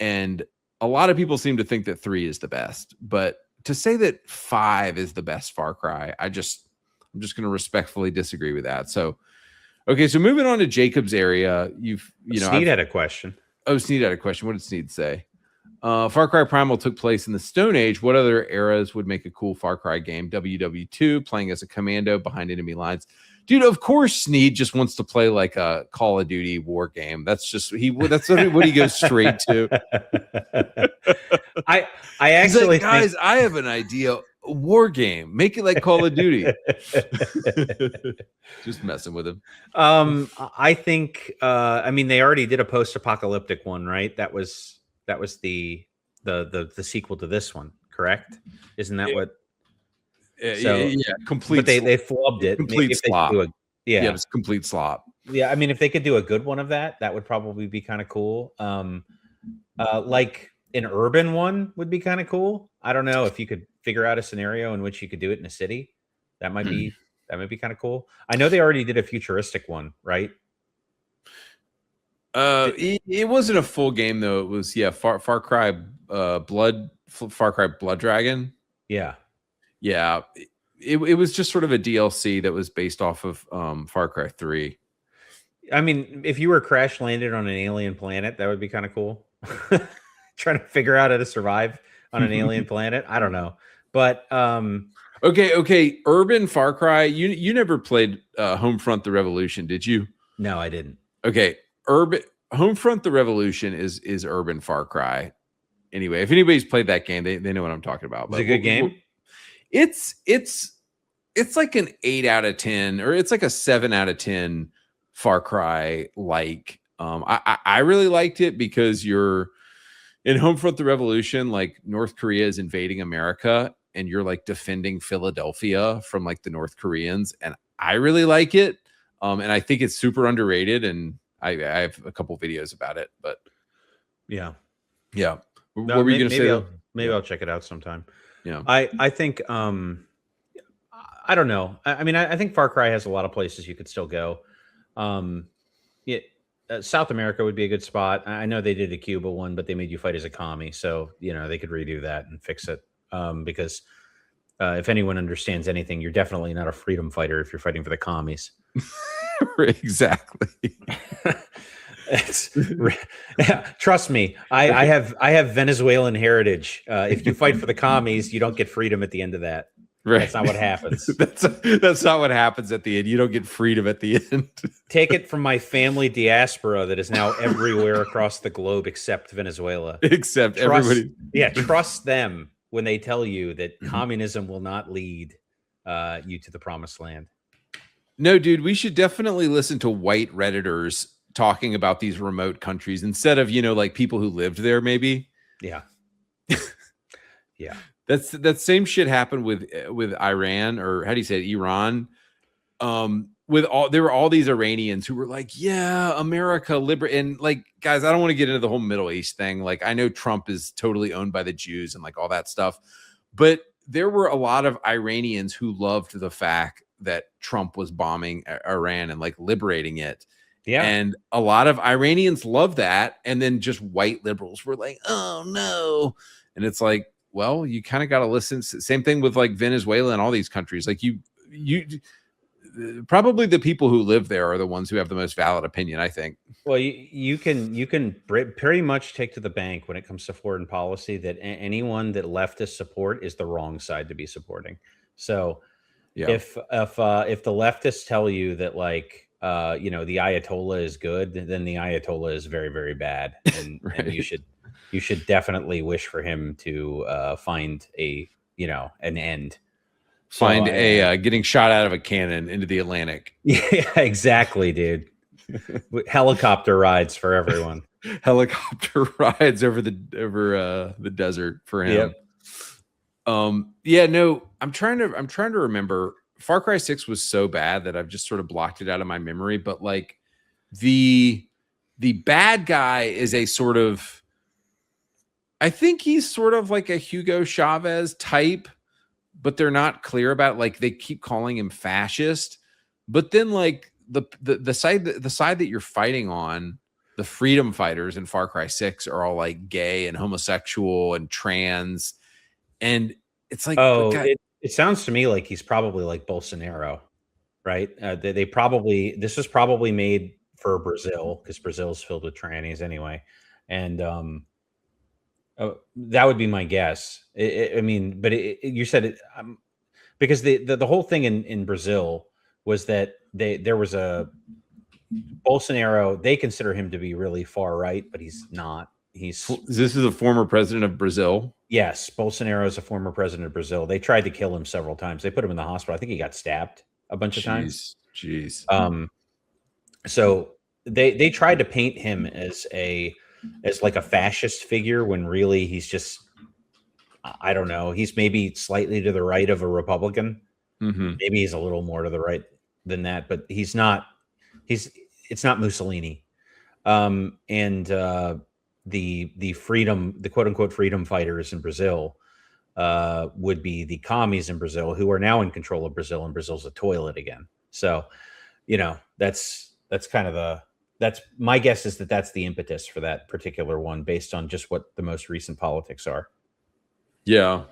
and a lot of people seem to think that 3 is the best, but to say that 5 is the best Far Cry, I'm just going to respectfully disagree with that. So, okay, so moving on to Jacob's area, Sneed had a question. Oh, Sneed had a question. What did Sneed say? Far Cry Primal took place in the Stone Age. What other eras would make a cool Far Cry game? WW2, playing as a commando behind enemy lines. Dude, of course Sneed just wants to play like a Call of Duty war game. That's just that's what he goes straight to. I actually like, guys, I have an idea. A war game. Make it like Call of Duty. Just messing with him. I think I mean they already did a post-apocalyptic one, right? That was the sequel to this one, correct? Isn't that what? Yeah, complete. But they flubbed it. Complete slop. Yeah, it was complete slop. Yeah, I mean, if they could do a good one of that would probably be kind of cool. Like an urban one would be kind of cool. I don't know if you could figure out a scenario in which you could do it in a city. That might be kind of cool. I know they already did a futuristic one, right? It wasn't a full game though. It was Far Cry Far Cry Blood Dragon. Yeah. It was just sort of a DLC that was based off of Far Cry 3. I mean, if you were crash landed on an alien planet, that would be kind of cool. Trying to figure out how to survive on an alien planet. I don't know. But okay. Urban Far Cry. You never played Homefront: The Revolution, did you? No, I didn't. Okay. Urban Homefront: The Revolution is urban Far Cry. Anyway, if anybody's played that game, they know what I'm talking about. It's a good game. It's like an 8 out of 10, or it's like a 7 out of 10 Far Cry. Like, I really liked it because you're in Homefront: The Revolution. Like North Korea is invading America, and you're like defending Philadelphia from like the North Koreans, and I really like it. And I think it's super underrated, and I have a couple videos about it. But yeah. What were you going to say? Maybe I'll check it out sometime. Yeah, I think I don't know. I mean, I think Far Cry has a lot of places you could still go. South America would be a good spot. I know they did a Cuba one, but they made you fight as a commie, so they could redo that and fix it. Because if anyone understands anything, you're definitely not a freedom fighter if you're fighting for the commies. Exactly. Trust me, I have Venezuelan heritage. If you fight for the commies, you don't get freedom at the end of that. Right. That's not what happens. That's not what happens at the end. You don't get freedom at the end. Take it from my family diaspora that is now everywhere across the globe except Venezuela. Everybody. Yeah, trust them when they tell you that communism will not lead you to the promised land. No, dude, we should definitely listen to white Redditors talking about these remote countries instead of, like people who lived there, maybe. Yeah. Yeah. That same shit happened with Iran, or how do you say it? Iran. There were all these Iranians who were like, yeah, America, and like, guys, I don't want to get into the whole Middle East thing. Like, I know Trump is totally owned by the Jews and like all that stuff, but there were a lot of Iranians who loved the fact that Trump was bombing Iran and like liberating it. Yeah. And a lot of Iranians love that. And then just white liberals were like, oh no. And it's like, well, you kind of got to listen. Same thing with like Venezuela and all these countries. Like you probably the people who live there are the ones who have the most valid opinion, I think. Well, you can pretty much take to the bank when it comes to foreign policy that anyone that leftists support is the wrong side to be supporting. So yeah. If the leftists tell you that like, the Ayatollah is good, then the Ayatollah is very, very bad. And, right. And you should definitely wish for him to find an end. Find getting shot out of a cannon into the Atlantic. Yeah, exactly, dude. Helicopter rides for everyone. Helicopter rides over the desert for him. Yep. I'm trying to remember. Far Cry 6 was so bad that I've just sort of blocked it out of my memory. But like the bad guy is a sort of, I think he's sort of like a Hugo Chavez type, but they're not clear about it. Like they keep calling him fascist, but then like the side that you're fighting on, the freedom fighters in Far Cry 6 are all like gay and homosexual and trans. And it's like, oh, it sounds to me like he's probably like Bolsonaro, right? They probably, this was probably made for Brazil because Brazil's filled with trannies anyway. And that would be my guess. I mean, but you said it because the whole thing in Brazil was that there was a Bolsonaro. They consider him to be really far right, but he's not. This is a former president of Brazil. Yes, Bolsonaro is a former president of Brazil. They tried to kill him several times. They put him in the hospital. I think he got stabbed a bunch of times. Jeez. So they tried to paint him as like a fascist figure when really he's just, I don't know, he's maybe slightly to the right of a Republican. Maybe he's a little more to the right than that, but it's not Mussolini. The quote unquote freedom fighters in Brazil would be the commies in Brazil, who are now in control of Brazil, and Brazil's a toilet again. So, that's kind of that's my guess is that that's the impetus for that particular one, based on just what the most recent politics are. Yeah.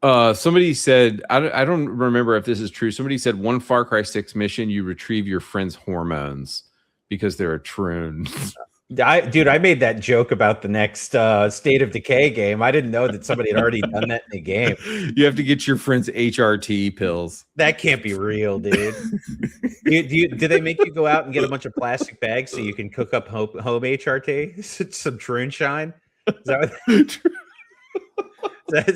Somebody said, I don't remember if this is true. Somebody said one Far Cry 6 mission, you retrieve your friend's hormones because they're a troon. I made that joke about the next State of Decay game. I didn't know that somebody had already done that in a game. You have to get your friend's HRT pills. That can't be real, dude. Do they make you go out and get a bunch of plastic bags so you can cook up home HRT? Some Troon Shine? Is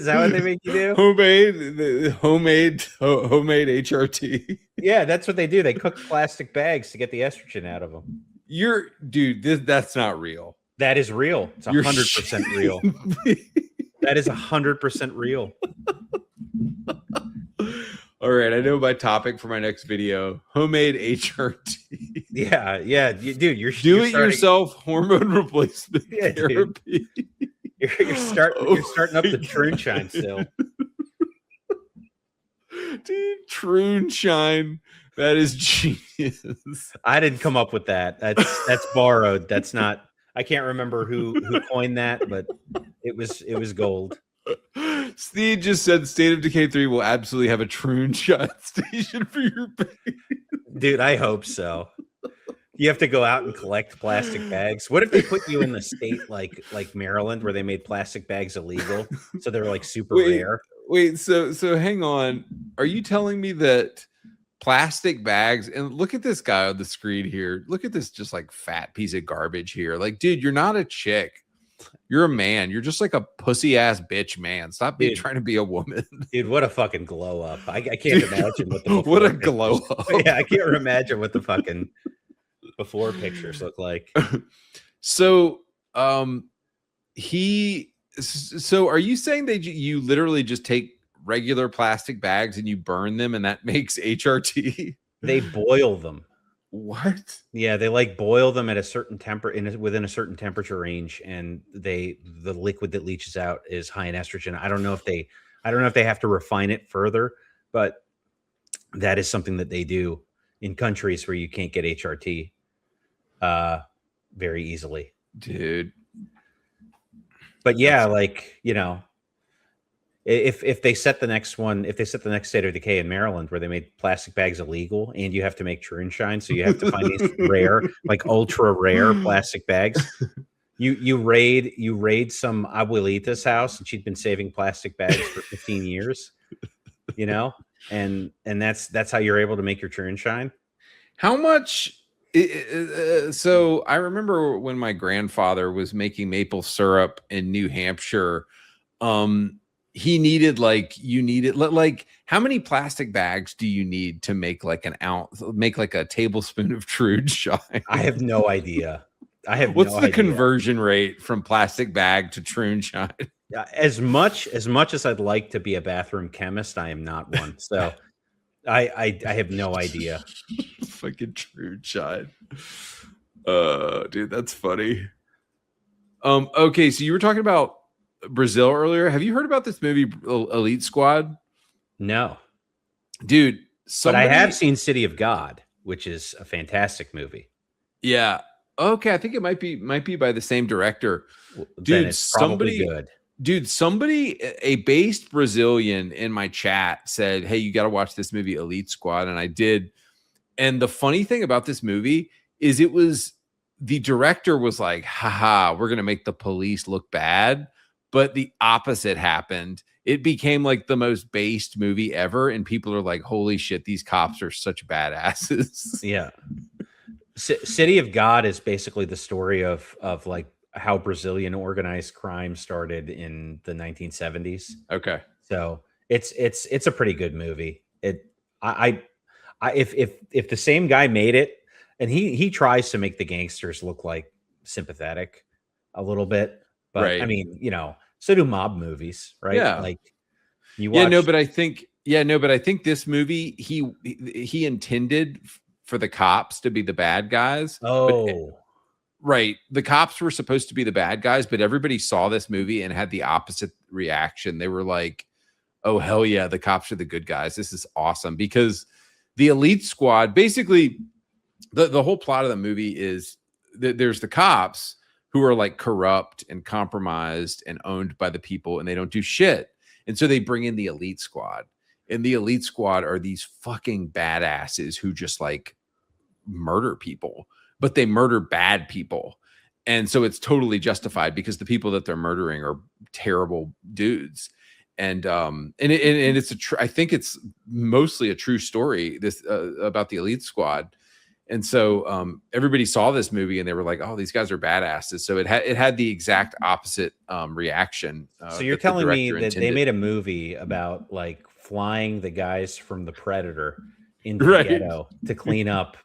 that what they make you do? Homemade HRT. Yeah, that's what they do. They cook plastic bags to get the estrogen out of them. That's not real. That is real. It's 100% real. That is 100% real. All right, I know my topic for my next video: homemade HRT. Yeah, dude, you're yourself hormone replacement therapy. You're starting up the Troon Shine still. Dude, Troon Shine. That is genius. I didn't come up with that. That's borrowed. That's not. I can't remember who coined that, but it was gold. Steve just said State of Decay 3 will absolutely have a Troon shot station for your baby. Dude, I hope so. You have to go out and collect plastic bags. What if they put you in the state like Maryland, where they made plastic bags illegal, so they're like super rare? Wait, so hang on. Are you telling me that plastic bags, and look at this guy on the screen here. Look at this just like fat piece of garbage here. Like, dude, you're not a chick. You're a man. You're just like a pussy ass bitch man. Stop trying to be a woman. Dude, what a fucking glow up. I can't imagine what the what a glow up. Yeah, I can't imagine what the fucking before pictures look like. So are you saying that you literally just take regular plastic bags and you burn them and that makes HRT? They boil them. What? Yeah, they like boil them at a certain within a certain temperature range, and the liquid that leaches out is high in estrogen. I don't know if they have to refine it further, but that is something that they do in countries where you can't get HRT very easily, dude. But yeah, like, if they set the next State of Decay in Maryland where they made plastic bags illegal, and you have to make Troon Shine, so you have to find these rare, like ultra rare plastic bags. You raid some abuelita's house, and she'd been saving plastic bags for 15 years, and that's how you're able to make your Troon Shine. How much? So I remember when my grandfather was making maple syrup in New Hampshire. He needed how many plastic bags do you need to make like a tablespoon of Troon Shine? I have no idea. What's the conversion rate from plastic bag to Troon Shine? As much as I'd like to be a bathroom chemist, I am not one. So I have no idea. Fucking Troon Shine. Dude, that's funny. Okay, so you were talking about Brazil earlier. Have you heard about this movie Elite Squad? No, dude. But I have seen City of God, which is a fantastic movie. Yeah, Okay, I think it might be by the same director. Then it's probably good. Dude, somebody, a based Brazilian in my chat said, "Hey, you got to watch this movie, Elite Squad," and I did. And the funny thing about this movie is the director was like, haha, we're going to make the police look bad. But the opposite happened. It became like the most based movie ever. And people are like, holy shit, these cops are such badasses. Yeah. City of God is basically the story of like how Brazilian organized crime started in the 1970s. Okay. So it's a pretty good movie. If the same guy made it, and he tries to make the gangsters look like sympathetic a little bit, but right. I mean, you know, so do mob movies, right? Yeah. Like you watch. But I think this movie he intended for the cops to be the bad guys. Right. The cops were supposed to be the bad guys, but everybody saw this movie and had the opposite reaction. They were like, oh, hell yeah, the cops are the good guys. This is awesome. Because the Elite Squad, basically, the whole plot of the movie is that there's the cops who are like corrupt and compromised and owned by the people, and they don't do shit. And so they bring in the Elite Squad. And the Elite Squad are these fucking badasses who just like murder people, but they murder bad people. And so it's totally justified because the people that they're murdering are terrible dudes. And it's I think it's mostly a true story, this about the Elite Squad. And so everybody saw this movie and they were like, oh, these guys are badasses. So it had the exact opposite reaction. So you're telling me that they made a movie about like flying the guys from the Predator into the ghetto to clean up.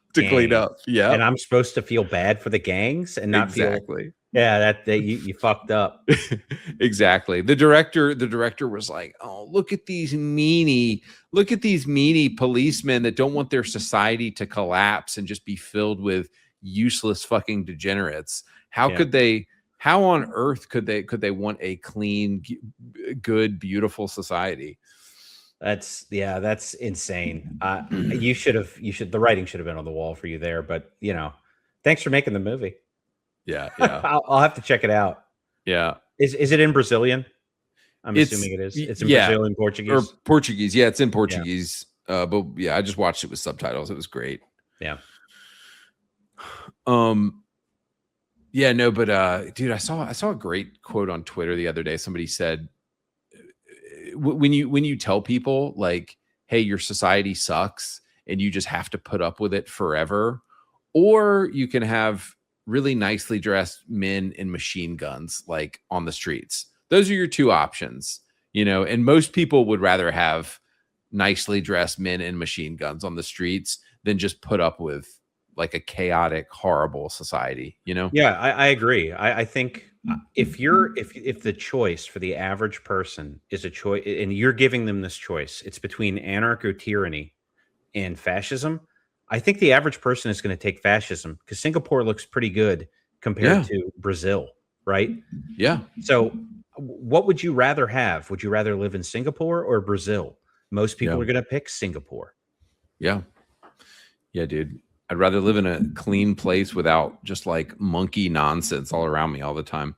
Yeah. And I'm supposed to feel bad for the gangs and not feel that you fucked up. Exactly. The director was like, oh, look at these meanie policemen that don't want their society to collapse and just be filled with useless fucking degenerates. How on earth could they want a clean, good, beautiful society? That's insane. The writing should have been on the wall for you there, but you know, thanks for making the movie. Yeah. I'll have to check it out. Yeah. Is it in Brazilian? I'm assuming it is. It's in Brazilian Portuguese. Or Portuguese. Yeah, it's in Portuguese. Yeah. But yeah, I just watched it with subtitles. It was great. Yeah. Yeah, no, but dude, I saw a great quote on Twitter the other day. Somebody said, when you tell people like, hey, your society sucks and you just have to put up with it forever, or you can have really nicely dressed men in machine guns like on the streets. Those are your two options, you know, and most people would rather have nicely dressed men in machine guns on the streets than just put up with like a chaotic, horrible society, you know? Yeah, I agree. I think if the choice for the average person is a choice and you're giving them this choice, it's between anarcho-tyranny and fascism. I think the average person is going to take fascism because Singapore looks pretty good compared to Brazil, right? Yeah. So what would you rather have? Would you rather live in Singapore or Brazil? Most people are going to pick Singapore. Yeah. Yeah, dude. I'd rather live in a clean place without just like monkey nonsense all around me all the time.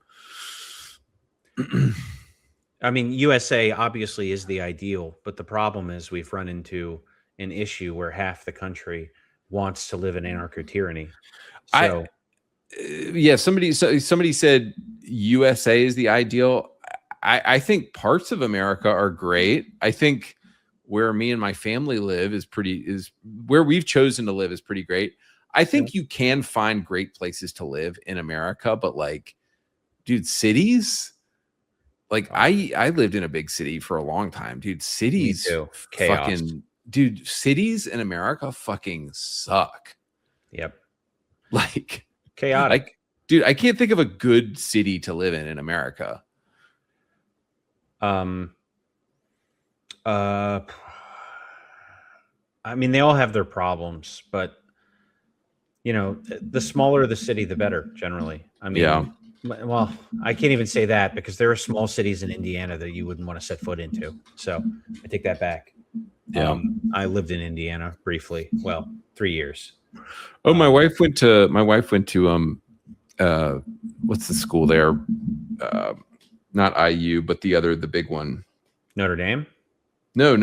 I mean, USA obviously is the ideal, but the problem is we've run into an issue where half the country wants to live in anarcho-tyranny. So, somebody said USA is the ideal. I think parts of America are great. I think where me and my family live is where we've chosen to live is pretty great. I think you can find great places to live in America, but like, dude, cities, like I lived in a big city for a long time, dude. Cities, fucking, dude, cities in America fucking suck. Yep. Like chaotic. Dude, I can't think of a good city to live in America. I mean, they all have their problems, but you know, the smaller the city, the better generally. I mean, well, I can't even say that because there are small cities in Indiana that you wouldn't want to set foot into. So I take that back. Yeah. I lived in Indiana briefly. Well, 3 years. Oh, my wife went to what's the school there? Not IU, but the big one. Notre Dame? No.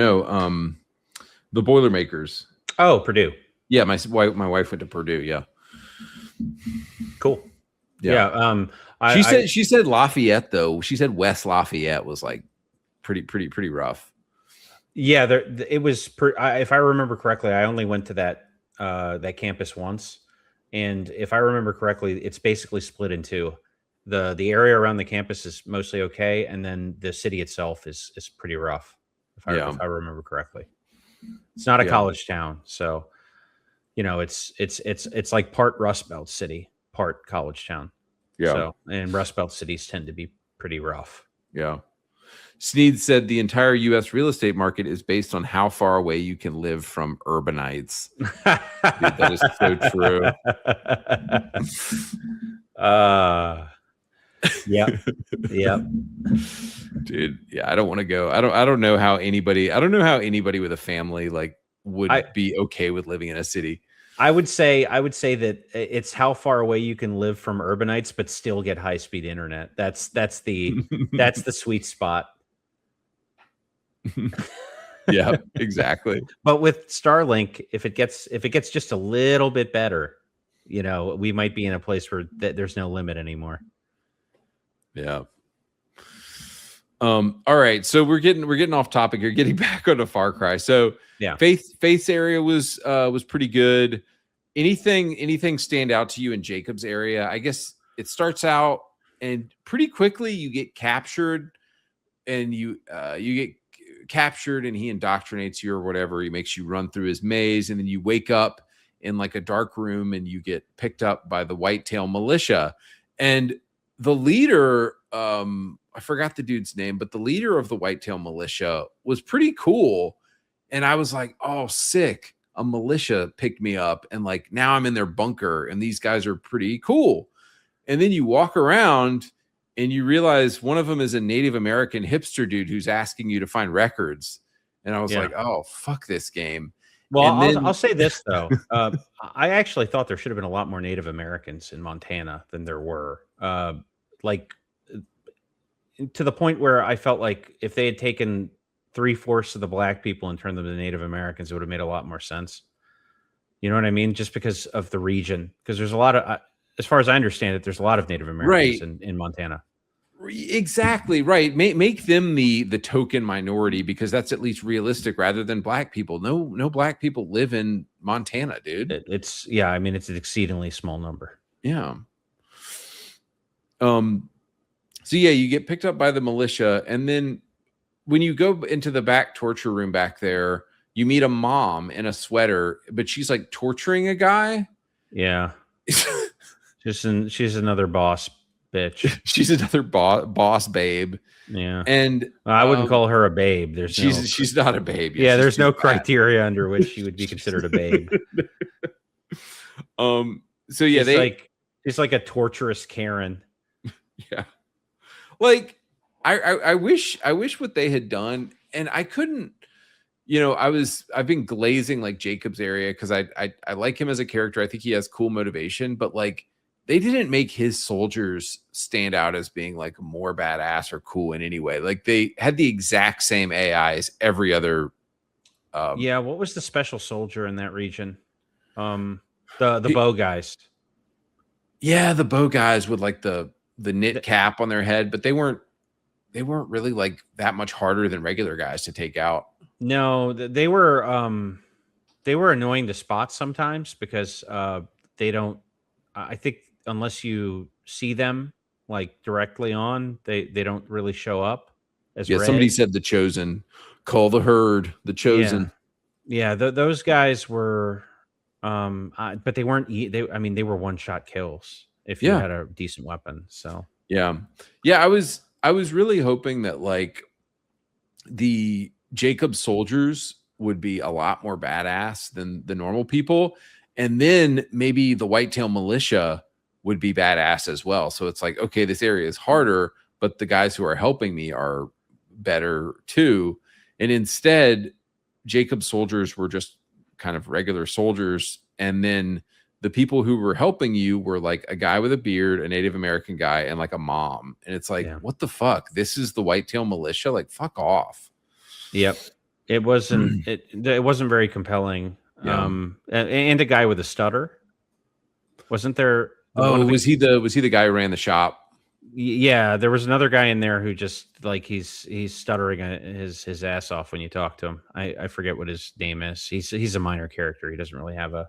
The Boilermakers. Oh, Purdue. Yeah, my wife went to Purdue. Yeah. Cool. Yeah. She said Lafayette though. She said West Lafayette was like pretty rough. Yeah, it was. If I remember correctly, I only went to that campus once, and if I remember correctly, it's basically split in two. The area around the campus is mostly okay, and then the city itself is pretty rough. If I remember correctly, it's not a college town, so it's like part Rust Belt city, part college town. Yeah. So, and Rust Belt cities tend to be pretty rough. Yeah. Sneed said the entire U.S. real estate market is based on how far away you can live from urbanites. Dude, that is so true. Yeah. Dude, yeah, I don't want to go. I don't know how anybody with a family like would be okay with living in a city. I would say that it's how far away you can live from urbanites but still get high-speed internet. That's the sweet spot. Yeah, exactly. But with Starlink, if it gets just a little bit better, we might be in a place where there's no limit anymore. Yeah. All right. So we're getting off topic here, getting back on to Far Cry. So yeah, Faith's area was pretty good. Anything stand out to you in Jacob's area? I guess it starts out and pretty quickly you get captured, and you get captured, and he indoctrinates you or whatever. He makes you run through his maze, and then you wake up in like a dark room, and you get picked up by the Whitetail Militia, and the leader, I forgot the dude's name, but the leader of the Whitetail Militia was pretty cool. And I was like, oh, sick. A militia picked me up, and like now I'm in their bunker, and these guys are pretty cool. And then you walk around and you realize one of them is a Native American hipster dude who's asking you to find records. And I was like, oh, fuck this game. Well, I'll say this, though. I actually thought there should have been a lot more Native Americans in Montana than there were. Like to the point where I felt like if they had taken 3/4 of the black people and turned them to Native Americans, it would have made a lot more sense. You know what I mean? Just because of the region. Because there's a lot of, as far as I understand it, there's a lot of Native Americans in Montana. Exactly right. Make them the token minority, because that's at least realistic, rather than black people. No black people live in Montana, dude. It's an exceedingly small number. Yeah. So yeah, you get picked up by the militia, and then when you go into the back torture room back there, you meet a mom in a sweater, but she's like torturing a guy. Yeah. She's another boss bitch. She's another boss babe. Yeah. And I wouldn't call her a babe. She's not a babe. Yeah, there's no criteria under which she would be considered a babe. So yeah, it's like a torturous Karen. Yeah. Like I wish what they had done, and I couldn't, I've been glazing like Jacob's area because I like him as a character. I think he has cool motivation, but like they didn't make his soldiers stand out as being like more badass or cool in any way. Like they had the exact same AI as every other. Yeah. What was the special soldier in that region? The bow guys. Yeah. The bow guys with like the knit cap on their head, but they weren't really like that much harder than regular guys to take out. No, they were annoying to spot sometimes because they don't, I think unless you see them like directly on, they don't really show up as red. Somebody said the Chosen, call the herd, the Chosen. Yeah. Those guys were, but they weren't, they were one-shot kills if you had a decent weapon. So yeah. I was really hoping that like the Jacob soldiers would be a lot more badass than the normal people. And then maybe the Whitetail Militia would be badass as well. So it's like, okay, this area is harder, but the guys who are helping me are better too. And instead, Jacob's soldiers were just kind of regular soldiers. And then the people who were helping you were like a guy with a beard, a Native American guy, and like a mom. And it's like, what the fuck? This is the whitetail militia? Like, fuck off. Yep. It wasn't it wasn't very compelling. Yeah. And a guy with a stutter. Wasn't there was he the guy who ran the shop? Yeah, there was another guy in there who just like he's stuttering his ass off when you talk to him. I forget what his name is. He's a minor character. He doesn't really have a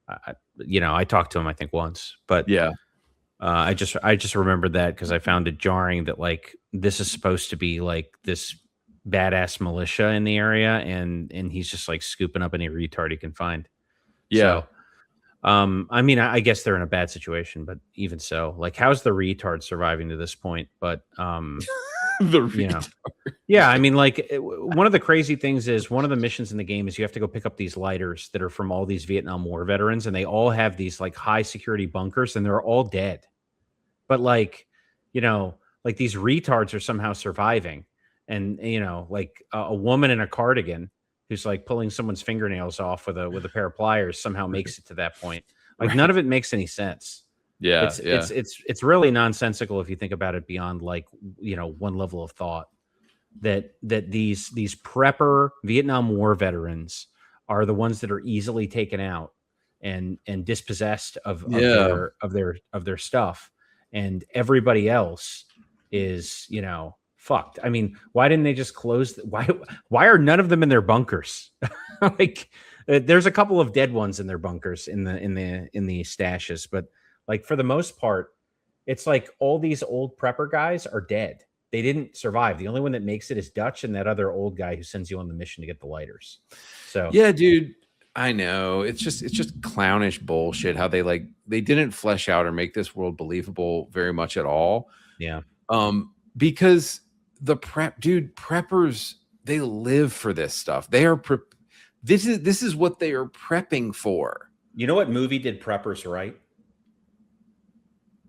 I talked to him I think once, but yeah. I just remembered that because I found it jarring that like this is supposed to be like this badass militia in the area, and he's just like scooping up any retard he can find. Yeah. So, I mean, I guess they're in a bad situation, but even so, like, how's the retard surviving to this point? But the retard. Yeah, I mean, like one of the crazy things is one of the missions in the game is you have to go pick up these lighters that are from all these Vietnam War veterans, and they all have these like high security bunkers, and they're all dead. But like, like these retards are somehow surviving, and like a woman in a cardigan who's like pulling someone's fingernails off with a pair of pliers somehow makes it to that point. Like none of it makes any sense. Yeah, it's really nonsensical if you think about it beyond like one level of thought. That these prepper Vietnam War veterans are the ones that are easily taken out and dispossessed of their stuff, and everybody else is fucked. I mean, why didn't they just close? Why are none of them in their bunkers? Like, there's a couple of dead ones in their bunkers in the stashes, but like for the most part, it's like all these old prepper guys are dead. They didn't survive. The only one that makes it is Dutch and that other old guy who sends you on the mission to get the lighters. So yeah, dude, I know it's just clownish bullshit how they didn't flesh out or make this world believable very much at all. Yeah. Because the preppers, they live for this stuff. They are this is what they are prepping for. You know what movie did preppers right?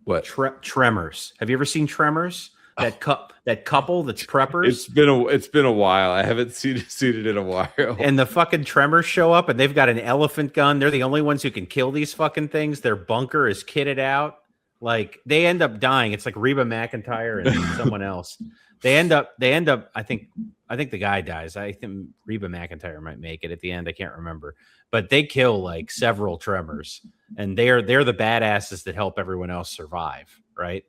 What? Tremors. Have you ever seen Tremors? That couple that's preppers. It's been a while. I haven't seen it in a while. And the fucking Tremors show up, and they've got an elephant gun. They're the only ones who can kill these fucking things. Their bunker is kitted out. Like they end up dying. It's like Reba McEntire and someone else. They end up. I think the guy dies. I think Reba McEntire might make it at the end. I can't remember. But they kill like several Tremors, and they're the badasses that help everyone else survive, right?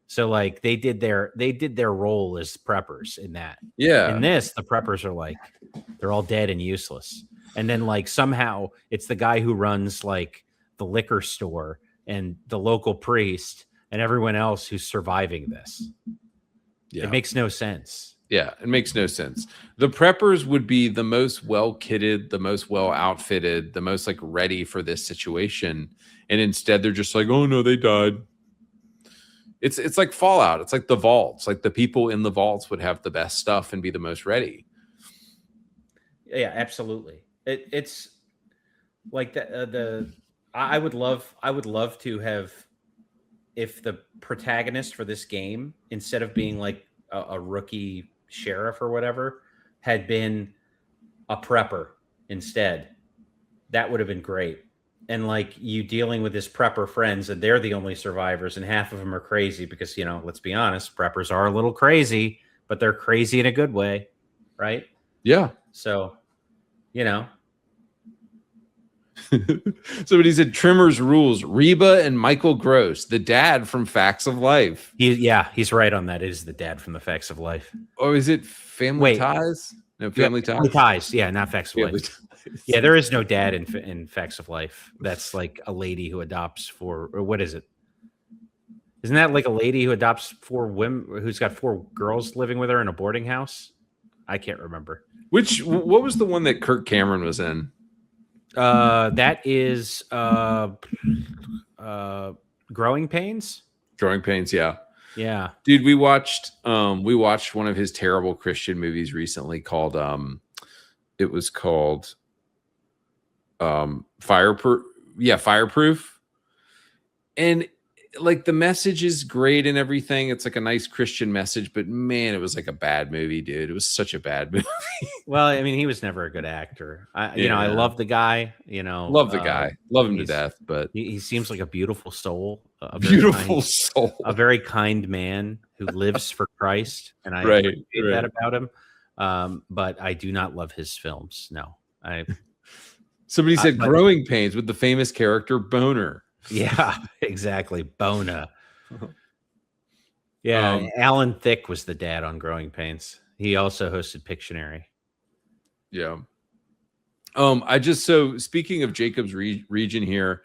So like they did their role as preppers in that. Yeah. In this, the preppers are like they're all dead and useless. And then like somehow it's the guy who runs like the liquor store and the local priest and everyone else who's surviving this. Yeah. It makes no sense. Yeah, it makes no sense. The preppers would be the most well-kitted, the most well-outfitted, the most like ready for this situation. And instead they're just like, oh no, they died. It's like Fallout. It's like the vaults. Like the people in the vaults would have the best stuff and be the most ready. Yeah, absolutely. It's like the I would love to have, if the protagonist for this game, instead of being like a rookie sheriff or whatever, had been a prepper instead. That would have been great. And like you dealing with his prepper friends, and they're the only survivors, and half of them are crazy because, let's be honest, preppers are a little crazy, but they're crazy in a good way, right? Yeah. So, Somebody said Tremors rules. Reba and Michael Gross, the dad from Facts of Life. He's right on that. It is the dad from the Facts of Life. Or is it Family Ties? No, Family Ties. Family Ties. Yeah, not Facts of Life. Yeah, there is no dad in Facts of Life. That's like a lady who adopts or what is it? Isn't that like a lady who adopts 4 women, who's got 4 girls living with her in a boarding house? I can't remember. What was the one that Kirk Cameron was in? That is Growing Pains. Growing Pains, yeah. Yeah. Dude, we watched one of his terrible Christian movies recently called it was called Fireproof. Yeah, Fireproof. And like the message is great and everything. It's like a nice Christian message, but man, it was like a bad movie, dude. It was such a bad movie. Well, I mean, he was never a good actor. I love the guy. Love the guy, love him to death, but he seems like a beautiful soul, a very kind man who lives for Christ, and I appreciate that about him. But I do not love his films. No, somebody said Growing Pains with the famous character Boner. Yeah, exactly. Bona. Yeah, Alan Thicke was the dad on Growing Pains. He also hosted Pictionary. Yeah. So speaking of Jacob's region here,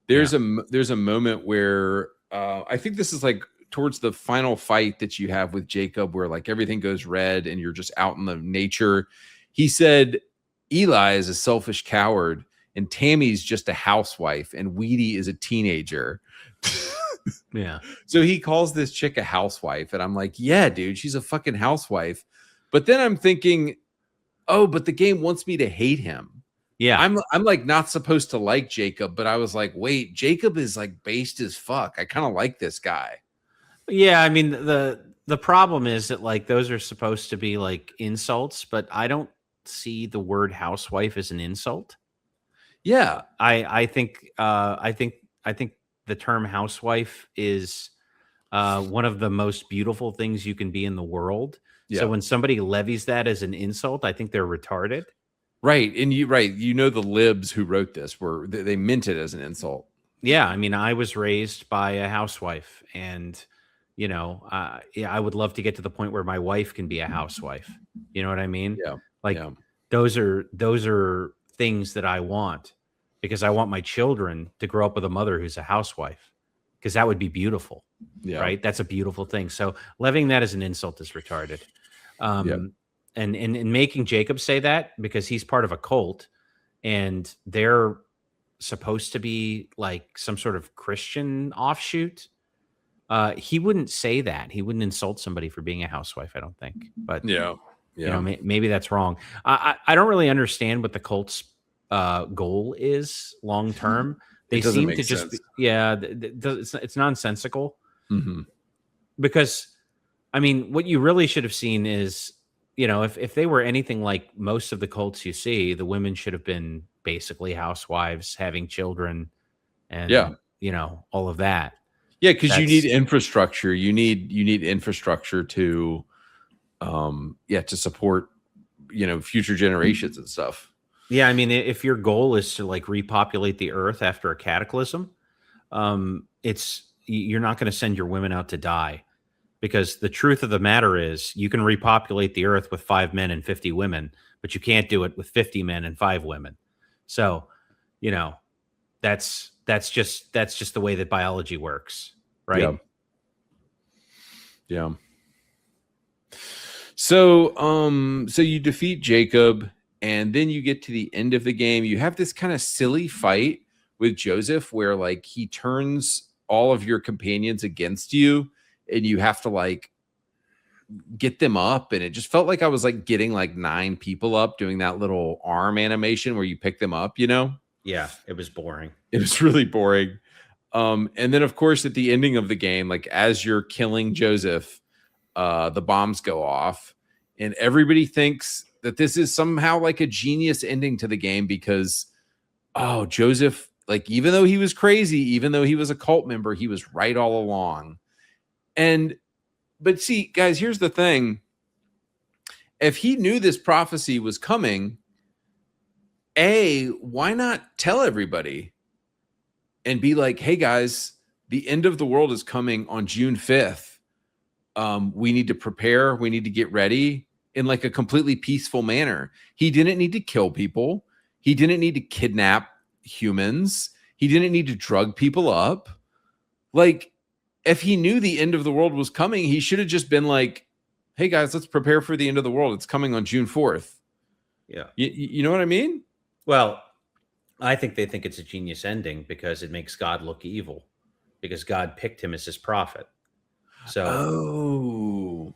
there's a moment where I think this is like towards the final fight that you have with Jacob, where like everything goes red and you're just out in the nature. He said Eli is a selfish coward, and Tammy's just a housewife, and Weedy is a teenager. Yeah. So he calls this chick a housewife, and I'm like, yeah, dude, she's a fucking housewife. But then I'm thinking, oh, but the game wants me to hate him. Yeah. I'm like not supposed to like Jacob, but I was like, wait, Jacob is like based as fuck. I kind of like this guy. Yeah, I mean, the problem is that like those are supposed to be like insults, but I don't see the word housewife as an insult. Yeah, I think the term housewife is one of the most beautiful things you can be in the world. Yeah. So when somebody levies that as an insult, I think they're retarded. Right, and you know the libs who wrote this they meant it as an insult. Yeah, I mean, I was raised by a housewife, and I would love to get to the point where my wife can be a housewife. You know what I mean? Yeah. Those are things that I want, because I want my children to grow up with a mother who's a housewife, because that would be beautiful. Yeah. Right. That's a beautiful thing. So levying that as an insult is retarded. And making Jacob say that because he's part of a cult and they're supposed to be like some sort of Christian offshoot. He wouldn't say that. He wouldn't insult somebody for being a housewife, I don't think. But maybe that's wrong. I don't really understand what the cult's goal is long term. They seem to just it's nonsensical. Mm-hmm. Because I mean, what you really should have seen is, if they were anything like most of the cults you see, the women should have been basically housewives having children and all of that. Yeah, because you need infrastructure. You need infrastructure to to support future generations and stuff. Yeah, I mean, if your goal is to like repopulate the earth after a cataclysm, you're not going to send your women out to die, because the truth of the matter is you can repopulate the earth with 5 men and 50 women, but you can't do it with 50 men and 5 women. So, that's just the way that biology works, right? Yeah. So you defeat Jacob, and then you get to the end of the game. You have this kind of silly fight with Joseph where like he turns all of your companions against you, and you have to like get them up. And it just felt like I was like getting like 9 people up doing that little arm animation where you pick them up, Yeah, it was boring. It was really boring. And then of course at the ending of the game, like as you're killing Joseph, the bombs go off, and everybody thinks that this is somehow like a genius ending to the game because, Joseph, like, even though he was crazy, even though he was a cult member, he was right all along. But see, guys, here's the thing. If he knew this prophecy was coming, why not tell everybody and be like, hey guys, the end of the world is coming on June 5th. We need to prepare. We need to get ready in like a completely peaceful manner. He didn't need to kill people. He didn't need to kidnap humans. He didn't need to drug people up. Like, if he knew the end of the world was coming, he should have just been like, hey guys, let's prepare for the end of the world. It's coming on June 4th. Yeah. You know what I mean? Well, I think they think it's a genius ending because it makes God look evil, because God picked him as his prophet. So,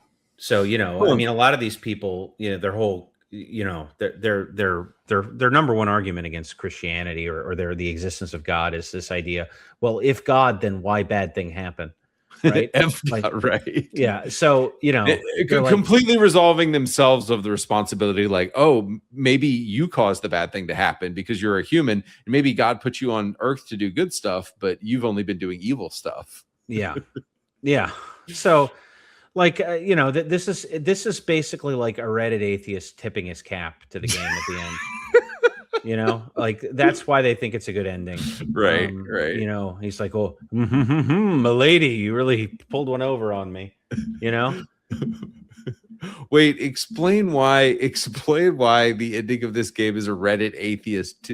I mean, a lot of these people, their whole you know, their number one argument against Christianity or the existence of God is this idea. Well, if God, then why bad thing happen? Right? Right. Yeah. So, you know, completely resolving themselves of the responsibility, like, oh, maybe you caused the bad thing to happen because you're a human, and maybe God put you on earth to do good stuff, but you've only been doing evil stuff. Yeah. Yeah. So, like, you know, this is basically like a Reddit atheist tipping his cap to the game at the end. You know, like that's why they think it's a good ending. Right. You know, he's like, oh, milady, you really pulled one over on me, you know? Wait, explain why the ending of this game is a Reddit atheist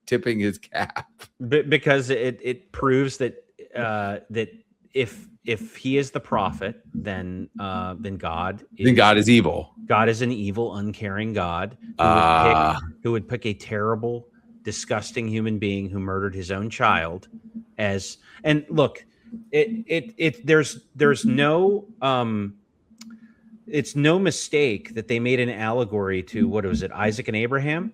tipping his cap. Because it proves that that if he is the prophet, then God is evil. God is an evil, uncaring God who would pick a terrible, disgusting human being who murdered his own child as. And look, there's no it's no mistake that they made an allegory to, what was it, Isaac and Abraham,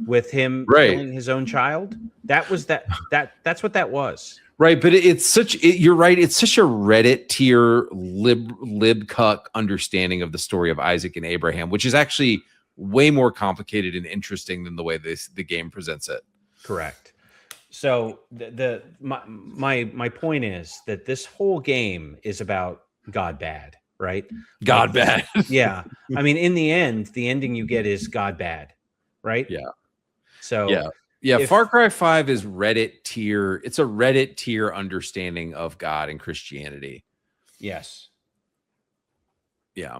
with him killing his own child. That's what that was. Right, but you're right. It's such a Reddit tier lib cuck understanding of the story of Isaac and Abraham, which is actually way more complicated and interesting than the way the game presents it. Correct. So my point is that this whole game is about God bad, right? God bad. Yeah. I mean, in the end, the ending you get is God bad, right? Yeah. So yeah. Far Cry 5 is Reddit tier. It's a Reddit tier understanding of God and Christianity. Yes. Yeah.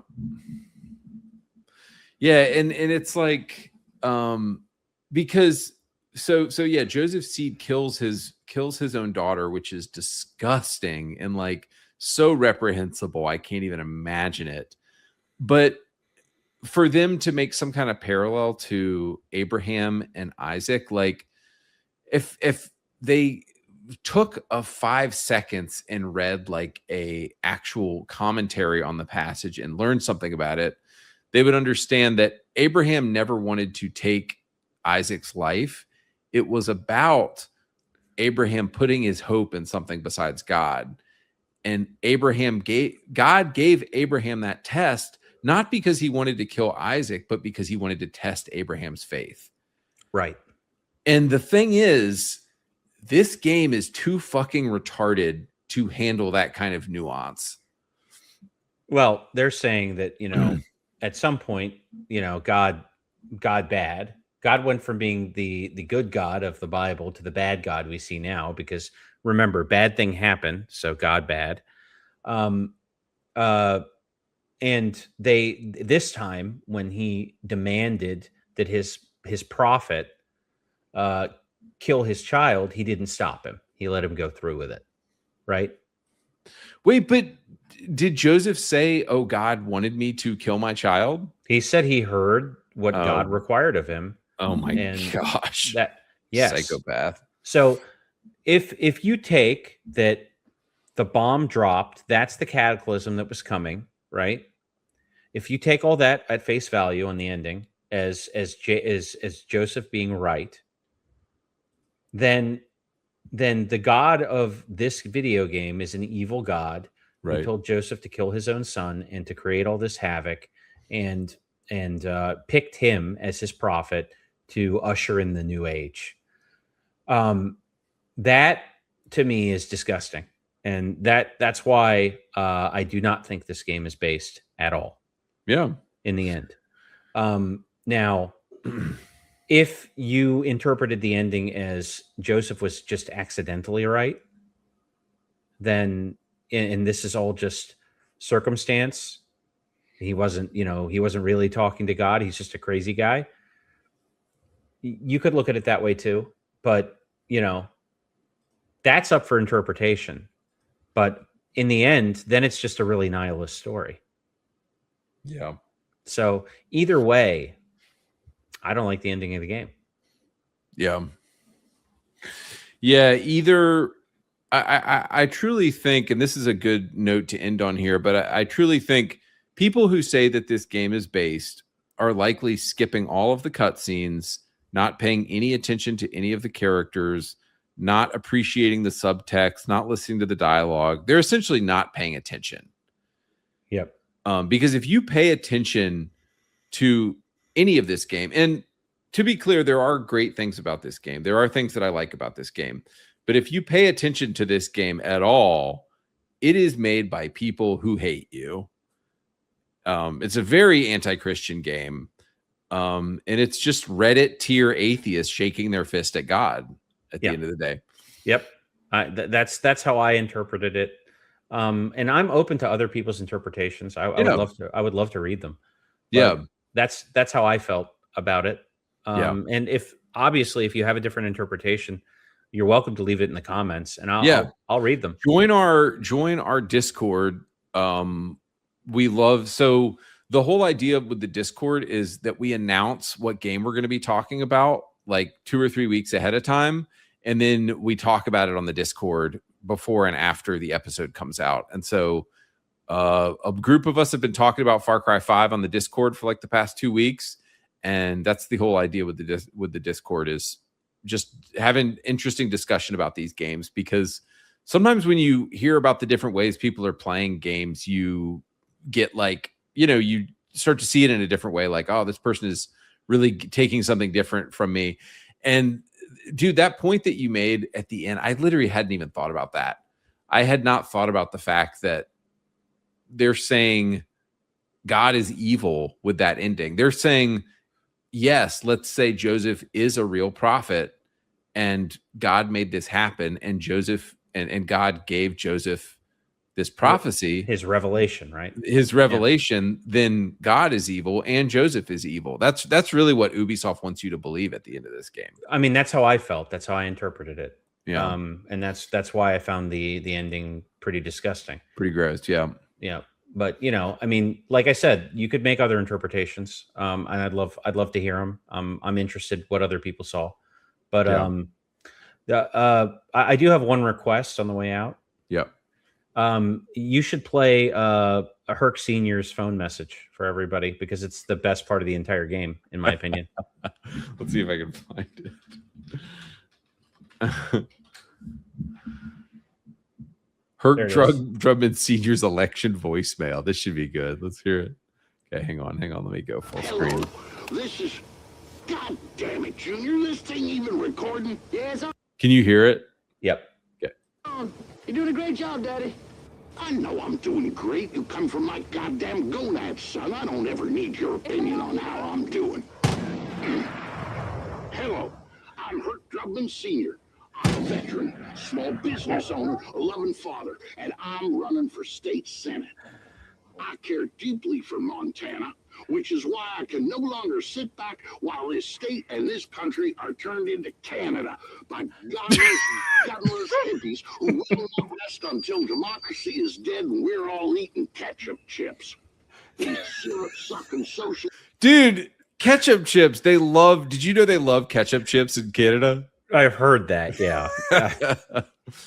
Yeah, and it's like because yeah, Joseph Seed kills his own daughter, which is disgusting and like so reprehensible. I can't even imagine it. But for them to make some kind of parallel to Abraham and Isaac, like if they took 5 seconds and read like a actual commentary on the passage and learned something about it, they would understand that Abraham never wanted to take Isaac's life. It was about Abraham putting his hope in something besides God. And God gave Abraham that test, not because he wanted to kill Isaac, but because he wanted to test Abraham's faith. Right. And the thing is, this game is too fucking retarded to handle that kind of nuance. Well, they're saying that, you know, at some point, you know, God bad. God went from being the good God of the Bible to the bad God we see now, because remember, bad thing happened, so God bad. And this time when he demanded that his prophet kill his child, he didn't stop him. He let him go through with it. Right? Wait, but did Joseph say, "Oh, God wanted me to kill my child"? He said he heard what God required of him. Oh my gosh. Yes. Psychopath. So if you take that the bomb dropped, that's the cataclysm that was coming, right? If you take all that at face value on the ending as Joseph being right, then the God of this video game is an evil God who told Joseph to kill his own son and to create all this havoc, and picked him as his prophet to usher in the new age. That to me is disgusting, and that's why I do not think this game is based at all. Yeah. In the end. Now, if you interpreted the ending as Joseph was just accidentally right, then, and this is all just circumstance, he wasn't really talking to God, he's just a crazy guy, you could look at it that way too. But, you know, that's up for interpretation. But in the end, then it's just a really nihilist story. Yeah. So either way, I don't like the ending of the game. Yeah. Yeah. Either I truly think, and this is a good note to end on here, but I truly think people who say that this game is based are likely skipping all of the cutscenes, not paying any attention to any of the characters, not appreciating the subtext, not listening to the dialogue. They're essentially not paying attention. Yep. Because if you pay attention to any of this game, and to be clear, there are great things about this game. There are things that I like about this game. But if you pay attention to this game at all, it is made by people who hate you. It's a very anti-Christian game. And it's just Reddit tier atheists shaking their fist at God at the end of the day. Yep. That's how I interpreted it. And I'm open to other people's interpretations. I would love to read them. But that's how I felt about it. And if you have a different interpretation, you're welcome to leave it in the comments, and I'll read them. Join our Discord. So the whole idea with the Discord is that we announce what game we're going to be talking about like 2 or 3 weeks ahead of time, and then we talk about it on the Discord before and after the episode comes out. And so a group of us have been talking about Far Cry 5 on the Discord for like the past 2 weeks, and that's the whole idea with the Discord, is just having interesting discussion about these games, because sometimes when you hear about the different ways people are playing games, you get like, you start to see it in a different way. Like, oh, this person is really taking something different from me. And dude, that point that you made at the end, I literally hadn't even thought about that. I had not thought about the fact that they're saying God is evil with that ending. They're saying, yes, let's say Joseph is a real prophet and God made this happen, and Joseph and God gave Joseph this prophecy, his revelation, right? His revelation, then God is evil and Joseph is evil. That's really what Ubisoft wants you to believe at the end of this game. I mean, that's how I felt. That's how I interpreted it. Yeah. And that's why I found the ending pretty disgusting. Pretty gross. Yeah. Yeah. But I mean, like I said, you could make other interpretations. And I'd love to hear them. I'm interested what other people saw. But I do have one request on the way out. Yep. You should play Herc Senior's phone message for everybody, because it's the best part of the entire game, in my opinion. Let's see if I can find it. Herc Drummond Senior's election voicemail. This should be good. Let's hear it. Okay, hang on. Let me go full screen. This is... God damn it, Junior. This thing even recording? Yes. Can you hear it? Yep. Okay. You're doing a great job, Daddy. I know I'm doing great. You come from my goddamn gonads, son. I don't ever need your opinion on how I'm doing. Hello. I'm Herc Drummond Sr. I'm a veteran, small business owner, a loving father, and I'm running for state senate. I care deeply for Montana, which is why I can no longer sit back while this state and this country are turned into Canada by godless hippies who will not rest until democracy is dead and we're all eating ketchup chips. These syrup-sucking social... Dude, ketchup chips. Did you know they love ketchup chips in Canada? I've heard that. Yeah.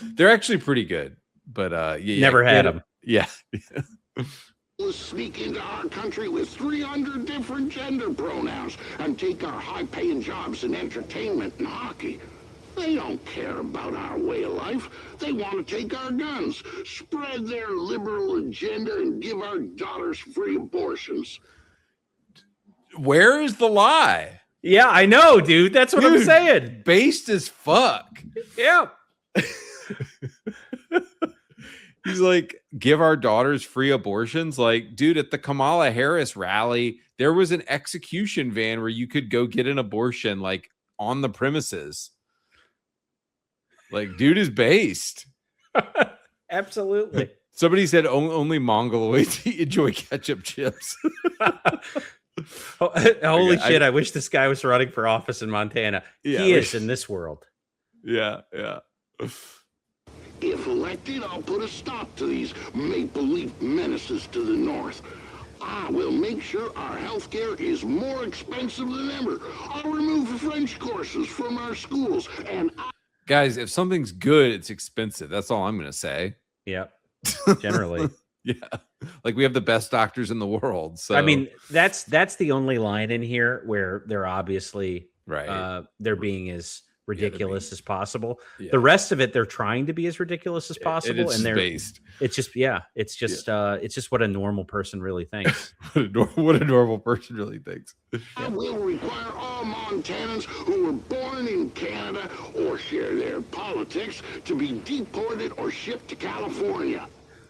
They're actually pretty good, but never had them. Yeah. Sneak into our country with 300 different gender pronouns and take our high-paying jobs in entertainment and hockey. They don't care about our way of life. They want to take our guns, spread their liberal agenda, and give our daughters free abortions. Where is the lie? Yeah, I know, dude. That's what I'm saying. Based as fuck. Yeah. He's like, give our daughters free abortions. Like, dude, at the Kamala Harris rally, there was an execution van where you could go get an abortion, like, on the premises. Like, dude is based. Absolutely. Somebody said only Mongoloids enjoy ketchup chips. Holy shit, I wish this guy was running for office in Montana. Yeah, he is in this world. Yeah. If elected, I'll put a stop to these make-believe menaces to the north. I will make sure our health care is more expensive than ever. I'll remove French courses from our schools. And guys, if something's good, it's expensive. That's all I'm going to say. Yep. Generally. Yeah, like we have the best doctors in the world. So I mean, that's the only line in here where they're obviously they're being as ridiculous as possible. Yeah. The rest of it, they're trying to be as ridiculous as possible, and they're based. It's just what a normal person really thinks. What a normal person really thinks. I will require all Montanans who were born in Canada or share their politics to be deported or shipped to California.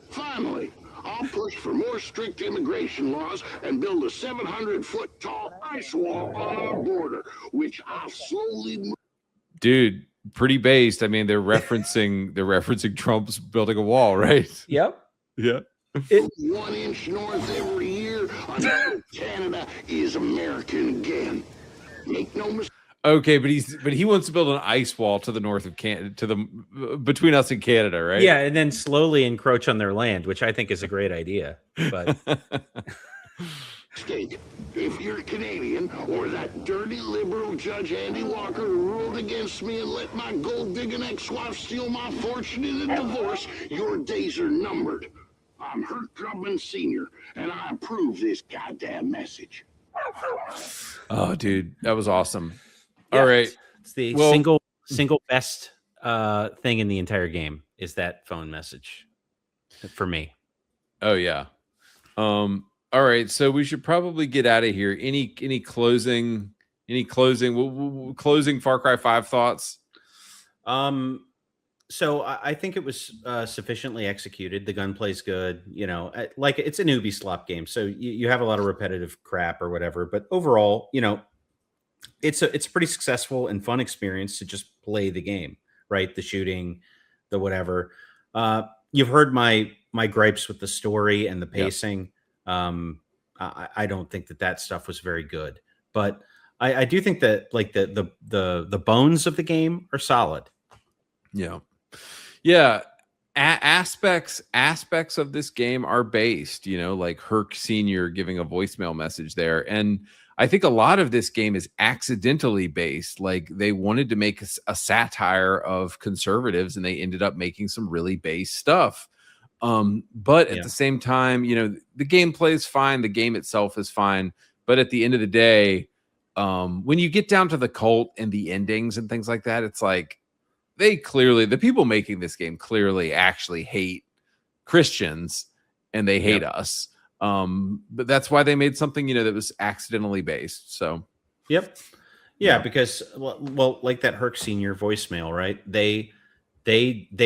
Finally, I'll push for more strict immigration laws and build a 700-foot tall ice wall on our border, which I'll slowly move. Dude, pretty based. I mean, they're referencing Trump's building a wall, right? Yep. Yeah. 1 inch north every year until Canada is American again. Make no mistake. Okay, but he wants to build an ice wall to the north of Canada, between us and Canada, right? Yeah, and then slowly encroach on their land, which I think is a great idea. But if you're Canadian or that dirty liberal Judge Andy Walker who ruled against me and let my gold-digging ex-wife steal my fortune in a divorce, your days are numbered. I'm Herc Drummond Sr., and I approve this goddamn message. Oh, dude, that was awesome. Yeah, all right. It's the single best thing in the entire game is that phone message for me. Oh, yeah. All right. So we should probably get out of here. Any closing Far Cry 5 thoughts? So I think it was sufficiently executed. The gunplay's good, like it's an Ubi slop game. So you have a lot of repetitive crap or whatever, but overall, it's a pretty successful and fun experience to just play the game, right? The shooting, the whatever. You've heard my gripes with the story and the pacing. Yep. I don't think that stuff was very good, but I do think that like the bones of the game are solid. Yeah. Yeah. Aspects of this game are based, like Herc Sr. giving a voicemail message there. And I think a lot of this game is accidentally based. Like they wanted to make a satire of conservatives and they ended up making some really base stuff. But at the same time, the gameplay is fine. The game itself is fine. But at the end of the day, when you get down to the cult and the endings and things like that, it's like the people making this game clearly actually hate Christians and they hate us. But that's why they made something, that was accidentally based. So, yeah, because well, like that Herc Senior voicemail, right? They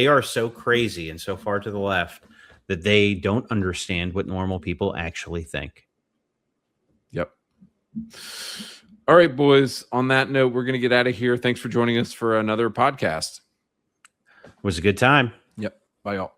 are so crazy and so far to the left that they don't understand what normal people actually think. Yep. All right, boys. On that note, we're going to get out of here. Thanks for joining us for another podcast. It was a good time. Yep. Bye, y'all.